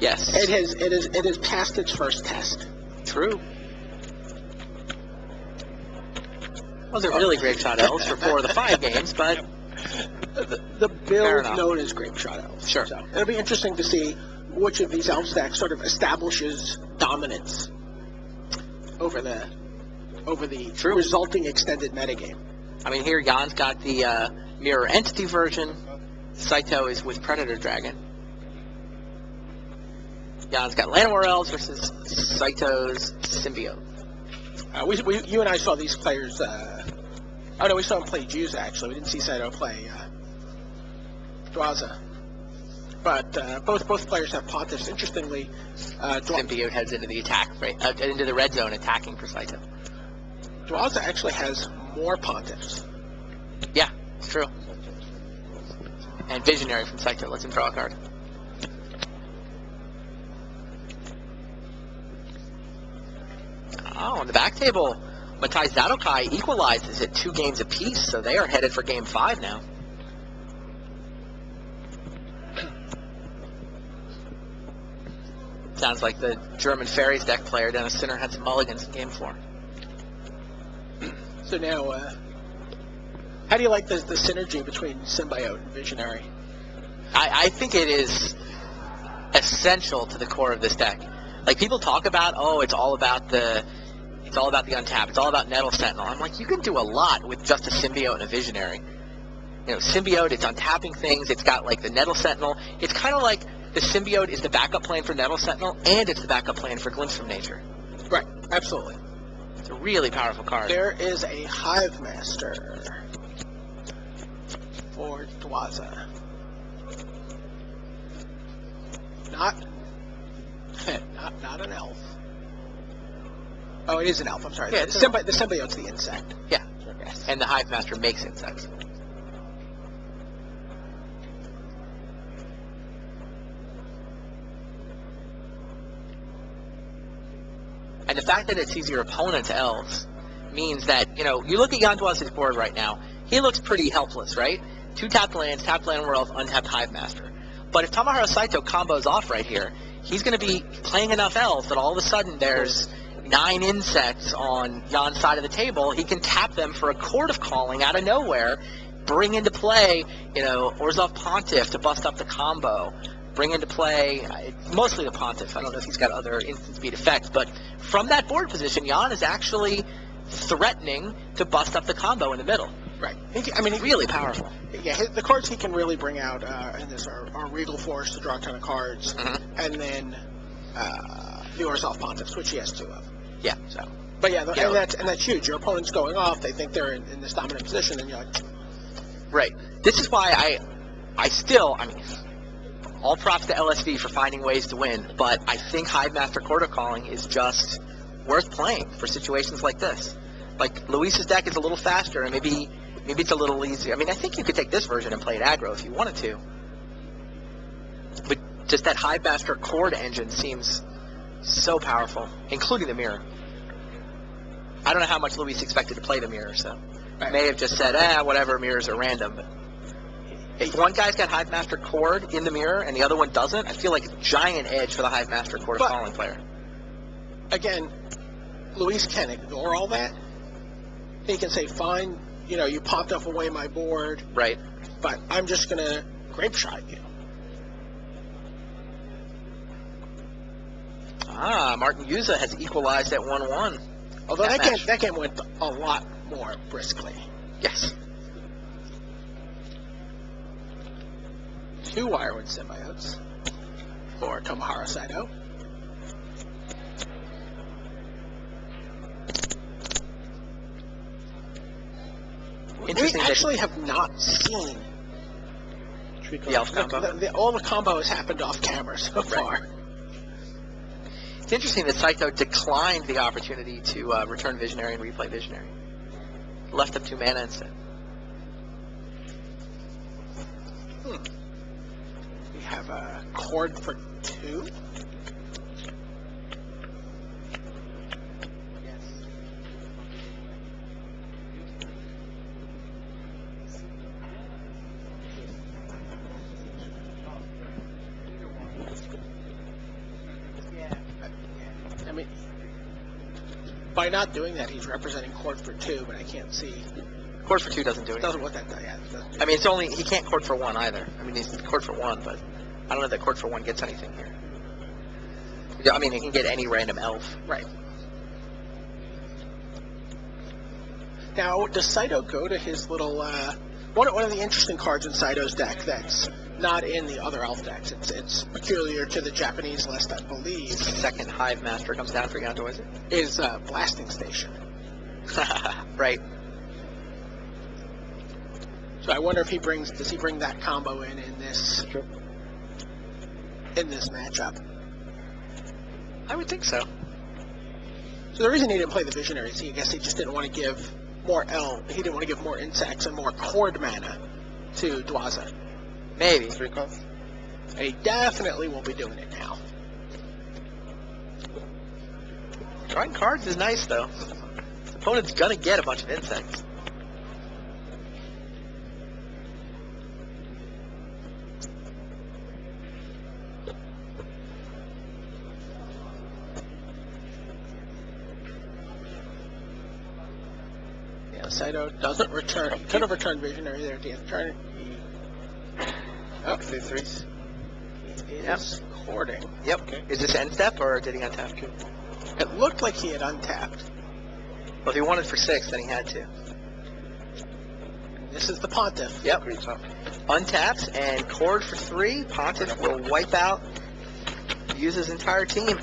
Yes. It has passed its first test. True. Wasn't really Grape Shot Elves for 4 of the 5 games, but the Fair build enough. known as Grape Shot Elves. Sure. So it'll be interesting to see which of these elf stacks sort of establishes dominance over the True. resulting extended metagame. I mean, here Jan's got the Mirror Entity version. Saito is with Predator Dragon. Jan's got Llanowar Elves versus Saito's Symbiote. You and I saw these players. Oh no, we saw him play Juza actually. We didn't see Saito play Dwaza. But both players have Pontiffs. Interestingly, Symbiote heads into the attack, right? Into the red zone, attacking for Saito. Dwaza actually has more Pontiffs. Yeah, it's true. And Visionary from Saito lets him draw a card. Oh, on the back table, Matai Zadokai equalizes at 2 games apiece, so they are headed for Game 5 now. Sounds like the German Fairies deck player down a Sinner had some mulligans in Game 4. So now, how do you like the synergy between Symbiote and Visionary? I think it is essential to the core of this deck. Like, people talk about, oh, it's all about the untap, it's all about Nettle Sentinel. I'm like, you can do a lot with just a Symbiote and a Visionary. You know, Symbiote, it's untapping things, it's got like the Nettle Sentinel. It's kind of like the Symbiote is the backup plan for Nettle Sentinel, and it's the backup plan for Glimpse from Nature. Right, absolutely. It's a really powerful card. There is a Hive Master for Dwaza. Not an elf. Oh, it is an elf. I'm sorry. Yeah, the symbiote's the insect. Yeah, Yes. and the Hive Master makes insects. And the fact that it sees your opponent's elves means that, you know, you look at Jan Dwaza's board right now, he looks pretty helpless, right? 2 tapped lands, tapped Llanowar Elf, untapped Hive Master. But if Tamahara Saito combos off right here, he's going to be playing enough elves that all of a sudden there's 9 insects on Jan's side of the table. He can tap them for a Chord of Calling out of nowhere, bring into play, you know, Orzhov Pontiff to bust up the combo, bring into play mostly the Pontiff. I don't know if he's got other instant speed effects, but from that board position, Jan is actually threatening to bust up the combo in the middle. Right. He's really powerful. Yeah, the cards he can really bring out in this are Regal Force to draw a ton of cards, and then the Orzhov Pontiffs, which he has 2 of. Yeah. So. But yeah, Yeah. and that's huge. Your opponent's going off; they think they're in this dominant position, and you're like, Right. This is why I still, I mean, all props to LSV for finding ways to win, but I think Hive Master Chord of Calling is just worth playing for situations like this. Like, Luis's deck is a little faster, and maybe it's a little easier. I mean, I think you could take this version and play it aggro if you wanted to. But just that Hive Master Chord engine seems so powerful, including the mirror. I don't know how much Luis expected to play the mirror, so may have just said, whatever, mirrors are random. But if one guy's got Hive Master Chord in the mirror and the other one doesn't, I feel like a giant edge for the Hive Master Chord of Calling player. again, Luis can ignore all that. He can say, fine, you know, you popped up away my board, Right. but I'm just going to Grape Shot you. Martin Yuza has equalized at 1-1. Although That that game went a lot more briskly. Yes. 2 Wirewood Symbiotes for Tamahara Saito. We Interesting that- actually have not seen The elf combo. all the combo has happened off camera so far. It's interesting that Saito declined the opportunity to return Visionary and replay Visionary. Left up 2 mana instead. We have a Chord for 2. I mean, by not doing that, he's representing Chord for 2, but I can't see Cord for 2 doesn't do anything. Doesn't what that does, yeah. Doesn't- I mean, it's only, he can't cord for 1 either. I mean, he's cord for 1, but I don't know that cord for 1 gets anything here. Yeah, I mean, he can get any random elf. Right. Now, does Saito go to his little, one of the interesting cards in Saito's deck that's not in the other elf decks. It's peculiar to the Japanese list, I believe, Second Hive Master comes down for Yondoiza. is Blasting Station. Right. So I wonder if does he bring that combo in this matchup? I would think so. So the reason he didn't play the Visionaries, I guess he just didn't want to give more he didn't want to give more insects and more cord mana to Dwaza. Maybe. 3 cost. And he definitely won't be doing it now. Drawing cards is nice, though. The opponent's gonna get a bunch of insects. Yeah, Saito doesn't return. He could have returned Visionary there at the end of the turn. Okay, 3. He is cording. Yep. Is this end step, or did he untap? It looked like he had untapped. Well, if he wanted for 6, then he had to. This is the Pontiff. Yep. Untaps and cord for 3. Pontiff will wipe out, use his entire team.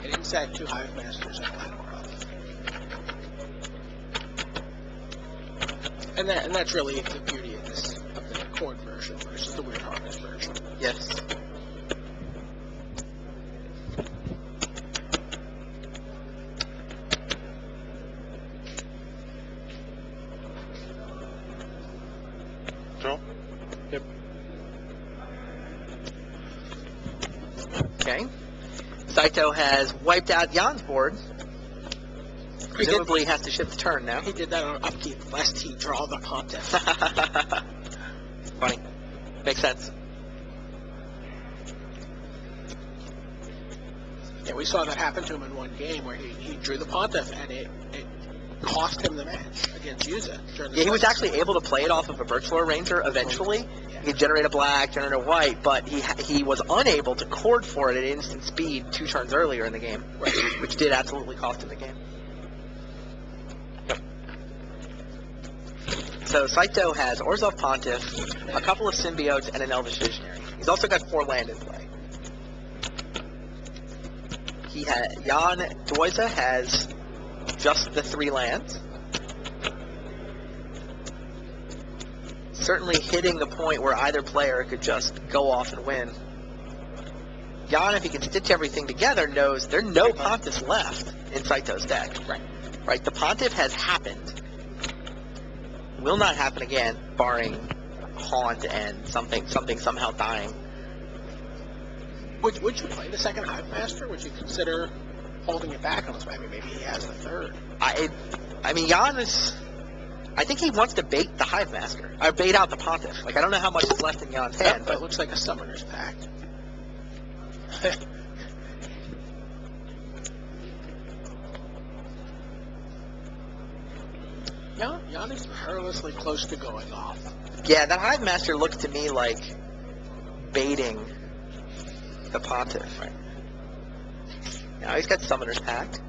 An insect, 2 Hive Masters, and Black World. And that's really the beauty of the cord version versus the Weird Harvest version. Yes. Draw. Yep. Okay. Saito has wiped out Jan's board. Presumably has to shift the turn now. He did that on upkeep, lest he draw the Pontiff. Funny. Makes sense. Yeah, we saw that happen to him in one game where he drew the Pontiff and it cost him the match against Yuza. During the Yeah, he was first- actually able to play it off of a Birchlore Ranger eventually. Yeah. He could generate a black, generate a white, but he was unable to cord for it at instant speed 2 turns earlier in the game, Right. which did absolutely cost him the game. So Saito has Orzhov Pontiff, a couple of Symbiotes, and an Elvish Visionary. He's also got 4 land in play. Jan Doiza has just the 3 lands. Certainly hitting the point where either player could just go off and win. Jan, if he can stitch everything together, knows there are no Pontiffs left in Saito's deck. Right. The Pontiff has happened. Will not happen again, barring Haunt and something somehow dying. Would you play the second Hive Master? Would you consider holding it back on this? Maybe he has the third. I mean, Jan is... I think he wants to bait the Hive Master. Or bait out the Pontiff. Like, I don't know how much is left in Jan's hand, But it but... looks like a Summoner's Pact. Jan is perilously close to going off. Yeah, that Hive Master looks to me like baiting the Pontiff. Right. Now he's got Summoner's Pact.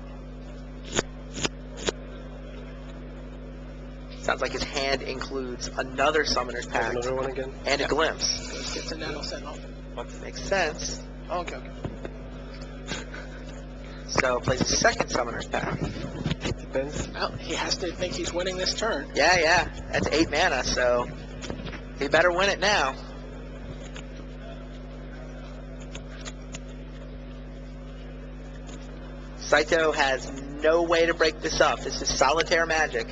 Sounds like his hand includes another Summoner's Pact Another one again. and a Glimpse. Let's get to Nettle Sentinel. Makes sense. Oh, okay. So plays a second Summoner's Pact. Depends. Well, he has to think he's winning this turn. Yeah. That's 8 mana, so he better win it now. Saito has no way to break this up. This is solitaire magic.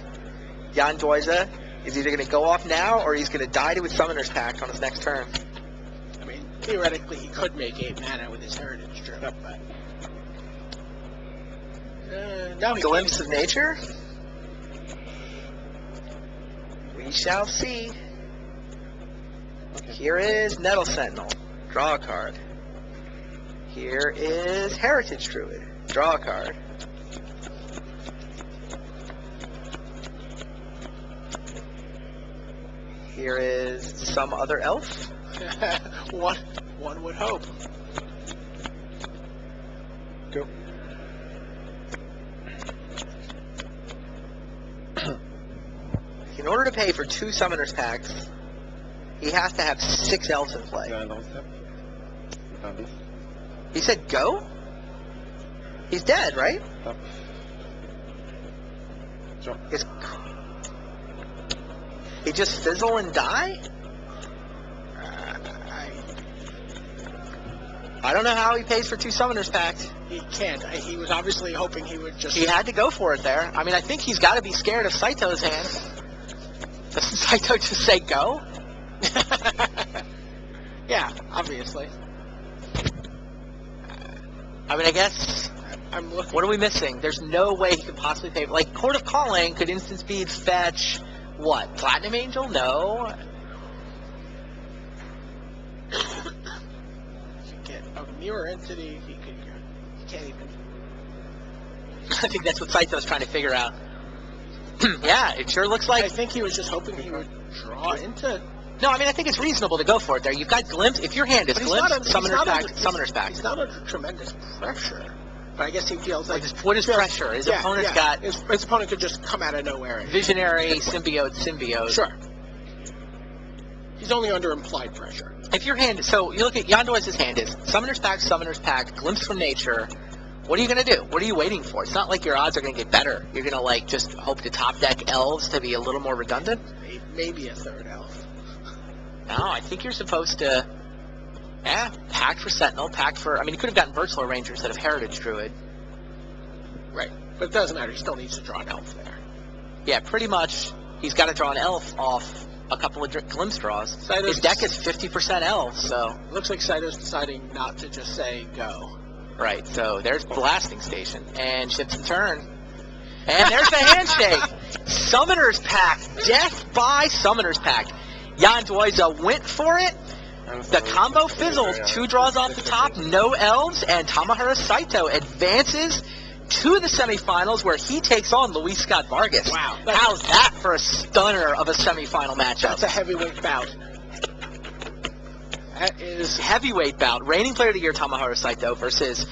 Jan Doiza is either going to go off now or he's going to die to his Summoner's Pact on his next turn. I mean, theoretically, he could make 8 mana with his Heritage Drip, but... no, he Glimpse can't. of Nature? We shall see. Here is Nettle Sentinel. Draw a card. Here is Heritage Druid. Draw a card. Here is some other elf. One would hope. Go. In order to pay for 2 Summoners packs, he has to have 6 elves in play. He said go? He's dead, right? Is he just fizzle and die? I don't know how he pays for 2 Summoners packs. He can't. He was obviously hoping he would just... He had to go for it there. I mean, I think he's got to be scared of Saito's hand. Doesn't Saito just say go? Yeah, obviously. I mean, I guess... I'm looking... What are we missing? There's no way he could possibly pay... Like, Court of Calling could instant speed fetch... What? Platinum Angel? No. Get a mirror entity. He can't even... I think that's what Saito's trying to figure out. Yeah, it sure looks like... I think he was just hoping he would draw into... No, I mean, I think it's reasonable to go for it there. You've got Glimpse. If your hand is But he's Glimpse, not under- Summoner's pack. He's not under tremendous pressure. But I guess he feels like... What is pressure? His opponent's got His opponent could just come out of nowhere. Visionary, Symbiote. Sure. He's only under implied pressure. If your hand... So, you look at Yandoi's hand is Summoner's pack, Glimpse from Nature. What are you going to do? What are you waiting for? It's not like your odds are going to get better. You're going to, like, just hope to top deck elves to be a little more redundant? Maybe a third elf. No, I think you're supposed to... Yeah, pack for Sentinel, pack for... I mean, you could have gotten Virtual Ranger instead of Heritage Druid. Right. But it doesn't matter. He still needs to draw an elf there. Yeah, pretty much. He's got to draw an elf off a couple of Glimpse draws. His deck is 50% elves, so... Looks like Saito's deciding not to just say go. Right, so there's Blasting Station, and Ships and Turn. And there's the handshake! Summoner's Pack! Death by Summoner's Pack. Yandoiza went for it. The combo fizzled. 2 draws off the top, no elves, and Tamahara Saito advances to the semifinals where he takes on Luis Scott Vargas. Wow. How's that for a stunner of a semifinal matchup? That's a heavyweight bout. That is... Heavyweight bout. Reigning Player of the Year Tamahara Saito versus,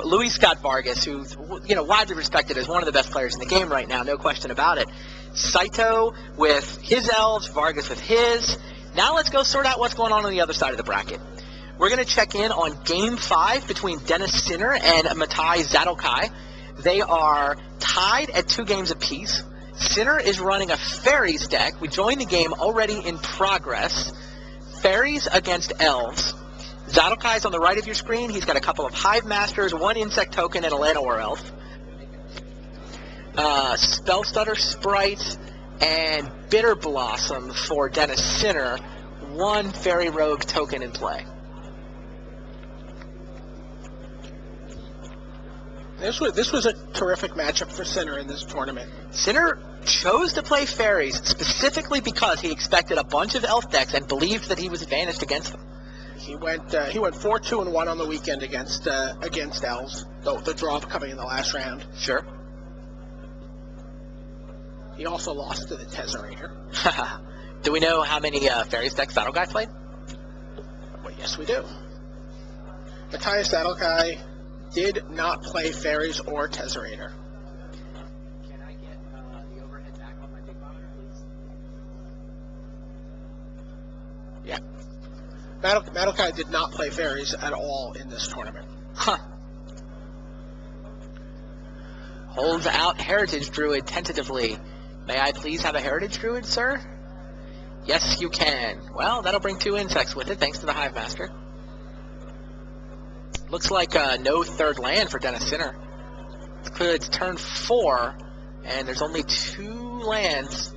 Luis Scott Vargas, who's, widely respected as one of the best players in the game right now, no question about it. Saito with his elves, Vargas with his. Now let's go sort out what's going on the other side of the bracket. We're going to check in on Game 5 between Dennis Sinner and Matai Zadokai. They are tied at 2 games apiece. Sinner is running a Fairies deck. We joined the game already in progress. Fairies against Elves. Zadokai's on the right of your screen. He's got a couple of Hive Masters, 1 Insect Token, and a Llanowar Elf. Spellstutter Sprite and Bitter Blossom for Dennis Sinner. 1 Fairy Rogue token in play. This was a terrific matchup for Sinner in this tournament. Sinner chose to play Fairies specifically because he expected a bunch of Elf decks and believed that he was advantaged against them. He went 4-2-1 on the weekend against Elves. The draw coming in the last round. Sure. He also lost to the Tezzerator. Do we know how many Fairies decks Zadokai played? Well, yes, we do. Matthias Zadokai did not play Fairies or Tezzerator. Can I get the overhead back on my big monitor, please? Yeah. Madokai did not play Fairies at all in this tournament. Huh. Holds out Heritage Druid tentatively. May I please have a Heritage Druid, sir? Yes, you can. Well, that'll bring 2 insects with it, thanks to the Hive Master. Looks like no 3rd land for Dennis Sinner. It's clear it's turn 4, and there's only 2 lands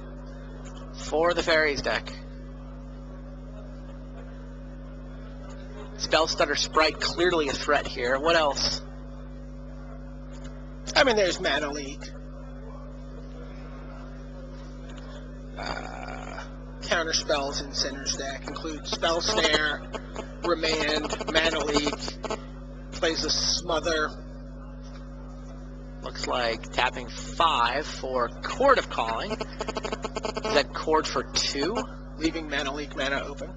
for the Fairies deck. Spellstutter Sprite, clearly a threat here. What else? I mean, there's Mana Leak. Counter spells in Sinner's deck include Spell Snare, Remand, Mana Leak, plays a Smother. Looks like tapping 5 for Court of Calling. Is that Court for 2? leaving Mana Leak mana open.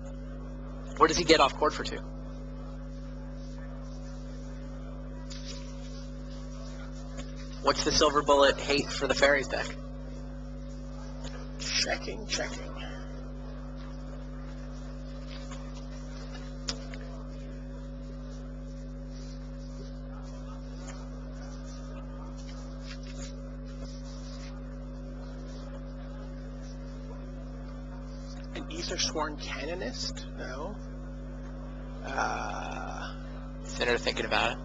Where does he get off court for 2? What's the silver bullet hate for the fairies deck? Checking. An Aethersworn Canonist? No. Sinner thinking about it.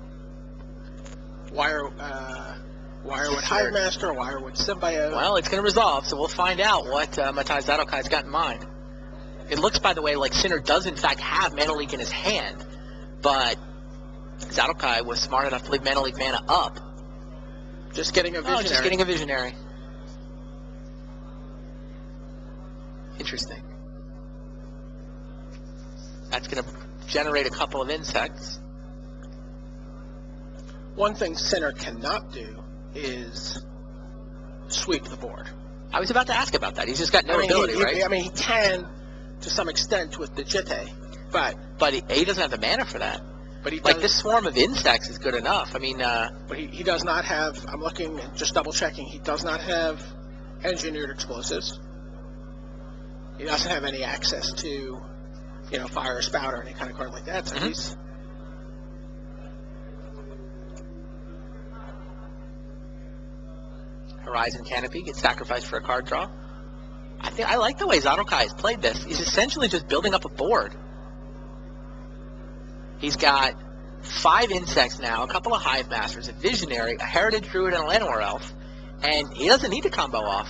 Wirewood Hivemaster, Wirewood Symbiote. Well, it's going to resolve, so we'll find out what Matai Zadokai's got in mind. It looks, by the way, like Sinner does in fact have Mana Leak in his hand, but Zadokai was smart enough to leave Mana Leak mana up. Just getting a Visionary. Oh, just getting a Visionary. Interesting. That's going to generate a couple of insects. One thing Sinner cannot do is sweep the board. I was about to ask about that. He's just got no ability, right? I mean, he can to some extent with the Jitte, but he doesn't have the mana for that. But he Like, does, this swarm of insects is good enough. I mean, but he does not have. I'm looking, just double checking. He does not have engineered explosives. He doesn't have any access to, fire or spout or any kind of card like that. So he's. Horizon Canopy gets sacrificed for a card draw. I like the way Zadokai has played this. He's essentially just building up a board. He's got 5 insects now, a couple of Hive Masters, a Visionary, a Heritage Druid, and a Llanowar Elf. And he doesn't need to combo off.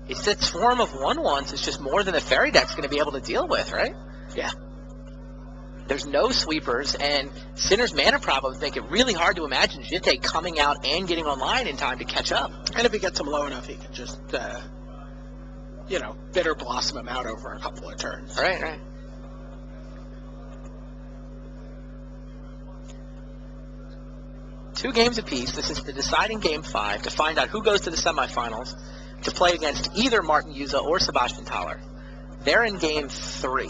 It's that swarm of 1/1s. It's just more than the Fairy deck's going to be able to deal with, right? Yeah. There's no sweepers, and Sinner's mana problems make it really hard to imagine Jitte coming out and getting online in time to catch up. And if he gets him low enough, he can just, Bitter Blossom him out over a couple of turns. Right. Two games apiece. This is the deciding game 5 to find out who goes to the semifinals to play against either Martin Yuza or Sebastian Thaler. They're in game 3.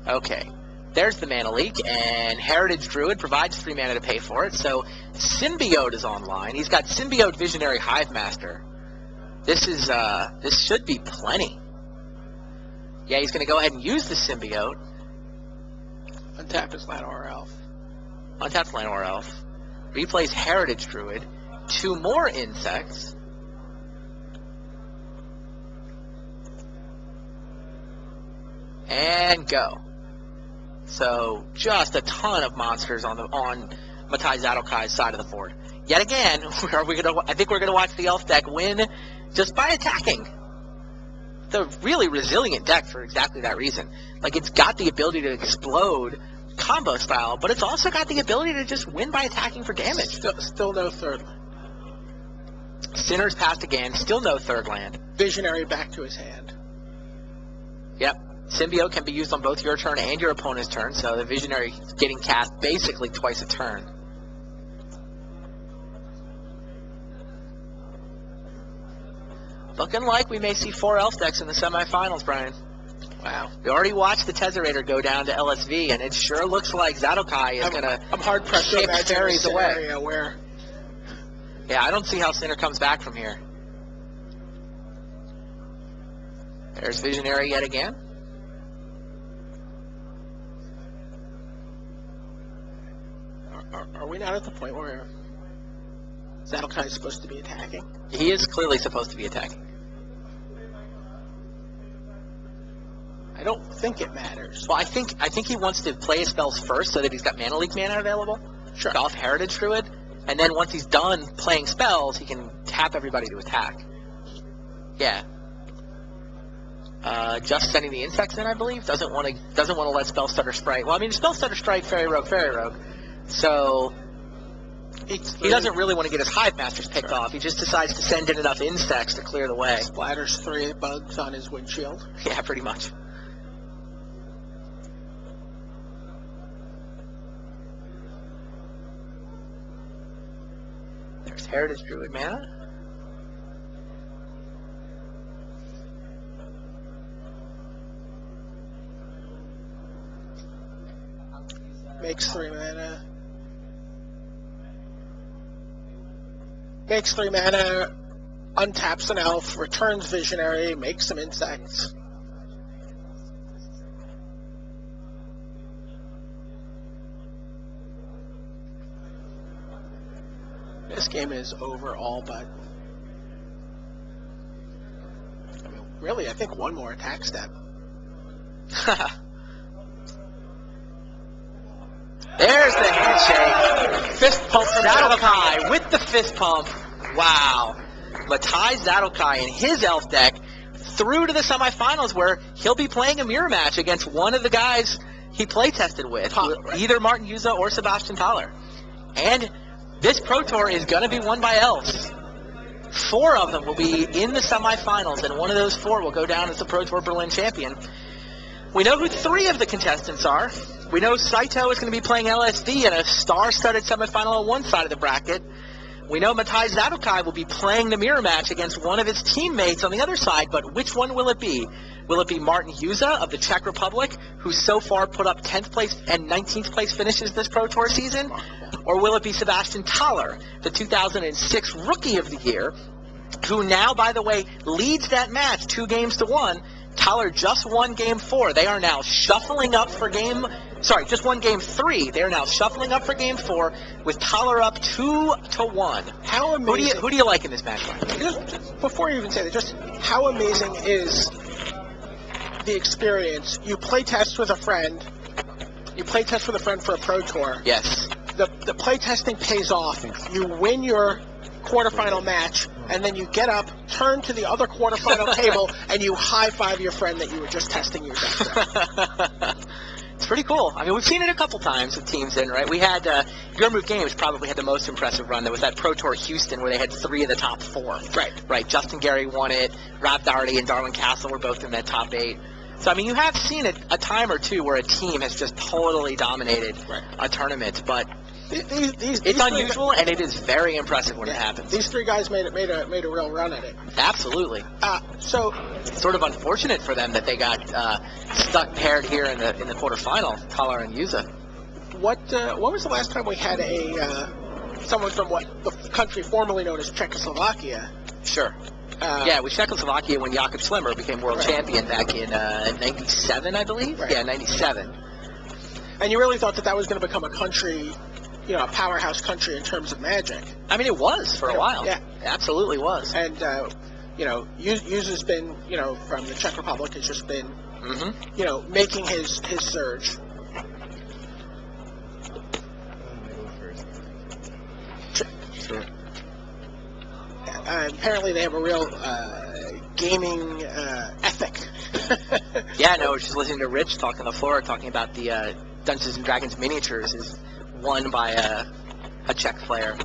Okay. There's the Mana Leak, and Heritage Druid provides 3 mana to pay for it, so Symbiote is online. He's got Symbiote, Visionary, Hive Master. This should be plenty. Yeah, he's going to go ahead and use the Symbiote. Untap his Llanowar Elf. Untap Llanowar Elf. Replays Heritage Druid. 2 more insects. And go. So just a ton of monsters on Matai Zadokai's side of the board. Yet again, I think we're gonna watch the Elf deck win just by attacking. It's a really resilient deck for exactly that reason. Like, it's got the ability to explode combo style, but it's also got the ability to just win by attacking for damage. Still no third land. Sinner's passed again, still no third land. Visionary back to his hand. Yep. Symbiote can be used on both your turn and your opponent's turn, so the Visionary is getting cast basically twice a turn. Looking like we may see 4 Elf decks in the semifinals, Brian. Wow. We already watched the Tezzerator go down to LSV, and it sure looks like Zadokai is going to I'm hard pressed to ship imagine a fairies away. scenario where Yeah, I don't see how Sinner comes back from here. There's Visionary yet again. are we not at the point where Zadokai is supposed to be attacking? He is clearly supposed to be attacking. I don't think it matters. Well, I think he wants to play his spells first so that he's got Mana Leak mana available. Sure. Off Heritage Druid. And then once he's done playing spells, he can tap everybody to attack. Yeah. Just sending the insects in, I believe. Doesn't want to let Spellstutter Strike. Well, I mean, Spellstutter Strike, Fairy Rogue. So he doesn't really want to get his Hive Masters picked off. He just decides to send in enough insects to clear the way. Splatters 3 bugs on his windshield. Yeah, pretty much. There's Heritage Druid mana. makes 3 mana. Makes 3 mana, untaps an elf, returns Visionary, makes some insects. This game is over all but... I mean, really, I think one more attack step. There's the handshake. Fist pump from Zadokai with the fist pump. Wow. Matai Zadokai in his elf deck through to the semifinals where he'll be playing a mirror match against one of the guys he play tested with, either Martin Yuza or Sebastian Thaler. And this Pro Tour is going to be won by elves. 4 of them will be in the semifinals, and one of those 4 will go down as the Pro Tour Berlin champion. We know who 3 of the contestants are. We know Saito is going to be playing LSD in a star-studded semifinal on one side of the bracket. We know Matai Zadokai will be playing the mirror match against one of his teammates on the other side, but which one will it be? Will it be Martin Yuza of the Czech Republic, who so far put up 10th place and 19th place finishes this Pro Tour season? Or will it be Sebastian Thaler, the 2006 Rookie of the Year, who now, by the way, leads that match 2-1? Thaler just won Game 4. They are now shuffling up for just won Game 3. They are now shuffling up for Game 4 with Thaler up 2-1. How amazing! Who do you like in this match, Mike? Just before you even say that, just how amazing is the experience? You play test with a friend. You play test with a friend for a Pro Tour. Yes. The play testing pays off. You win your quarterfinal match, and then you get up, turn to the other quarterfinal table, and you high-five your friend that you were just testing your deck with. It's pretty cool. I mean, we've seen it a couple times with teams in, right? We had Your Move Games probably had the most impressive run. There was that Pro Tour Houston where they had 3 of the top 4. Right. Justin Gary won it. Rob Doherty and Darwin Castle were both in that top 8. So, I mean, you have seen it a time or two where a team has just totally dominated a tournament, but it's unusual and it is very impressive when it happens. These 3 guys made a real run at it. Absolutely. So it's sort of unfortunate for them that they got stuck paired here in the quarterfinal, Thaler and Yuza. What was the last time we had someone from the country formerly known as Czechoslovakia? Sure. With Czechoslovakia when Jakob Schlemmer became world champion back in 97, I believe. Right. Yeah, 97. And you really thought that was going to become a country, a powerhouse country in terms of Magic. I mean, it was for a while. Yeah. It absolutely was. And, Yuza's been, from the Czech Republic, has just been, making his surge. Sure. Apparently they have a real gaming ethic. Yeah, no, I was just listening to Rich talk on the floor, talking about the Dungeons & Dragons miniatures is won by a Czech player.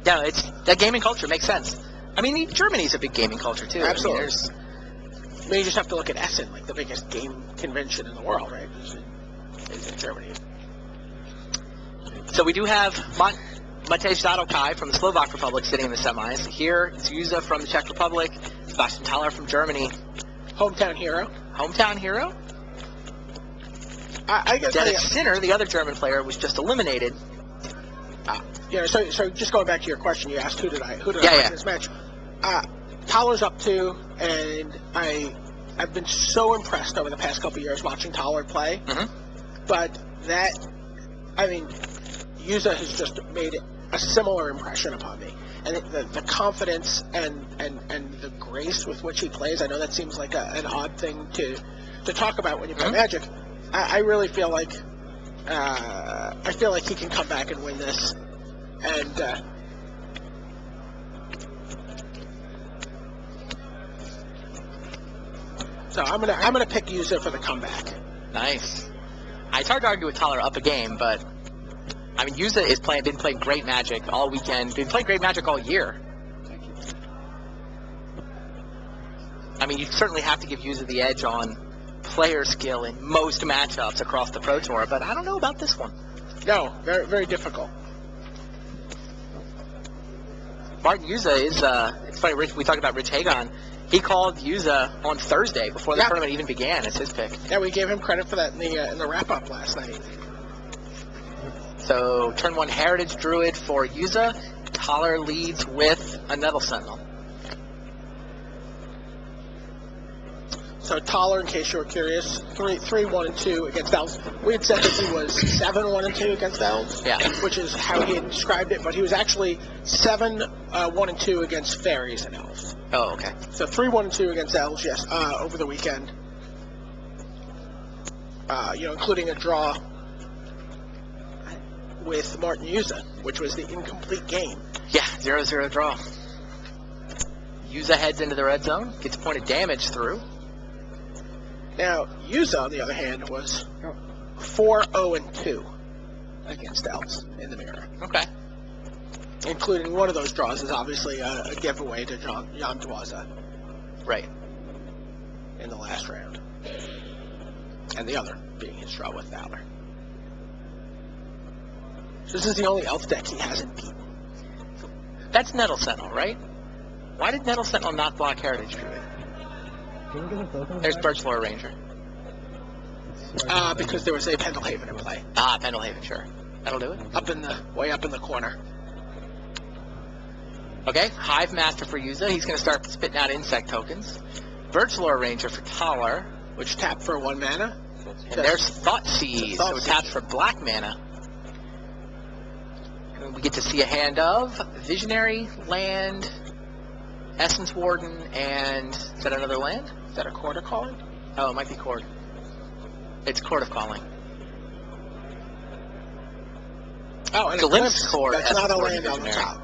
Yeah, that gaming culture makes sense. I mean, Germany's a big gaming culture, too. Absolutely. I mean, you just have to look at Essen, like the biggest game convention in the world, right? Is in Germany. So we do have Matej Zadokai from the Slovak Republic sitting in the semis. Here is Yuza from the Czech Republic, Sebastian Thaler from Germany. Hometown hero. Hometown hero? I guess Dennis Sinner, the other German player, was just eliminated. So just going back to your question, you asked who did I like in this match? Thaler's up 2, and I've been so impressed over the past couple of years watching Thaler play. Mm-hmm. But Yuza has just made a similar impression upon me. And the confidence and the grace with which he plays, I know that seems like an odd thing to talk about when you play Magic. I really feel like he can come back and win this. And so I'm gonna pick Yuza for the comeback. Nice. It's hard to argue with Thaler up a game, but I mean, Yuza is been playing great Magic all weekend, been playing great Magic all year. Thank you. I mean, you certainly have to give Yuza the edge on player skill in most matchups across the Pro Tour, but I don't know about this one. No, very, very difficult. Martin Yuza is, it's funny, we talked about Rich Hagon. He called Yuza on Thursday before the tournament even began. It's his pick. Yeah, we gave him credit for that in the wrap-up last night. So turn 1 Heritage Druid for Yuza. Toller leads with a Nettle Sentinel. So Toller, in case you were curious, 3, 1, and 2 against elves. We had said that he was 7, 1, and 2 against elves, Yeah. which is how he had described it, but he was actually 7, 1, and 2 against fairies and elves. Oh, okay. So 3, 1, and 2 against elves, yes, over the weekend. Including a draw with Martin Yuza, which was the incomplete game. Yeah, 0-0 draw. Yuza heads into the red zone, gets a point of damage through. Now, Yuza, on the other hand, was 4, 0, and 2 against elves in the mirror. Okay. Including one of those draws is obviously a giveaway to Jan Dwaza Right. in the last round. And the other being his draw with Valor. So this is the only elf deck he hasn't beaten. That's Nettle Sentinel, right? Why did Nettle Sentinel not block Heritage Druid? There's Birchlore Ranger. Because there was a Pendelhaven in play. Pendelhaven, sure. That'll do it. Way up in the corner. Okay, Hive Master for Yuza. He's going to start spitting out insect tokens. Birchlore Ranger for Toller. Which tap for 1 mana. And there's Thoughtseize, so it taps for black mana. And we get to see a hand of Visionary, Land, Essence Warden, and is that another land? Is that a quarter calling? Oh, it might be Chord. It's Chord of Calling. Oh, and a Glimpse Glimpse. Chord. That's not a Essence land Warden, on the Visionary. top.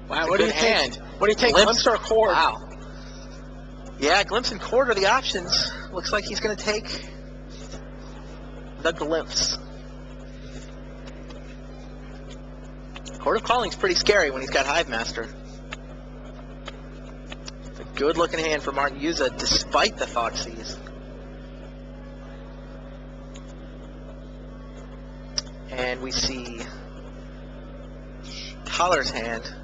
Wow, It's a what do you good hand. take? What do you take, Glimpse or Chord? Wow. Yeah, Glimpse and Chord are the options. Looks like he's going to take the Glimpse. Chord of Calling's pretty scary when he's got Hive Master. It's a good-looking hand for Martin Yuza, despite the Thoughtseize. And we see Toller's hand,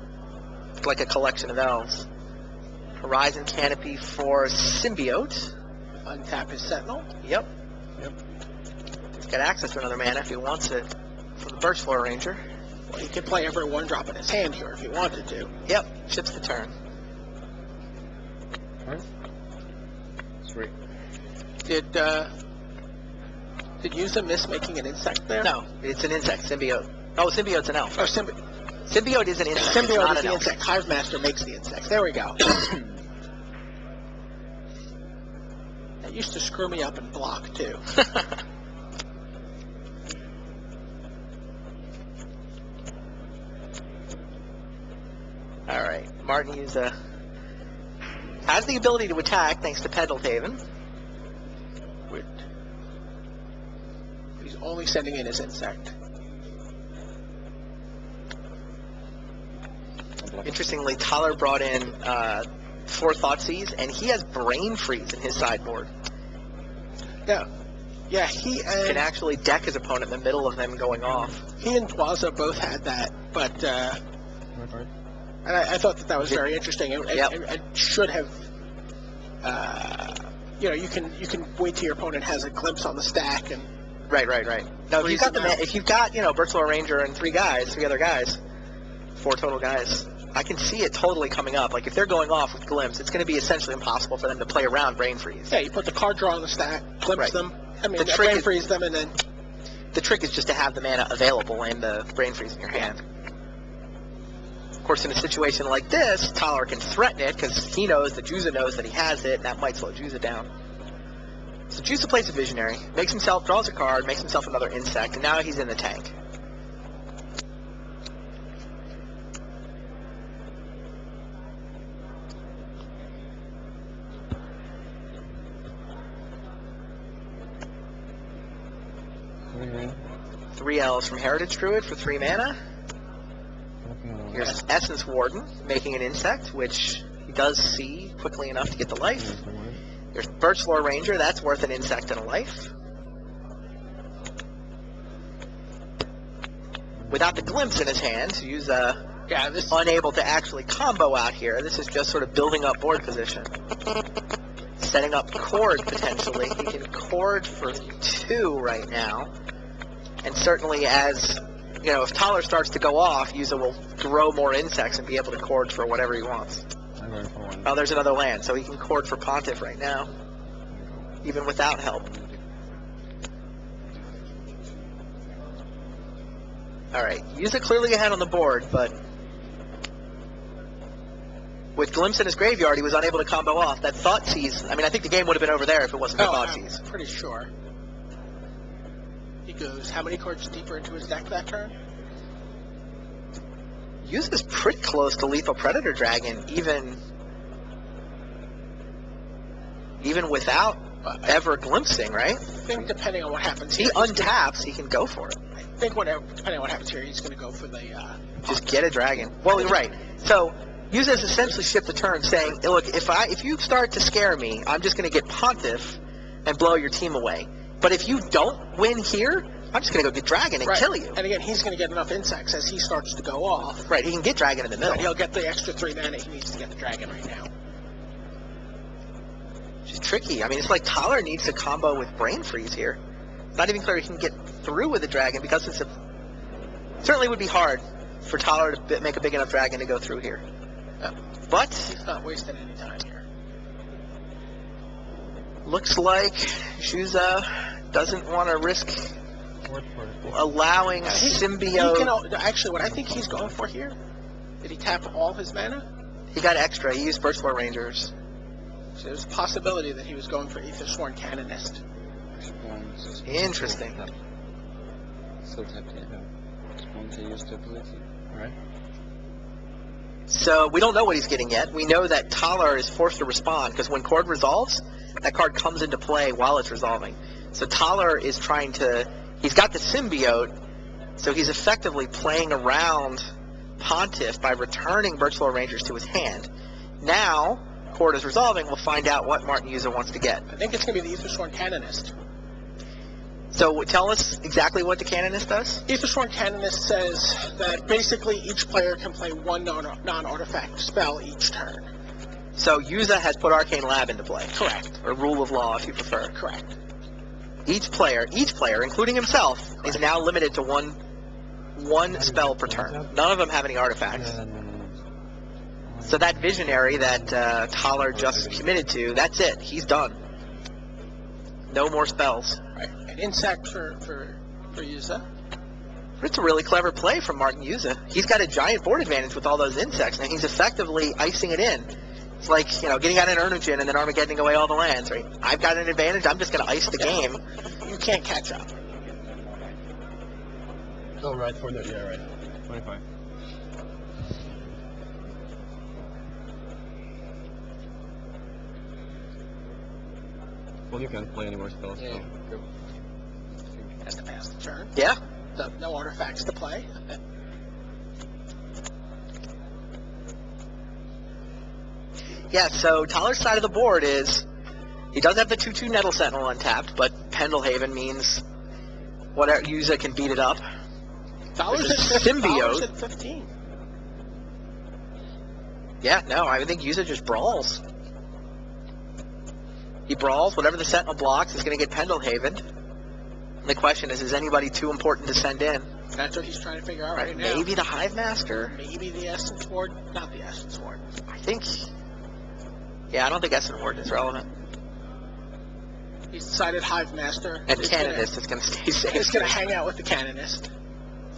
like a collection of elves. Horizon Canopy for Symbiote. Untap his Sentinel. Yep. He's got access to another mana if he wants it for the Birchlore Ranger. Well, he could play every 1 drop in his hand here if he wanted to. Yep, chips the turn. Sweet. Did Yuza miss making an insect there? No, it's an insect, Symbiote. Oh, Symbiote's an elf. Oh, Symbiote is an insect. it's Symbiote not is an the elf. insect. Hive Master makes the insects. There we go. That used to screw me up and block, too. All right, Martin Yuza has the ability to attack thanks to Pendelhaven. He's only sending in his insect. Interestingly, Toller brought in 4 Thoughtseize, and he has Brain Freeze in his sideboard. Yeah, he Can and actually deck his opponent in the middle of them going off. Dwaza both had that, but and I thought that was very interesting. And should have, you can wait till your opponent has a glimpse on the stack and. Right. No, if you've got Birchlore Ranger and 3 other guys, 4 total guys, I can see it totally coming up. Like if they're going off with Glimpse, it's going to be essentially impossible for them to play around Brain Freeze. Yeah, you put the card draw on the stack, glimpse Right. them. I mean, The trick brain is- freeze them, and then The trick is just to have the mana available and the Brain Freeze in your hand. Of course, in a situation like this, Toller can threaten it because he knows that Yuza knows that he has it, and that might slow Yuza down. So Yuza plays a Visionary, draws a card, makes himself another insect, and now he's in the tank. Three elves from Heritage Druid for 3 mana. Here's Essence Warden, making an insect, which he does see quickly enough to get the life. There's Birchlore Ranger, that's worth an insect and a life. Without the Glimpse in his hand, to use this unable to actually combo out here. This is just sort of building up board position. setting up Cord potentially. He can Cord for 2 right now. And certainly as, you know, if Toller starts to go off, Yuza will grow more insects and be able to Cord for whatever he wants. I'm going for 1. Oh, there's another land, so he can Cord for Pontiff right now, even without help. Alright, Yuza clearly ahead on the board, but with Glimpse in his graveyard, he was unable to combo off. That Thoughtseize, I mean, I think the game would have been over there if it wasn't for Thoughtseize. I'm pretty sure. He goes how many cards deeper into his deck that turn? Yuza's pretty close to Lethal Predator Dragon, even without ever glimpsing, right? I think depending on what happens He here, untaps, he can go for it. I think depending on what happens here, he's going to go for the... Just get a dragon. Well, you're right. So, Yuza's essentially shipped the turn saying, hey, look, if you start to scare me, I'm just going to get Pontiff and blow your team away. But if you don't win here, I'm just going to go get dragon and right. kill you. And again, he's going to get enough insects as he starts to go off. Right, he can get dragon in the middle. And he'll get the extra 3 mana he needs to get the dragon right now. Which is tricky. I mean, it's like Toller needs to combo with Brain Freeze here. It's not even clear he can get through with the dragon because certainly would be hard for Toller to make a big enough dragon to go through here. But He's not wasting any time here. looks like Yuza doesn't want to risk allowing Symbiote. Actually, what I think he's going for here, did he tap all his mana? He got extra. He used Burst Floor Rangers. So there's a possibility that he was going for Aethersworn Canonist. Interesting. Still tapped in. Respond to use stability. Alright. So we don't know what he's getting yet. We know that Toller is forced to respond because when Cord resolves, that card comes into play while it's resolving. So Toller is trying to... He's got the Symbiote, so he's effectively playing around Pontiff by returning Birch Floor Rangers to his hand. Now, Cord is resolving, we'll find out what Martin Yuza wants to get. I think it's going to be the Aethersworn Canonist. So tell us exactly what the Canonist does? Aethersworn Canonist says that basically each player can play 1 non-artifact spell each turn. So Yuza has put Arcane Lab into play. Correct. Or Rule of Law, if you prefer. Correct. Each player, including himself, is now limited to one spell per turn. None of them have any artifacts. So that Visionary that Toller just committed to, that's it. He's done. No more spells. Right. An insect for Yuza. It's a really clever play from Martin Yuza. He's got a giant board advantage with all those insects, and he's effectively icing it in. It's like, you know, getting out an Urnujin and then Armageddoning away all the lands, right? I've got an advantage, I'm just going to ice the game. You can't catch up. Oh, right, for the, yeah, right. 25. Well, you can't play any more spells. Yeah. So. Has to pass the turn. Yeah? No artifacts to play. Yeah, so Toller's side of the board is, he does have the 2/2 Nettle Sentinel untapped, but Pendelhaven means whatever Yuza can beat it up. Dollars There's at a symbiote. Dollars at 15. Yeah, no, I think Yuza just brawls. He brawls, whatever the Sentinel blocks is going to get Pendelhaven. And the question is anybody too important to send in? That's what he's trying to figure out right now. Maybe the Hive Master? Maybe the Essence Ward. Not the Essence Ward. I think... Yeah, I don't think Essence Ward is relevant. He's decided Hive Master. And Canonist is going to stay safe. He's going to hang out with the Canonist.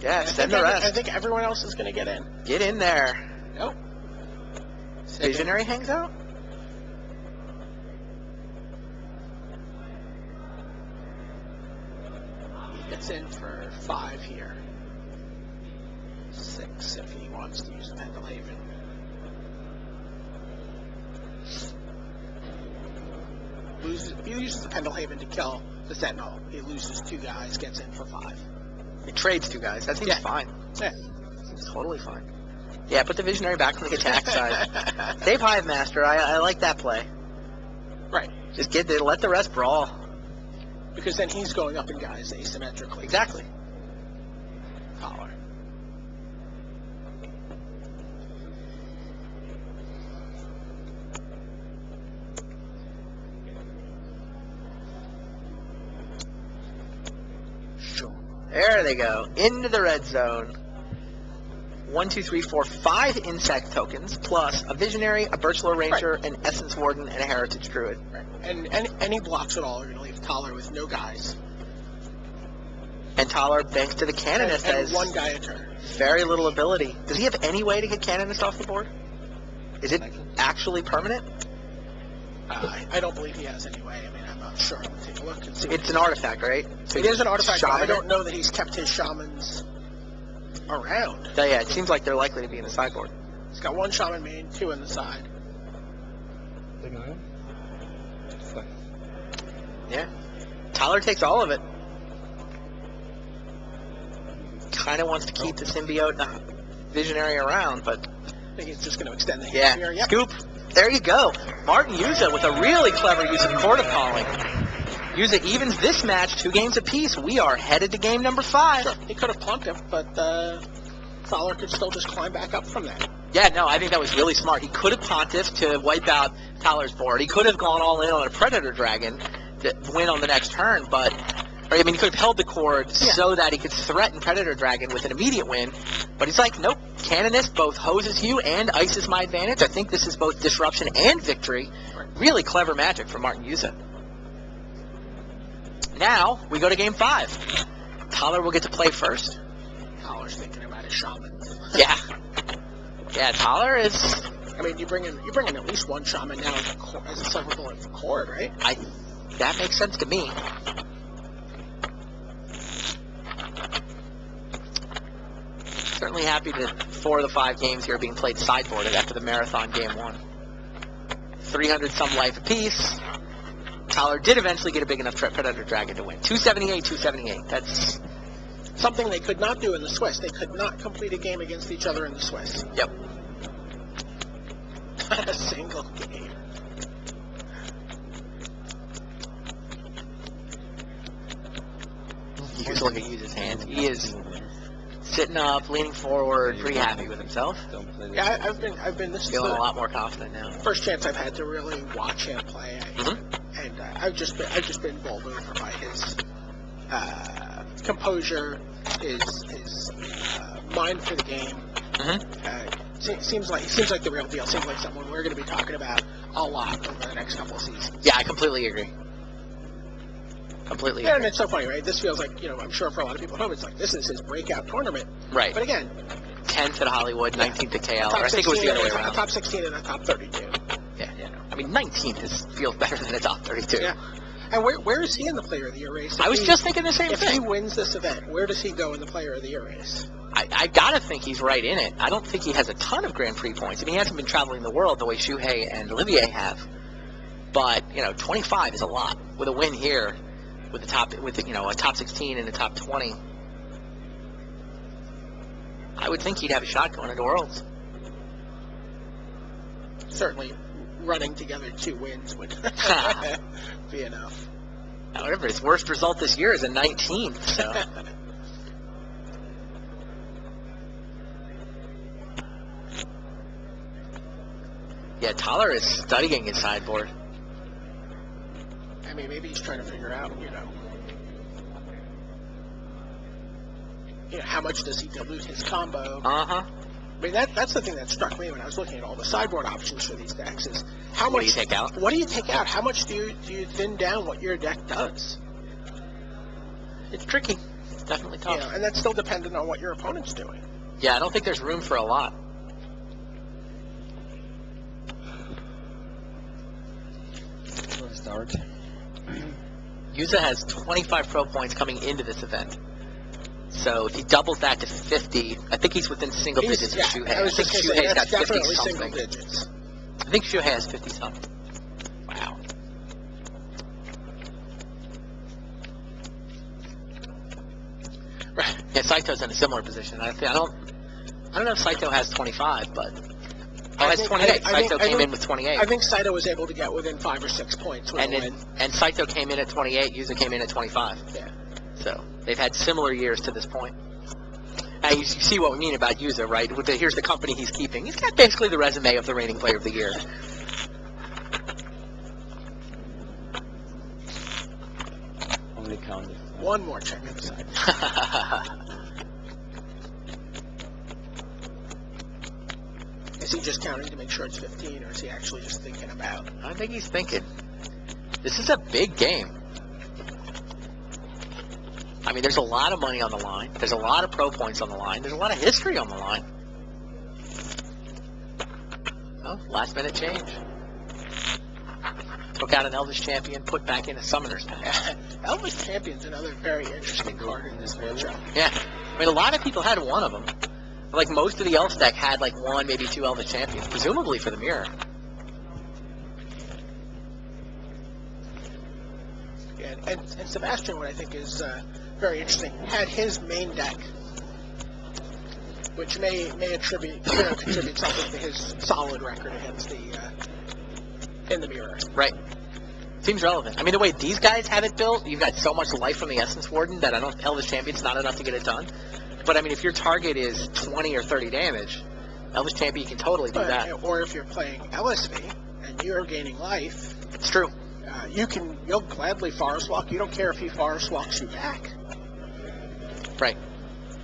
Yeah, send the rest. I think everyone else is going to get in. Get in there. Nope. Visionary hangs out? He gets in for 5 here. 6 if he wants to use Pendelhaven. He uses the Pendelhaven to kill the Sentinel. He loses 2 guys, gets in for 5. He trades 2 guys. That seems fine. Yeah. Seems totally fine. Yeah, put the Visionary back on the attack side. Save Hive Master. I like that play. Right. Just let the rest brawl. Because then he's going up in guys asymmetrically. Exactly. Collar. There they go. Into the red zone. 1, 2, 3, 4, 5 insect tokens, plus a Visionary, a Birchlore Ranger, an Essence Warden, and a Heritage Druid. And any blocks at all are going to leave Taller with no guys. And Taller, thanks to the Canonist, And has one guy a turn. very little ability. Does he have any way to get Canonist off the board? Is it actually permanent? I don't believe he has any way. I mean, I'm not sure. I'm going to take a look and see. It's an artifact, right? So It is an artifact, but I Shaman don't know that he's kept his shamans around. Yeah, it seems like they're likely to be in the sideboard. He's got one shaman main, 2 in the side. Yeah. Tyler takes all of it. Kind of wants to keep the symbiote Visionary around, but I think he's just going to extend the hand yeah. here. Yep. Scoop. There you go. Martin Yuza with a really clever use of Court of Calling. Yuza evens this match 2 games apiece. We are headed to game number 5. Sure. He could have plunked him, but Fowler could still just climb back up from that. Yeah, no, I think that was really smart. He could have Pontiff to wipe out Tyler's board. He could have gone all in on a Predator Dragon to win on the next turn, but he could have held the cord so that he could threaten Predator Dragon with an immediate win. But he's like, nope, Canonist both hoses you and ices my advantage. I think this is both disruption and victory. Really clever magic from Martin Yuza. Now, we go to game 5. Tyler will get to play first. Fowler's thinking about his shaman. Yeah. Yeah, Tyler is... I mean, you bring in at least one shaman now as a silver bullet for cord, right? That makes sense to me. Certainly happy to 4 of the 5 games here being played sideboarded after the marathon game 1. 300 some life apiece. Tyler did eventually get a big enough Predator Dragon to win. 278. That's something they could not do in the Swiss. They could not complete a game against each other in the Swiss. Yep. Not a single game. Here's a look at Yuza's hand. He is sitting up, leaning forward, pretty happy with himself. Yeah, I've been. This is Feeling a the lot more confident now. first chance I've had to really watch him play, and I've just been bowled over by his composure, his mind for the game. Seems like the real deal. Seems like someone we're going to be talking about a lot over the next couple of seasons. Yeah, I completely agree. Completely And agree. it's so funny, right? This feels like, I'm sure for a lot of people at home, it's like this is his breakout tournament. Right. But again, 10th at Hollywood, 19th at KL. top Or I think it was the 16 other way and a around. top 16 and a top 32. Yeah. I mean, 19 feels better than a top 32. Yeah. And where is he in the Player of the Year race? I was just thinking the same If he thing. wins this event, where does he go in the Player of the Year race? I gotta think he's right in it. I don't think he has a ton of Grand Prix points. I mean, he hasn't been traveling the world the way Shuhei and Olivier have. But 25 is a lot. With a win here, with a top 16 and a top 20, I would think he'd have a shot going into Worlds. Certainly, running together 2 wins would be enough. However, his worst result this year is a 19th. So. Yeah, Tyler is studying his sideboard. I mean, maybe he's trying to figure out, how much does he dilute his combo? Uh-huh. I mean, that's the thing that struck me when I was looking at all the sideboard options for these decks is how What much do you take out? What do you take out? How much do you thin down what your deck does? It's tricky. It's definitely tough. And that's still dependent on what your opponent's doing. Yeah, I don't think there's room for a lot. Start. Yuza has 25 pro points coming into this event. So if he doubles that to 50, I think he's within single digits of Shuhei. I was think just gonna say, Shuhei's got that's 50 definitely single something. digits. I think Shuhei has 50 something. Wow. Right. Yeah, Saito's in a similar position. I don't know if Saito has 25, but I has think- 28. I Saito think- came in with 28. I think Saito was able to get within 5 or 6 points with and a then, win. and Saito came in at 28. Yuza came in at 25. Yeah. So they've had similar years to this point. And you see what we mean about Yuza, right? Here's the company he's keeping. He's got basically the resume of the reigning Player of the Year. Only counted. one more check on the side. Is he just counting to make sure it's 15, or is he actually just thinking about? I think he's thinking. This is a big game. I mean, there's a lot of money on the line. There's a lot of pro points on the line. There's a lot of history on the line. Oh, last minute change. Took out an Elvis Champion, put back in a Summoner's pack. Elvis Champion's another very interesting card in this matchup. Yeah. I mean, a lot of people had one of them. Like, most of the Elves deck had, like, one, maybe two Elvis Champions, presumably for the mirror. Yeah, and Sebastian, what I think is very interesting, had his main deck, which may contribute something to his solid record against the in the mirror. Right. Seems relevant. I mean, the way these guys have it built, you've got so much life from the Essence Warden that I don't. Elvis Champion's not enough to get it done. But I mean, if your target is 20 or 30 damage, Elvis Champion can totally do that. Or if you're playing LSV and you're gaining life, It's true. you'll gladly forest walk. You don't care if he forest walks you back. Right.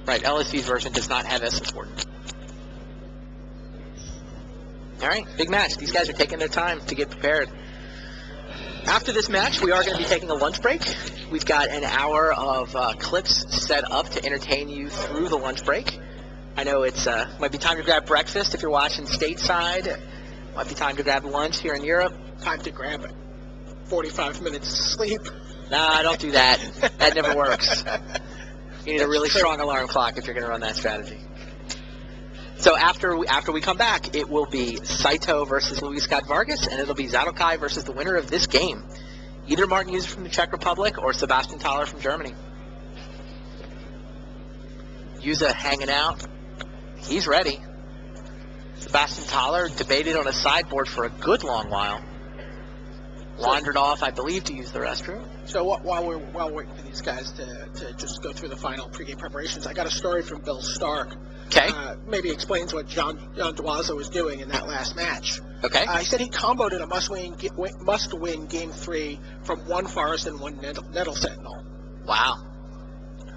Right. LSV's version does not have Essence Warden. All right, big match. These guys are taking their time to get prepared. After this match, we are going to be taking a lunch break. We've got an hour of clips set up to entertain you through the lunch break. I know it's might be time to grab breakfast if you're watching stateside. Might be time to grab lunch here in Europe. Time to grab it. 45 minutes of sleep. Nah, don't do that. That never works. You need a really strong alarm clock if you're going to run that strategy. So after we come back, it will be Saito versus Luis Scott Vargas, and it'll be Zadokai versus the winner of this game. Either Martin User from the Czech Republic or Sebastian Thaler from Germany. Yuza hanging out. He's ready. Sebastian Thaler debated on a sideboard for a good long while. Wandered off, I believe, to use the restroom. So while we're waiting for these guys to just go through the final pregame preparations, I got a story from Bill Stark. Okay. Maybe explains what John Dwaza was doing in that last match. Okay. He said he comboed in a must-win Game 3 from one Forest and one Nettle Sentinel. Wow.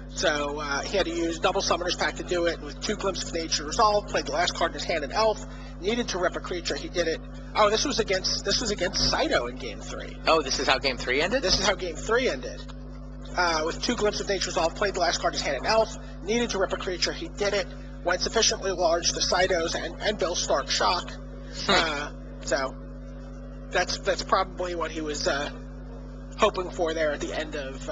So he had to use double Summoner's Pack to do it with 2 Glimpse of Nature Resolve, played the last card in his hand, an Elf, needed to rip a creature, he did it. Oh, this was against Saito in Game 3. Oh, this is how Game 3 ended? This is how Game 3 ended. With 2 Glimpse of Nature Resolve, played the last card in his hand, an Elf, needed to rip a creature, he did it. Went sufficiently large to Saito's and Bill Stark's shock. So that's probably what he was hoping for there at the end of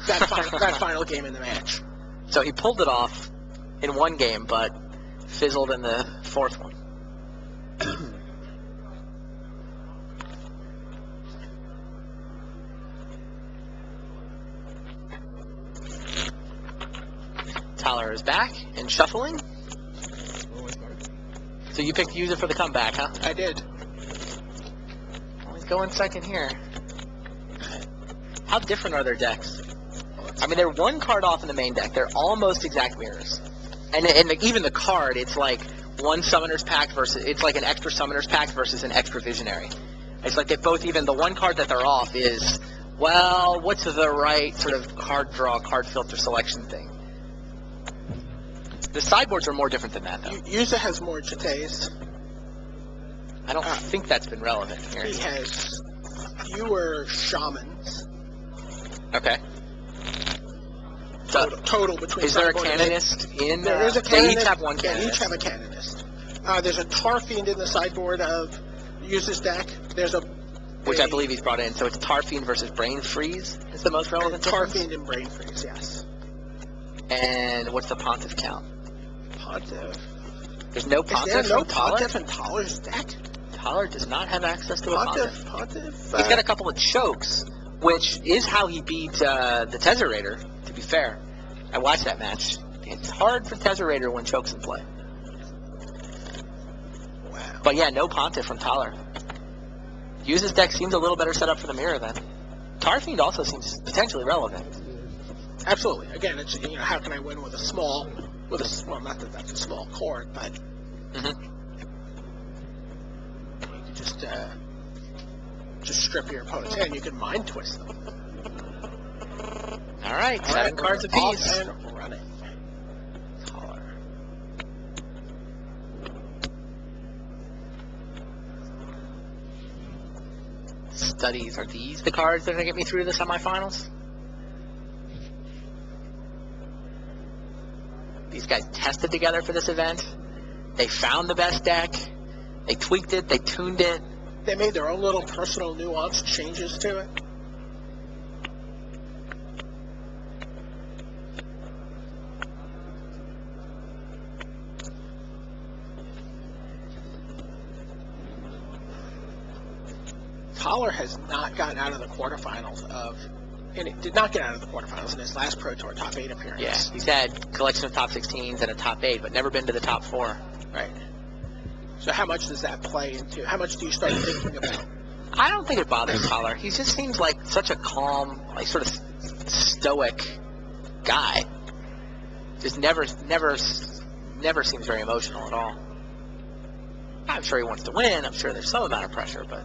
that final game in the match. So he pulled it off in one game, but fizzled in the fourth one. Thaler is back and shuffling. So you picked User for the comeback, huh? I did. Well, he's going second here. How different are their decks? I mean, they're one card off in the main deck. They're almost exact mirrors. And even the card, it's like one Summoner's Pact versus, it's like an extra Summoner's Pact versus an extra Visionary. It's like they both, even the one card that they're off is, well, what's the right sort of card draw, card filter selection thing? The sideboards are more different than that, though. Yuza has more Jates. I don't think that's been relevant here. He has fewer Shamans. Okay. So, Total between. is there a sideboard and main. Canonist in? There is a They Canonist. each have one They each Canonist. have a Canonist. There's a Tarfiend in the sideboard of Yuza's deck. There's a Which I believe he's brought in. So it's Tarfiend versus Brain Freeze is the most relevant difference? Tarfiend and Brain Freeze, yes. And what's the Pontiff count? Pontiff. There's no Is there Pontiff no from Thaler? Pontiff in Thaler's deck? Thaler does not have access to a Pontiff. Pontiff. He's got a couple of chokes, which is how he beat the Tezzerator, to be fair. I watched that match. It's hard for Tezzerator when chokes in play. Wow. But yeah, no Pontiff from Thaler. Yuza's deck seems a little better set up for the mirror then. Tarfiend also seems potentially relevant. Absolutely. Again, it's how can I win with a small, well, not that that's a small chord, but Mm-hmm. you can just strip your opponent's hand. You can mind twist them. All All right, All 7 right, cards we're off apiece. and running. Caller. Studies. Are these the cards that are going to get me through the semifinals? These guys tested together for this event. They found the best deck. They tweaked it. They tuned it. They made their own little personal nuanced changes to it. Collar has not gotten out of the quarterfinals and it did not get out of the quarterfinals in his last Pro Tour top 8 appearance. Yeah, he's had collection of top 16s and a top 8, but never been to the top 4. Right. So how much does that play into, how much do you start thinking about? I don't think it bothers Collar. He just seems like such a calm, like sort of stoic guy. Just never seems very emotional at all. I'm sure he wants to win. I'm sure there's some amount of pressure, but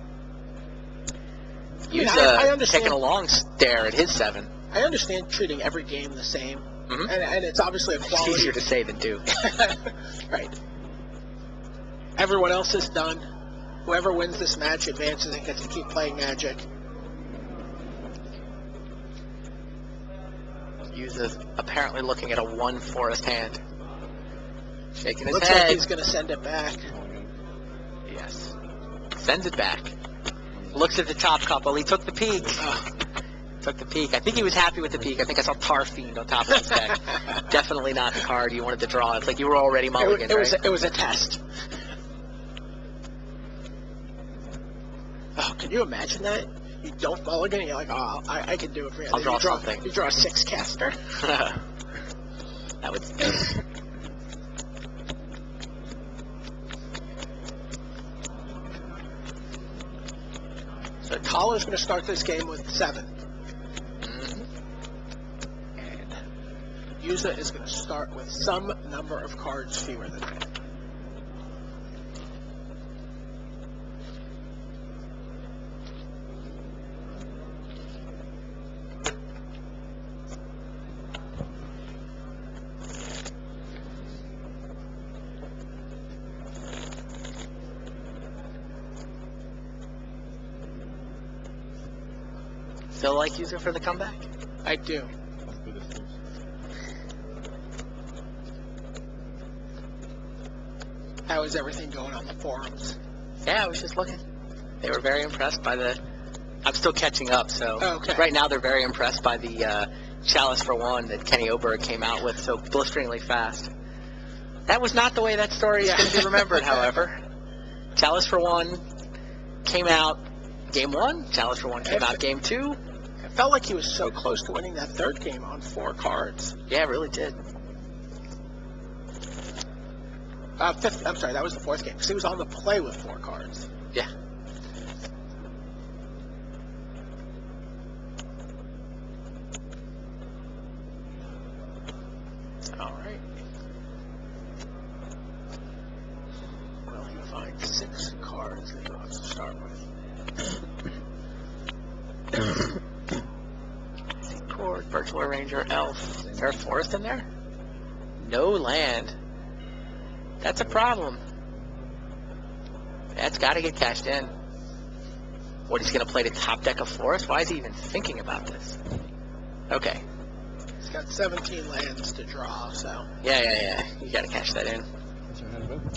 he's I understand. taking a long stare at his 7. I understand treating every game the same, Mhm. and it's obviously a It's quality. easier to say than do. Right. Everyone else is done. Whoever wins this match advances and gets to keep playing Magic. Yuza's apparently looking at a 1 forest hand. Shaking his Looks head. like he's going to send it back. Yes. Sends it back. Looks at the top couple. He took the peek. Took the peek. I think he was happy with the peek. I think I saw Tar Fiend on top of his deck. Definitely not the card you wanted to draw. It's like you were already mulligan, right? It was a test. Oh, can you imagine that? You don't mulligan, and you're like, oh, I can do it for you. I'll Then draw you something. You draw a 6 caster. That would. So Collar's going to start this game with 7. Mhm. And Yuza is going to start with some number of cards fewer than that. Still like Yuza for the comeback? I do. How is everything going on the forums? Yeah, I was just looking. They were very impressed by the. I'm still catching up, so Okay. right now they're very impressed by the Chalice for One that Kenny Oberg came out with so blisteringly fast. That was not the way that story is going to be remembered, however. Chalice for One came out game 1. Chalice for One came out game 2. It felt like he was so close to winning that third game on 4 cards. Yeah, it really did. Fifth, I'm sorry, that was the 4th game, because he was on the play with 4 cards. Yeah. All right. Will he find 6 cards that he wants to start with? Chord, Virtual Arranger, Elf. Is there a forest in there? No land. That's a problem. That's got to get cashed in. What, he's going to play the top deck of forest? Why is he even thinking about this? Okay. He's got 17 lands to draw, so. Yeah. You got to cash that in.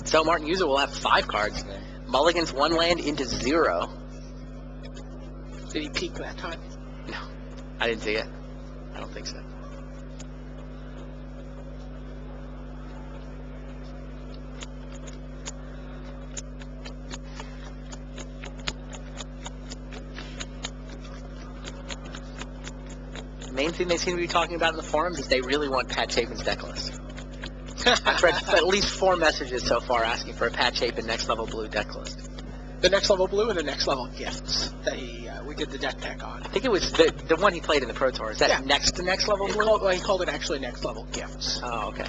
So Martin Yuza will have 5 cards. Mulligans 1 land into 0. Did he peak that time? No, I didn't see it. I don't think so. The main thing they seem to be talking about in the forums is they really want Pat Chapin's deck list. I've read at least 4 messages so far asking for a Pat Chapin Next Level Blue deck list. The next level blue and the next level gifts that we did the deck tech on. I think it was the one he played in the Pro Tour. Is that Yeah. next to Next Level He Blue? called it actually next level gifts. Oh, okay.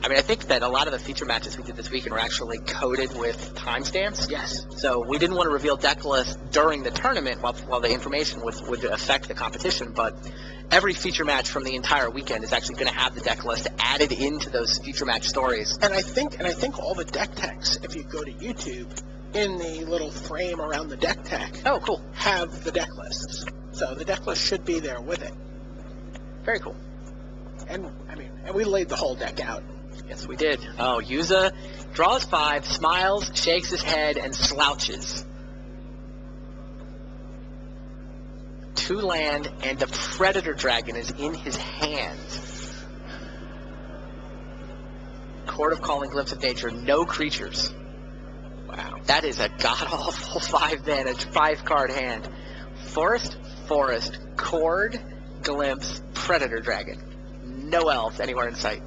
I mean, I think that a lot of the feature matches we did this weekend were actually coded with timestamps. Yes. So we didn't want to reveal deck lists during the tournament while the information would affect the competition, but every feature match from the entire weekend is actually going to have the deck list added into those feature match stories. And I think all the deck techs, if you go to YouTube, in the little frame around the deck tech, Oh, cool. have the deck lists. So the deck list should be there with it. Very cool. And we laid the whole deck out. Yes, we did. Oh, Yuza draws 5, smiles, shakes his head, and slouches. 2 land, and the Predator Dragon is in his hand. Court of Calling, Glimpse of Nature, no creatures. Wow, that is a god-awful 5-card hand. Forest, Chord, Glimpse, Predator Dragon. No elves anywhere in sight.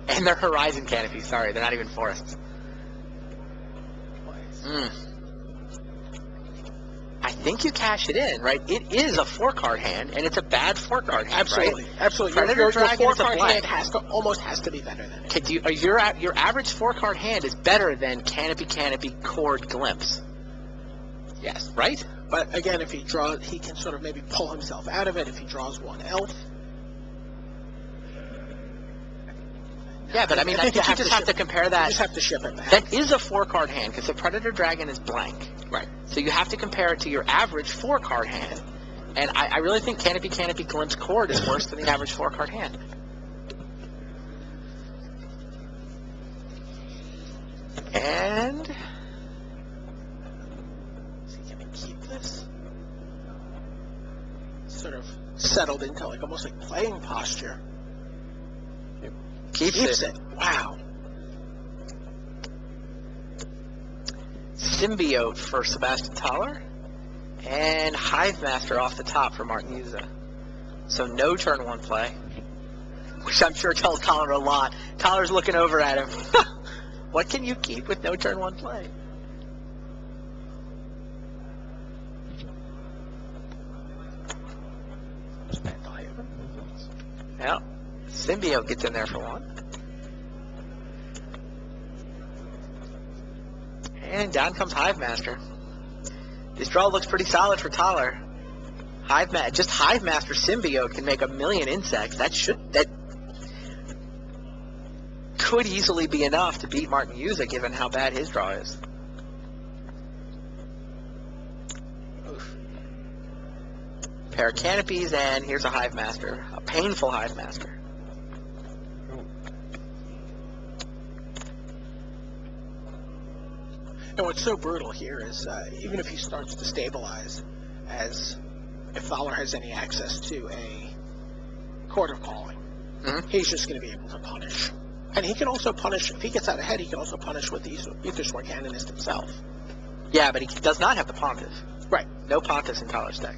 And they're Horizon Canopies, sorry, they're not even forests. I think you cash it in, right? It is a 4-card hand, and it's a bad 4-card hand, Absolutely, right? absolutely. Predator your Dragon is a 4-card blank. hand almost has to be better than it. Okay, your average 4-card hand is better than Canopy, Chord, Glimpse. Yes. Right? But again, if he draws, he can sort of maybe pull himself out of it if he draws 1 elf. Yeah, but I mean, I think you just have to compare that. You just have to ship it back. That is a 4-card hand, because the Predator Dragon is blank. Right. So you have to compare it to your average 4-card hand. And I really think Canopy, Glimpse, Chord is worse than the average 4-card hand. And Can he keep this? Sort of settled into like almost like playing posture. keeps it. Wow. Symbiote for Sebastian Thaler. And Hive Master off the top for Martin Yuza. So no turn 1 play. Which I'm sure tells Colin a lot. Tyler's looking over at him. What can you keep with no turn 1 play? Well, Symbiote gets in there for 1. And down comes Hive Master. This draw looks pretty solid for Tyler. Just Hive Master Symbiote can make 1 million insects. That could easily be enough to beat Martin Yuza, given how bad his draw is. Oof. Pair of Canopies, and here's a Hive Master. A painful Hive Master. And what's so brutal here is even if he starts to stabilize, as if Thaler has any access to a Court of Calling, he's just going to be able to punish. And he can also punish, if he gets out ahead, he can also punish with the Aethersworn Canonist himself. Yeah, but he does not have the Pontiff. Right. No Pontiffs in Tyler's deck.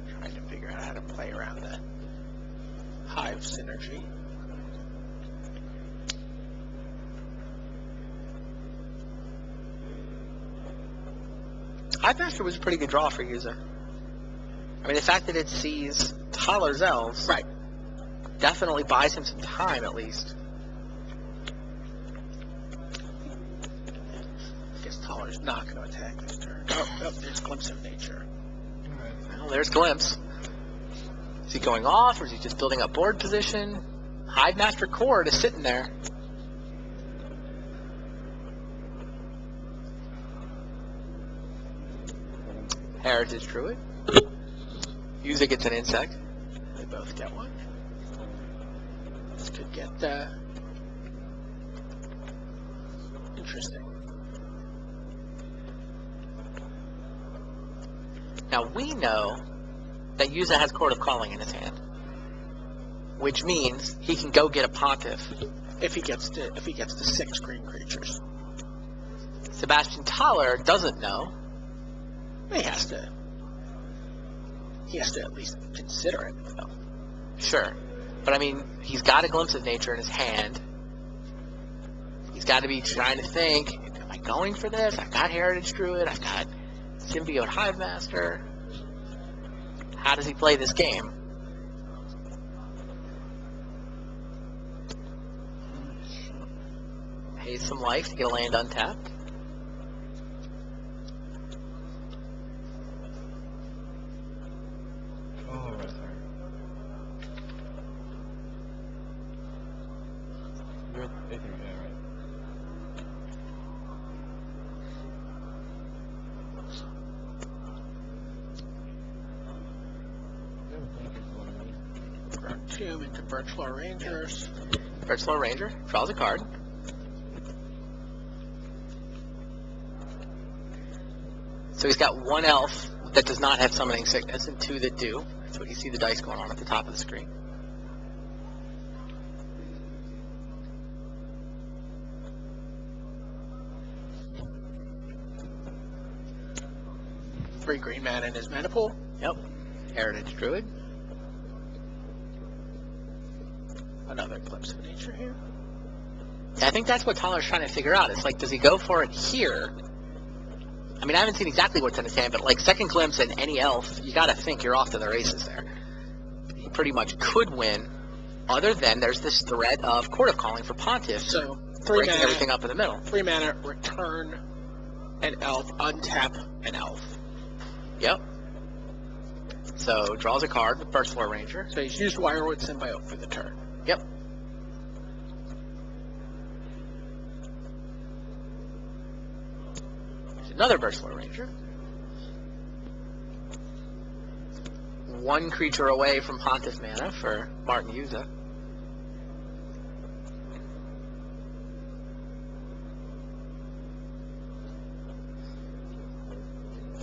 Trying to figure out how to play around the Hive synergy. Hive Master was a pretty good draw for Yuza. I mean, the fact that it sees Tyler's elves Right. definitely buys him some time, at least. I guess Thaler's not going to attack this turn. Oh, there's Glimpse of Nature. Well, there's Glimpse. Is he going off, or is he just building up board position? Hive Master Chord is sitting there. Heritage Druid. Yuza gets an insect. They both get one. This could get interesting. Now we know that Yuza has Court of Calling in his hand, which means he can go get a Pontiff. If he gets to 6 green creatures, Sebastian Thaler doesn't know. he has to. he has to at least consider it. Though. Sure. But I mean, he's got a glimpse of nature in his hand. He's got to be trying to think, am I going for this? I've got Heritage Druid, I've got Symbiote Hive Master. How does he play this game? Pays some life to get a land untapped. Oh, right, sorry. You're at 83, yeah, right. Two into Birchflower Rangers. Birchflower Ranger draws a card. So he's got one elf that does not have Summoning Sickness and two that do. That's what you see the dice going on at the top of the screen. Three green mana in his mana pool. Yep. Heritage Druid. Another Glimpse of Nature here. I think that's what Tyler's trying to figure out. It's like, does he go for it here? I mean, I haven't seen exactly what's in his hand, but like second glimpse and any elf, you got to think you're off to the races there. He pretty much could win, other than there's this threat of Court of Calling for Pontiff, So three breaking mana, everything up in the middle. 3 mana, return an elf, untap an elf. Yep. So draws a card with Birchflower Ranger. So he's used Wirewood Symbiote for the turn. Yep. There's another Birchflower Ranger. One creature away from Pontiff mana for Martin Yuza.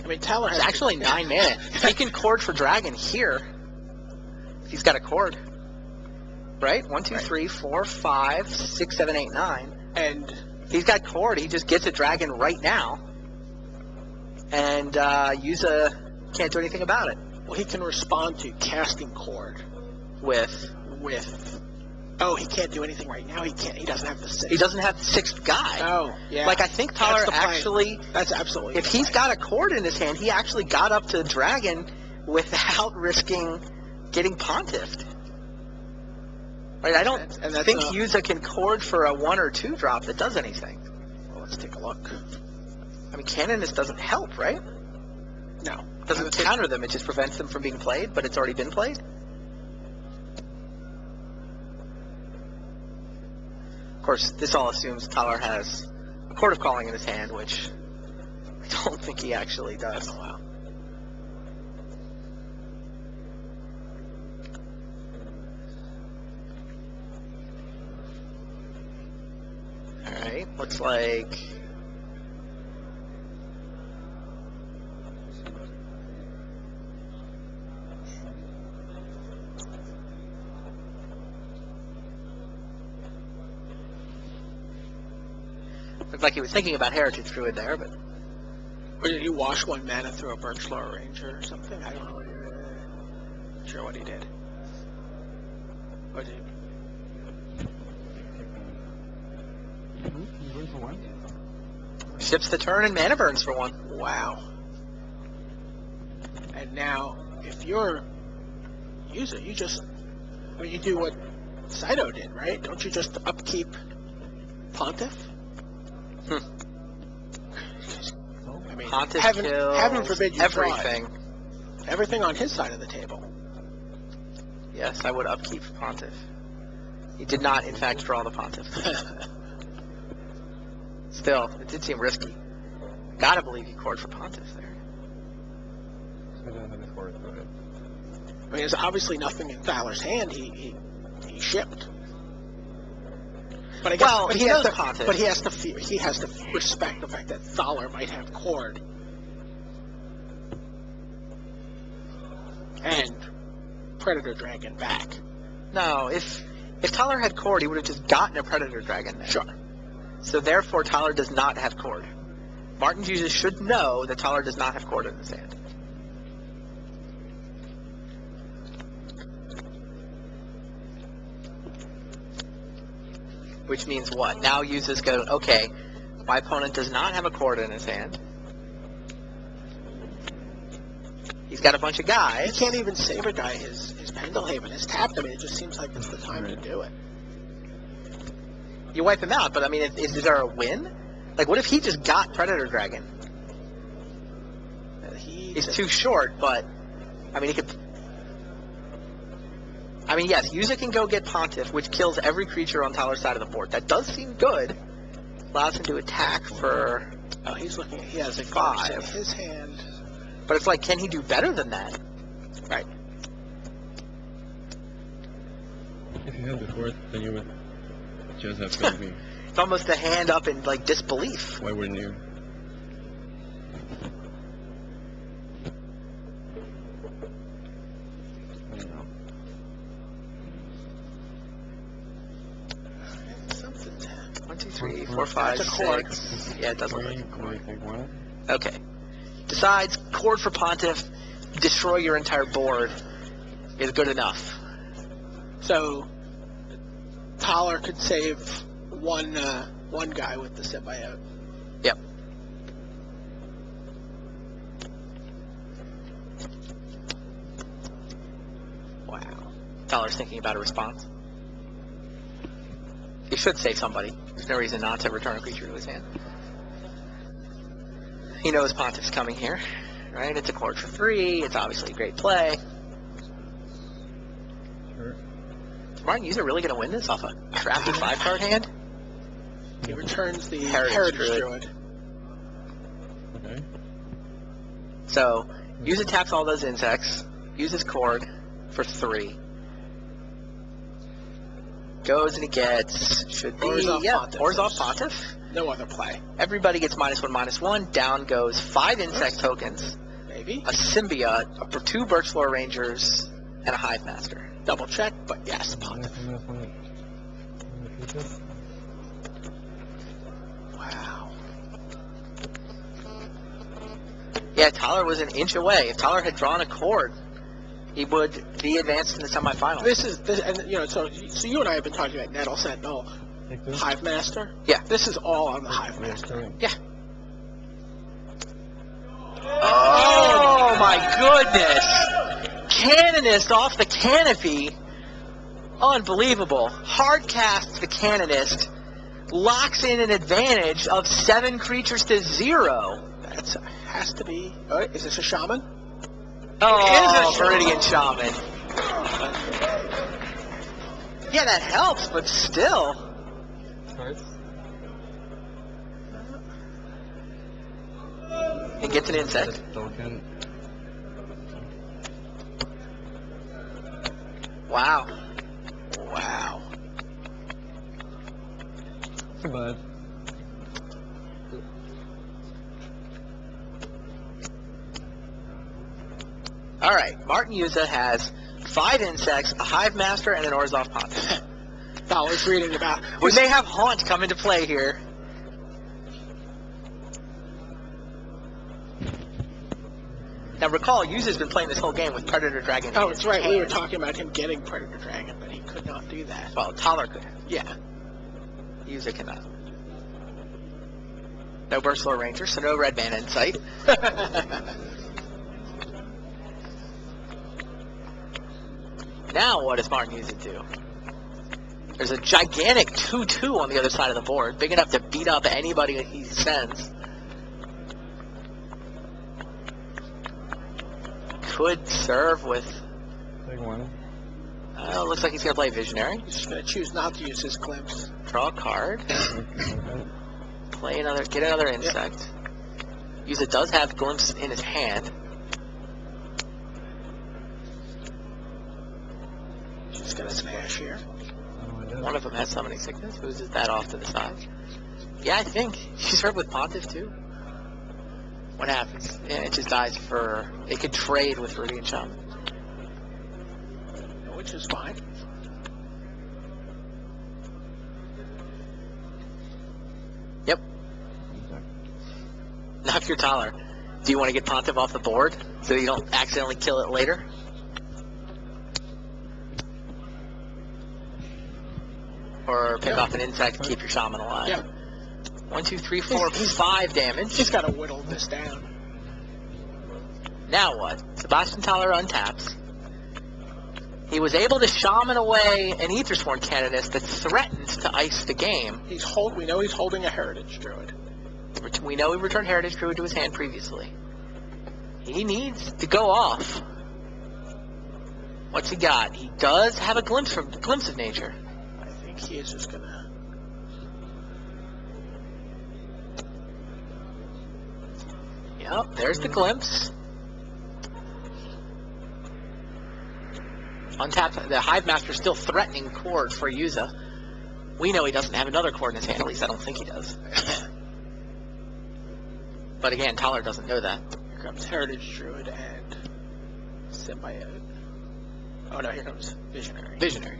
I mean, Tyler has It's actually 9 mana. He can cord for Dragon here. If he's got a cord. Right? 1, 2, 3, 4, 5, 6, 7, 8, 9. And He's got cord. He just gets a dragon right now. And Yuza can't do anything about it. well, he can respond to casting Cord With Oh, he can't do anything right now. He can't. He doesn't have the 6. he doesn't have the 6th guy. Oh, yeah. Like I think Tyler That's the plan. actually, That's absolutely. if the he's plan. got a cord in his hand, he actually got up to the dragon without risking getting pontiffed. Right? I don't And that's think a- Yuza can cord for a 1 or 2 drop that does anything. Well, let's take a look. I mean, Canonist doesn't help, right? No. Doesn't counter them. It just prevents them from being played, but it's already been played. Of course, this all assumes Tyler has a Court of Calling in his hand, which I don't think he actually does. Oh, wow. Alright, looks like... Looked like he was thinking about Heritage Druid there, but... Or did he wash 1 mana through a Birchflower Ranger or something? I don't know. Not sure what he did. What did he... You win for 1? Ships the turn and mana burns for 1. Wow. And now, if you're user, you just, when you do what Saito did, right? Don't you just upkeep Pontiff? I mean, Pontiff heaven, kills heaven forbid you draw it. everything. Everything on his side of the table. Yes, I would upkeep Pontiff. He did not, in fact, draw the Pontiff. Still, it did seem risky. Gotta believe he cored for Pontiff there. I don't have the score, go ahead. I mean, there's obviously nothing in Thaler's hand. He shipped. But I guess, Well, but he has knows to, Pontiff. But he has to respect the fact that Thaler might have Cord. And Predator Dragon back. No, if Tyler had cord, he would have just gotten a Predator Dragon there. Sure. So therefore, Tyler does not have cord. Martin Jesus should know that Tyler does not have cord in his hand. which means what? Now uses go, okay, my opponent does not have a Chord in his hand. He's got a bunch of He guys. can't even Saber Guy his Pendelhaven, his tapped. I mean, it just seems like it's the time to do it. You wipe him out, but I mean, is there a win? Like, what if he just got Predator Dragon? He's too short, but, I mean, he could... I mean, yes, Yuza can go get Pontiff, which kills every creature on Tyler's side of the board. That does seem good. Allows him to attack for... Oh, he's looking. He has a 5. in his hand. But it's like, can he do better than that? Right. If you had the fourth, then you would just have told me. It's almost a hand up in, like, disbelief. Why wouldn't you? I don't know. Something's happening. 1, 2, 3, 4, 5, That's a Chord. 6. Yeah, it does look like a What do Chord. you think, what? Okay. Decides Chord for Pontiff, destroy your entire board is good enough. So, Tyler could save one guy with the symbiote. Yep. Wow. Tyler's thinking about a response. He should save somebody. There's no reason not to return a creature to his hand. He knows Pontiff's coming here, right? It's a Chord for 3. It's obviously a great play. Sure. Is Martin Yuza really going to win this off a crappy 5-card hand? He returns the Heritage Heritage Druid. Druid. Okay. So, Yuza taps all those insects, uses Chord for 3. Goes and he gets, should be, Orzhov Orzhov Pontiff. Pontiff. No other play. Everybody gets -1/-1. Down goes 5 insect tokens, Maybe. a symbiote, 2 Birchfloor Rangers, and a Hive Master. Double check, but yes, Pontiff. Wow. Yeah, Tyler was an inch away. If Tyler had drawn a Chord, he would be advanced in the semifinals. This, and you know, so you and I have been talking about Nettle Sentinel, Hive Master. Yeah. This is all on the Hive Master. Oh my goodness! Canonist off the canopy. Unbelievable. Hard casts the Canonist. Locks in an advantage of 7 creatures to 0. That has to be. Oh, is this a shaman? Oh, It is a Viridian Shaman. Yeah, that helps, but still. It gets an insect. Token. Wow. Wow. Too bad. All right, Martin Yuza has 5 insects, a Hive Master, and an Orzhov Pontiff. Tyler's reading about. We may have Haunt come into play here. Now recall, Yuza's been playing this whole game with Predator Dragon. Oh, in it's his right. We were hand. talking about him getting Predator Dragon, but he could not do that. Well, Tyler could. Yeah. Yuza cannot. No Birchfloor Ranger, so no red mana in sight. Now what does Martin Yuza do? There's a gigantic 2/2 on the other side of the board, big enough to beat up anybody that he sends. Could serve with... Take one. looks like he's going to play Visionary. He's just going to choose not to use his glimpse. Draw a card. Okay. Play another... Get another insect. Yuza does have Glimpse in his hand. She's going to smash here. One of them has Summoning Sickness. Loses that off to the side. Yeah, I think. She's served with Pontiff, too. What happens? Yeah, it just dies for... It could trade with Viridian Shaman. Which is fine. Yep. Knock your Tyler. Do you want to get Pontiff off the board so you don't accidentally kill it later? or pick Yeah. off an insect and keep your shaman alive. Yeah. 1, 2, 3, 4, He's- 5 damage. He's got to whittle this down. Now what? Sebastian Thaler untaps. He was able to shaman away an Aethersworn Canonist that threatened to ice the game. We know he's holding a Heritage Druid. We know he returned Heritage Druid to his hand previously. He needs to go off. What's he got? He does have a glimpse of nature. I think he is just gonna. Yep, there's the glimpse. Untapped. The Hive Master's still threatening Cord for Yuza. We know he doesn't have another Cord in his hand. At least I don't think he does. But again, Thaler doesn't know that. Here comes Heritage Druid and Symbiote. Oh no, here comes Visionary. Visionary.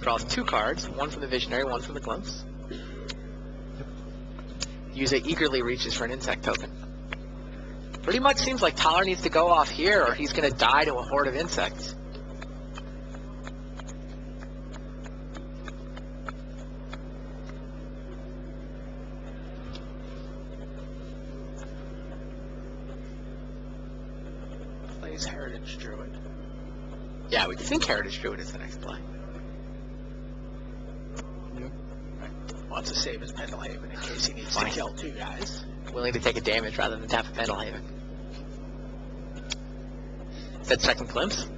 Draws 2 cards, one from the Visionary, one from the Glimpse. Yuza eagerly reaches for an insect token. Pretty much seems like Thaler needs to go off here or he's going to die to a horde of insects. Plays Heritage Druid. Yeah, we think Heritage Druid is the next play. Wants to save his Pendelhaven in case he needs Fine. to kill 2 guys. Willing to take a damage rather than tap a Pendelhaven. Is that second Glimpse?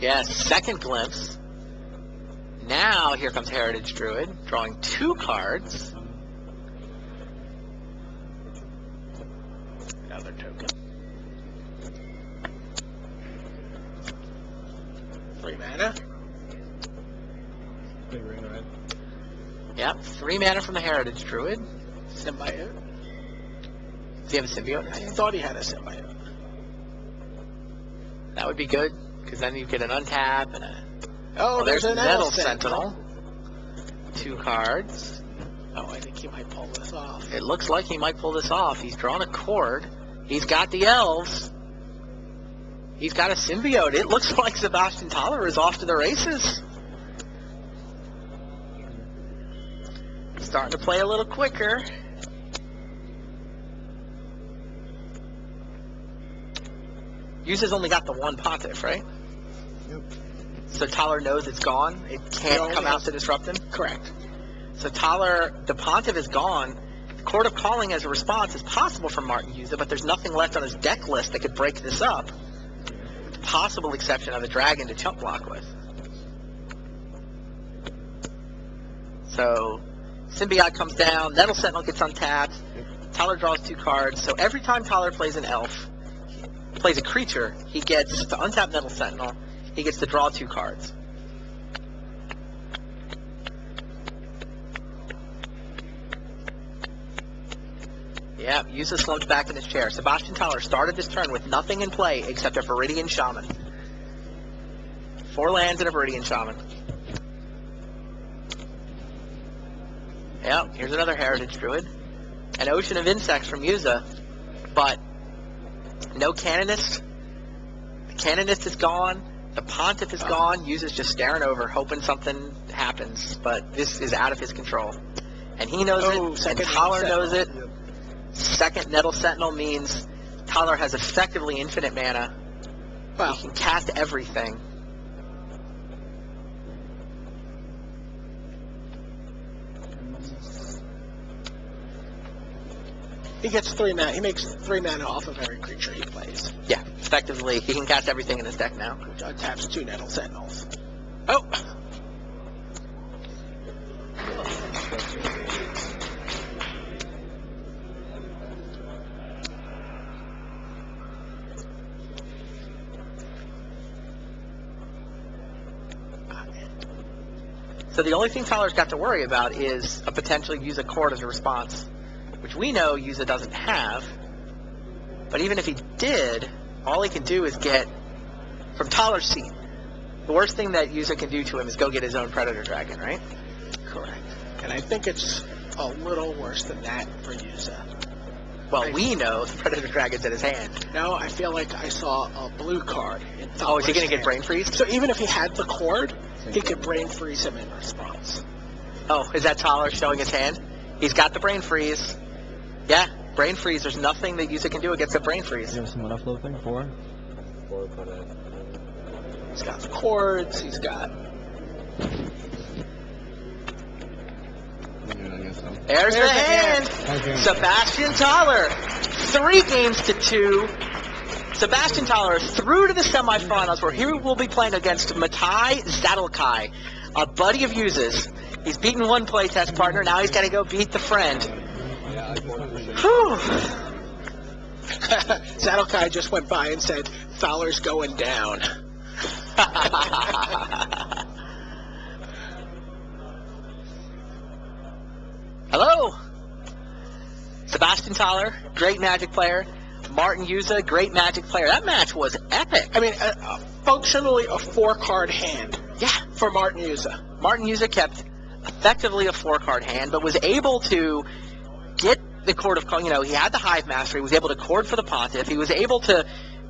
Yes, second Glimpse. Now here comes Heritage Druid, drawing 2 cards. Another token. 3 mana. Yep, 3 mana from the Heritage Druid. Symbiote. Does he have a symbiote? I thought he had a Symbiote. That would be good, because then you get an untap and a... Oh, there's an Nettle Sentinel. Sentinel. 2 cards. Oh, I think he might pull this off. It looks like he might pull this off. He's drawn a Cord. He's got the elves. He's got a symbiote. It looks like Sebastian Thaler is off to the races. Starting to play a little quicker. Yuza's only got the 1 Pontiff, right? Yep. So Thaler knows it's gone. It can't only come out has- to disrupt him. Correct. So Thaler, the Pontiff is gone. Court of Calling as a response is possible for Martin Yuza, but there's nothing left on his deck list that could break this up. With the possible exception of a dragon to chump block with. So Symbiote comes down, Nettle Sentinel gets untapped, Thaler draws 2 cards. So every time Thaler plays an elf, plays a creature, he gets to untap Nettle Sentinel, he gets to draw 2 cards. Yep, Yuza slumped back in his chair. Sebastian Thaler started this turn with nothing in play except a Viridian Shaman. 4 lands and a Viridian Shaman. Yep, here's another Heritage Druid. An Ocean of Insects from Yuza, but no Canonist. The Canonist is gone. The Pontiff is gone. Yuza's just staring over, hoping something happens, but this is out of his control. And he knows it, and second Thaler Nettle knows it. Sentinel. Second Nettle Sentinel means Thaler has effectively infinite mana. Well, He can cast everything. he gets 3 mana. He makes 3 mana off of every creature he plays, Yeah, effectively, he can cast everything in his deck now. which untaps 2 Nettle Sentinels. Oh! So the only thing Thaler's got to worry about is a potential Yuza Court as a response, which we know Yuza doesn't have. But even if he did, all he can do is get from Thaler's seat. The worst thing that Yuza can do to him is go get his own Predator Dragon, right? Correct. And I think it's a little worse than that for Yuza. Well, we know the Predator Dragon's in his hand. No, I feel like I saw a blue card in Thaler's Oh, is he going to get hand. brain freeze? So even if he had the cord, he could brain freeze him in response. Oh, is that Thaler showing his hand? He's got the brain freeze. Yeah, brain freeze. There's nothing that Yusa can do against a brain freeze. You have someone upload thing for? He's got the cords, he's got... Yeah, I guess so. There's the hand. Okay. Sebastian Thaler, 3-2. Sebastian Thaler through to the semifinals, where he will be playing against Matai Zadelkai, a buddy of Yusa's. He's beaten one playtest partner. Now he's got to go beat the friend. Whew. Zadelkai just went by and said, Thaler's going down. Hello. Sebastian Thaler, great Magic player. Martin Yusa, great Magic player. That match was epic. I mean, functionally a 4-card hand Yeah. for Martin Yusa. Martin Yusa kept effectively a 4-card hand, but was able to get the Court of, he had the Hive Master. He was able to cord for the Pontiff. He was able to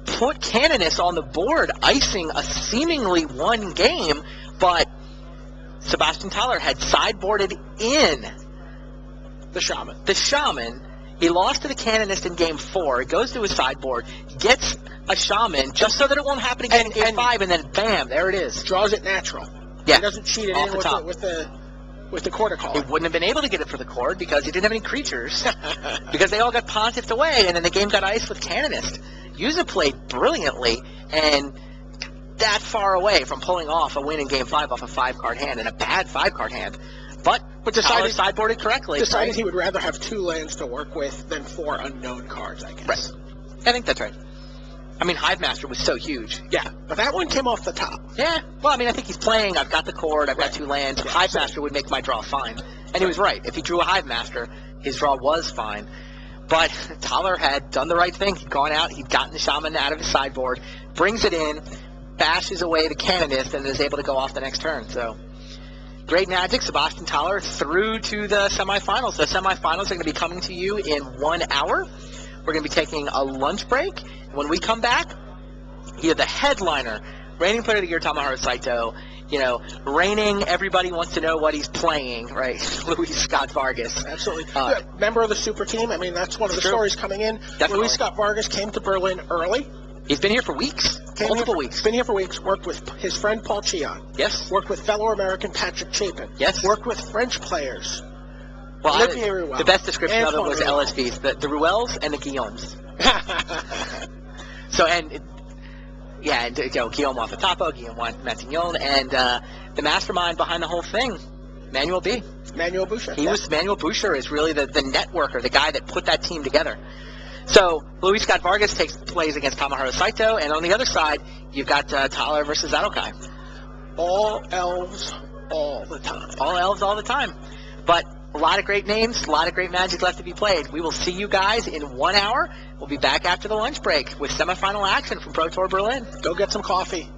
put Canonus on the board, icing a seemingly won game, but Sebastian Thaler had sideboarded in The Shaman. the Shaman. He lost to the Canonist in Game 4. It goes to his sideboard, gets a Shaman just so that it won't happen again in Game And- 5, and then bam, there it is. Draws it natural. Yeah. He doesn't cheat it Off in the with top. the quarter He call. wouldn't have been able to get it for the cord because he didn't have any creatures. Because they all got pontiffed away, and then the game got iced with Canonist. Yusa played brilliantly, and that far away from pulling off a win in Game 5 off a 5-card hand, and a bad 5-card hand. But decided- sideboarded correctly. Decided right? he would rather have 2 lands to work with than 4 unknown cards, I guess. Right. I think that's right. I mean, Hive Master was so huge. Yeah, but that one came off the top. Yeah. Well, I mean, I think he's playing. I've got the cord. I've got 2 lands. Yeah, Hive so- Master would make my draw fine. And he was right. If he drew a Hive Master, his draw was fine. But Thaler had done the right thing. He'd gone out. He'd gotten the Shaman out of his sideboard, brings it in, bashes away the Canonist, and is able to go off the next turn. So, great Magic. Sebastian Thaler through to the semifinals. The semifinals are going to be coming to you in 1 hour. We're going to be taking a lunch break. When we come back, you have the headliner, reigning player of the year, Tomohiro Saito. Reigning, everybody wants to know what he's playing, right? Luis Scott Vargas. Absolutely. Uh, Member of the super team. I mean, that's one of the True. stories coming in. Definitely. Luis Scott Vargas came to Berlin early. He's been here for weeks, multiple weeks. Been here for weeks. Worked with his friend Paul Chion. Yes. Worked with fellow American Patrick Chapin. Yes. Worked with French players. Well, Olivier Ruel. the best description of it Antoine was Ruel. LSV's, the Ruels and the Guillaumes. So, and Guillaume off the topo, Guillaume Matignon, and the mastermind behind the whole thing, Manuel B. Manuel Boucher. Manuel Boucher is really the networker, the guy that put that team together. So, Luis Scott Vargas plays against Tomohiro Saito, and on the other side, you've got Thaler versus Zadelkai. All elves, all the time. All elves all the time. But a lot of great names, a lot of great Magic left to be played. We will see you guys in 1 hour. We'll be back after the lunch break with semifinal action from Pro Tour Berlin. Go get some coffee.